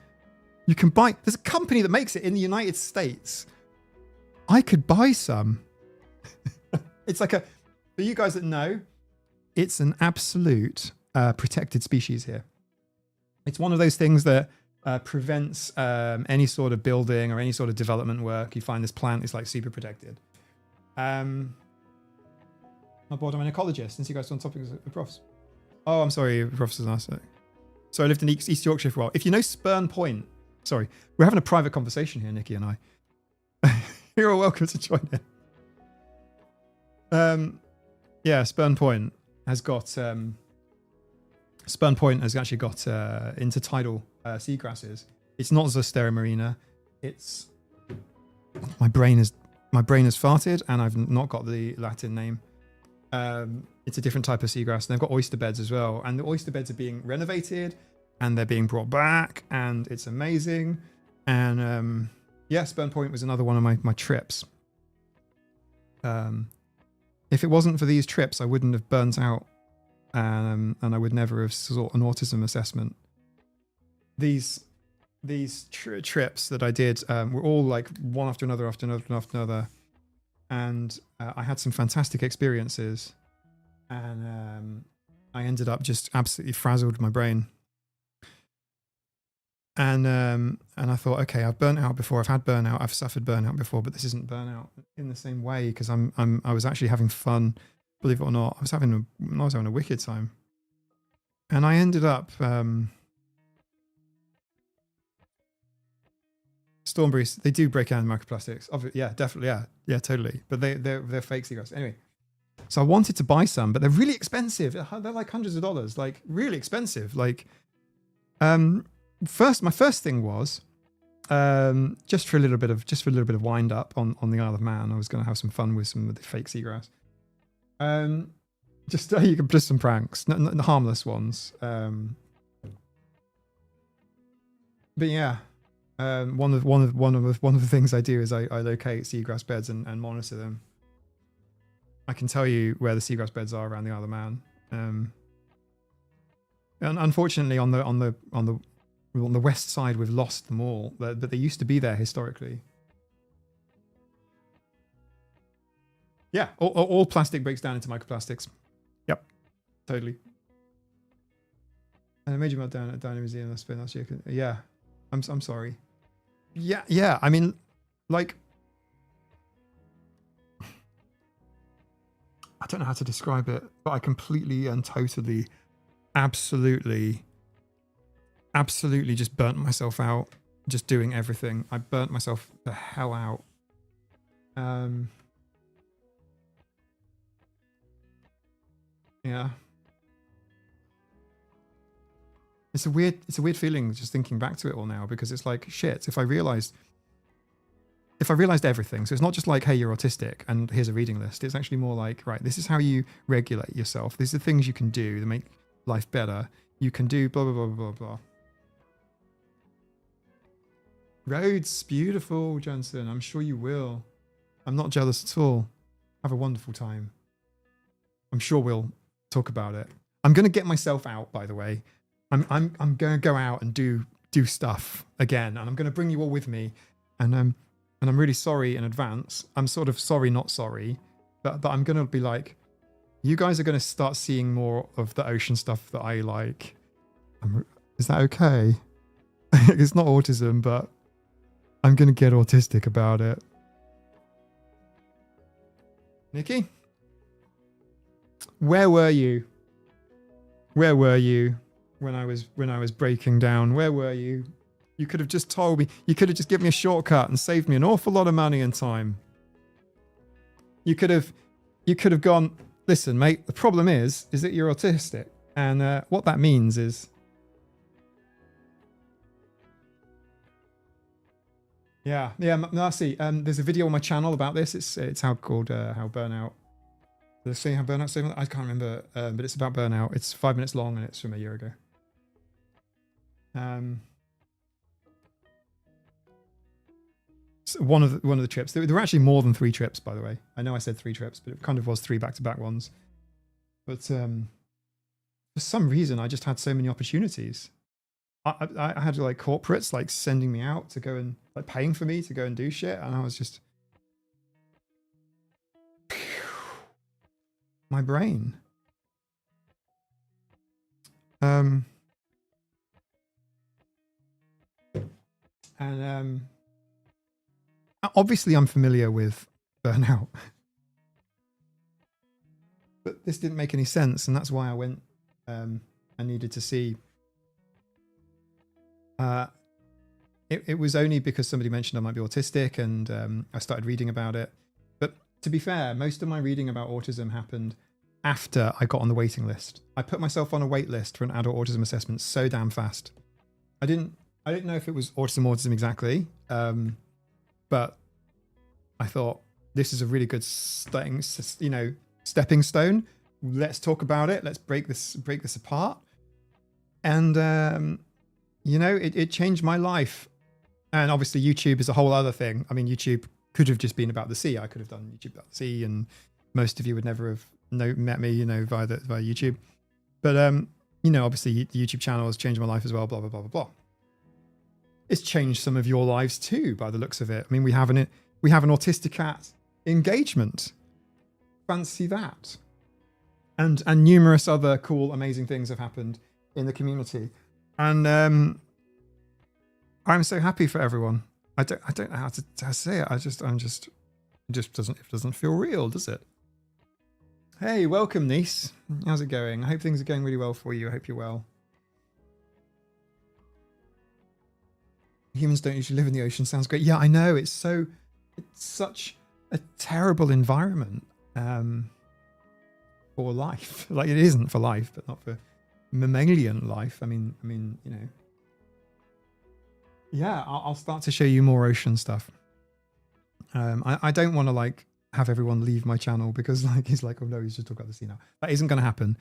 You can buy, there's a company that makes it in the United States. I could buy some. It's like for you guys that know, it's an absolute protected species here. It's one of those things that prevents any sort of building or any sort of development work. You find this plant is like super protected. My board, I'm an ecologist, since you guys are on topics of profs. Oh, I'm sorry, professors asked. So I lived in East Yorkshire for a while. If you know Spurn Point, sorry, we're having a private conversation here, Nikki and I. You're all welcome to join in. Yeah, Spurn Point has got actually got intertidal seagrasses. It's not Zostera marina. It's my brain has farted and I've not got the Latin name. It's a different type of seagrass. And they've got oyster beds as well. And the oyster beds are being renovated and they're being brought back and it's amazing. And yeah, Spurn Point was another one of my trips. If it wasn't for these trips, I wouldn't have burnt out and I would never have sought an autism assessment. These trips that I did were all like one after another, after another. And I had some fantastic experiences, and I ended up just absolutely frazzled my brain. And I thought, okay, I've burnt out before. I've had burnout. I've suffered burnout before, but this isn't burnout in the same way because I was actually having fun. Believe it or not, I was having a wicked time, and I ended up. Stormberries, they do break down microplastics. Yeah, definitely. Yeah, totally. But they're fake seagrass. Anyway, so I wanted to buy some, but they're really expensive. They're like hundreds of dollars, like really expensive. Like, my first thing was, just for a little bit of wind up on the Isle of Man. I was going to have some fun with some of the fake seagrass. You can just some pranks, not harmless ones. But yeah. One of the things I do is I locate seagrass beds and monitor them. I can tell you where the seagrass beds are around the Isle of Man. And unfortunately, on the west side, we've lost them all, but they used to be there historically. Yeah, all plastic breaks down into microplastics. Yep, totally. And I made you melt down at Dino Museum last year. Yeah, I'm sorry. Yeah. I mean, like, I don't know how to describe it, but I completely and totally, absolutely just burnt myself out, just doing everything. I burnt myself the hell out. Yeah. It's a weird feeling just thinking back to it all now, because it's like, shit, if I realized everything. So it's not just like, hey, you're autistic and here's a reading list. It's actually more like, right, this is how you regulate yourself. These are the things you can do to make life better. You can do blah, blah, blah, blah, blah. Roads, beautiful, Johnson. I'm sure you will. I'm not jealous at all. Have a wonderful time. I'm sure we'll talk about it. I'm going to get myself out, by the way. I'm going to go out and do stuff again, and I'm going to bring you all with me. And I'm really sorry in advance. I'm sort of sorry, not sorry, but I'm going to be like, you guys are going to start seeing more of the ocean stuff that I like. Is that okay? It's not autism, but I'm going to get autistic about it. Nikki? Where were you? Where were you when I was breaking down? Where were you? You could have just told me. You could have just given me a shortcut and saved me an awful lot of money and time. You could have gone, listen, mate, the problem is that you're autistic. And what that means is, yeah, Marcy, there's a video on my channel about this. It's called How Burnout Let's see how burnout statement. I can't remember, but it's about burnout. It's 5 minutes long and it's from a year ago. So one of the trips. There were actually more than 3 trips, by the way. I know I said 3 trips, but it kind of was 3 back-to-back ones. But for some reason, I just had so many opportunities. I had like corporates like sending me out to go and like paying for me to go and do shit, and I was just my brain. Obviously I'm familiar with burnout, but this didn't make any sense, and that's why I went. I needed to see. It was only because somebody mentioned I might be autistic, and I started reading about it. But to be fair, most of my reading about autism happened after I got on the waiting list. I put myself on a wait list for an adult autism assessment so damn fast. I didn't know if it was autism exactly, but I thought this is a really good stepping stone. Let's talk about it. Let's break this apart. And it changed my life. And obviously YouTube is a whole other thing. I mean, YouTube could have just been about the sea. I could have done YouTube about the sea, and most of you would never have met me, via YouTube. But obviously the YouTube channel has changed my life as well, blah, blah, blah, blah, blah. It's changed some of your lives too, by the looks of it. I mean, we have an Autistic AF engagement. Fancy that. And numerous other cool, amazing things have happened in the community. And I'm so happy for everyone. I don't know how to say it. It doesn't feel real, does it? Hey, welcome, niece. How's it going? I hope things are going really well for you. I hope you're well. Humans don't usually live in the ocean. Sounds great. Yeah, I know. It's such a terrible environment for life. Like, it isn't for life, but not for mammalian life. I mean, yeah, I'll start to show you more ocean stuff. I don't want to like have everyone leave my channel because like he's like, oh no, he's just talking about the sea now. That isn't going to happen.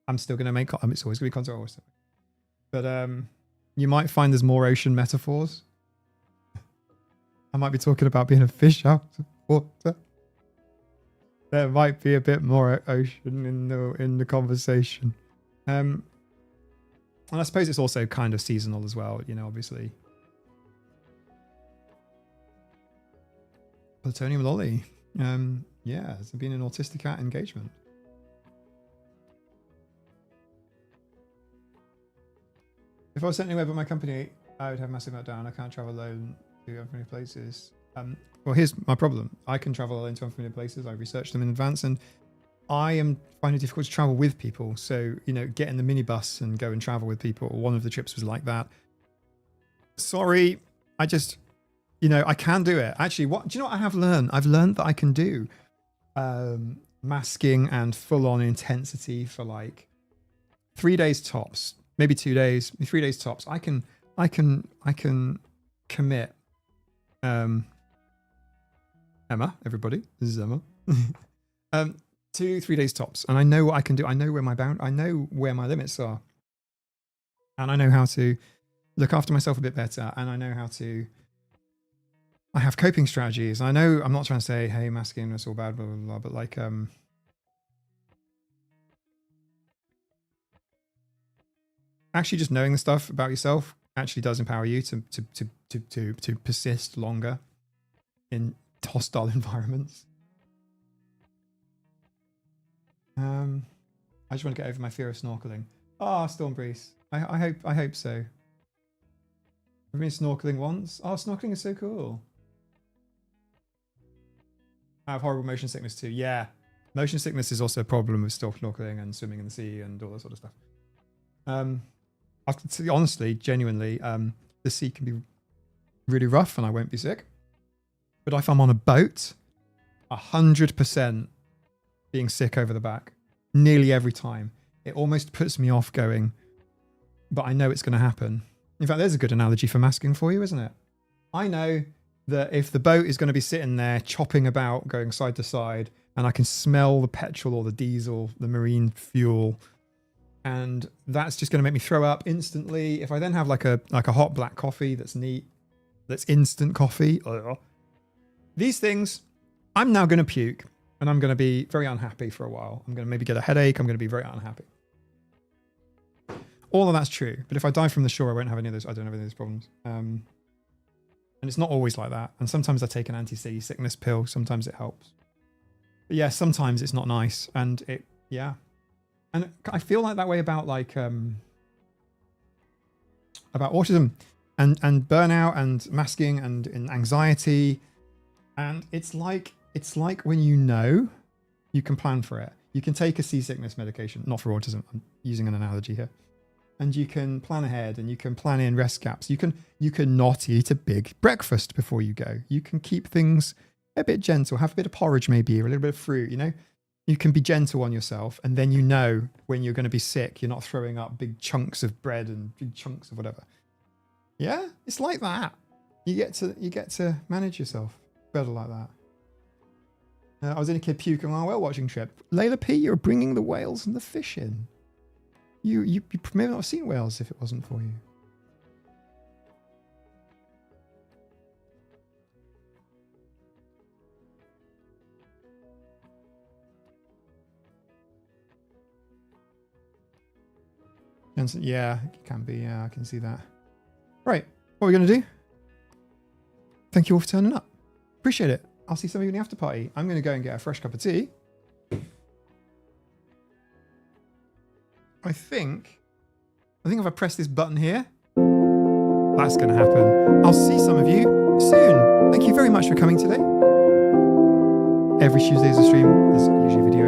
I'm still going to make. It's always going to be content also. But you might find there's more ocean metaphors. I might be talking about being a fish out of water. There might be a bit more ocean in the conversation. And I suppose it's also kind of seasonal as well, obviously. Plutonium Lolly. Yeah, it's been an Autistic AF engagement. If I was sent anywhere but my company, I would have massive meltdown. I can't travel alone to unfamiliar places. Well, here's my problem. I can travel alone to unfamiliar places. I research them in advance, and I am finding it difficult to travel with people. So, get in the minibus and go and travel with people. One of the trips was like that. Sorry, I just, I can do it. Actually, do you know what I have learned? I've learned that I can do masking and full-on intensity for like 3 days tops, maybe 2 days, 3 days tops. I can commit. Emma, everybody, this is Emma. 2-3 days tops, and I know what I can do. I know where I know where my limits are, and I know how to look after myself a bit better, and I know how to. I have coping strategies. I know I'm not trying to say, "Hey, masking is all bad," blah blah blah, but like, actually, just knowing the stuff about yourself actually does empower you to persist longer in hostile environments. I just want to get over my fear of snorkeling. Oh, Storm Breeze. I hope so. I've been snorkeling once. Oh, snorkeling is so cool. I have horrible motion sickness too. Yeah. Motion sickness is also a problem with snorkeling and swimming in the sea and all that sort of stuff. Honestly, genuinely, the sea can be really rough and I won't be sick. But if I'm on a boat, 100% being sick over the back, nearly every time. It almost puts me off going, but I know it's going to happen. In fact, there's a good analogy for masking for you, isn't it? I know that if the boat is going to be sitting there chopping about, going side to side, and I can smell the petrol or the diesel, the marine fuel, and that's just going to make me throw up instantly. If I then have like a hot black coffee that's neat, that's instant coffee, these things, I'm now going to puke, and I'm going to be very unhappy for a while. I'm going to maybe get a headache. I'm going to be very unhappy. All of that's true, but if I dive from the shore, I won't have any of those. I don't have any of those problems. And it's not always like that. And sometimes I take an anti-seasickness pill. Sometimes it helps. But yeah, sometimes it's not nice. And it, yeah. And I feel like that way about like, about autism and burnout and masking and anxiety. And it's like when you know, you can plan for it. You can take a seasickness medication, not for autism. I'm using an analogy here. And you can plan ahead and you can plan in rest gaps. You can not eat a big breakfast before you go. You can keep things a bit gentle, have a bit of porridge maybe, or a little bit of fruit, you know? You can be gentle on yourself, and then you know when you're going to be sick, you're not throwing up big chunks of bread and big chunks of whatever. Yeah, it's like that. You get to manage yourself better like that. I was in a kid puke on our whale watching trip. Layla P, you're bringing the whales and the fish in. You may not have seen whales if it wasn't for you. Yeah, it can be. Yeah, I can see that. Right, what are we going to do? Thank you all for turning up. Appreciate it. I'll see some of you in the after party. I'm going to go and get a fresh cup of tea. I think if I press this button here, that's going to happen. I'll see some of you soon. Thank you very much for coming today. Every Tuesday is a stream. There's usually a video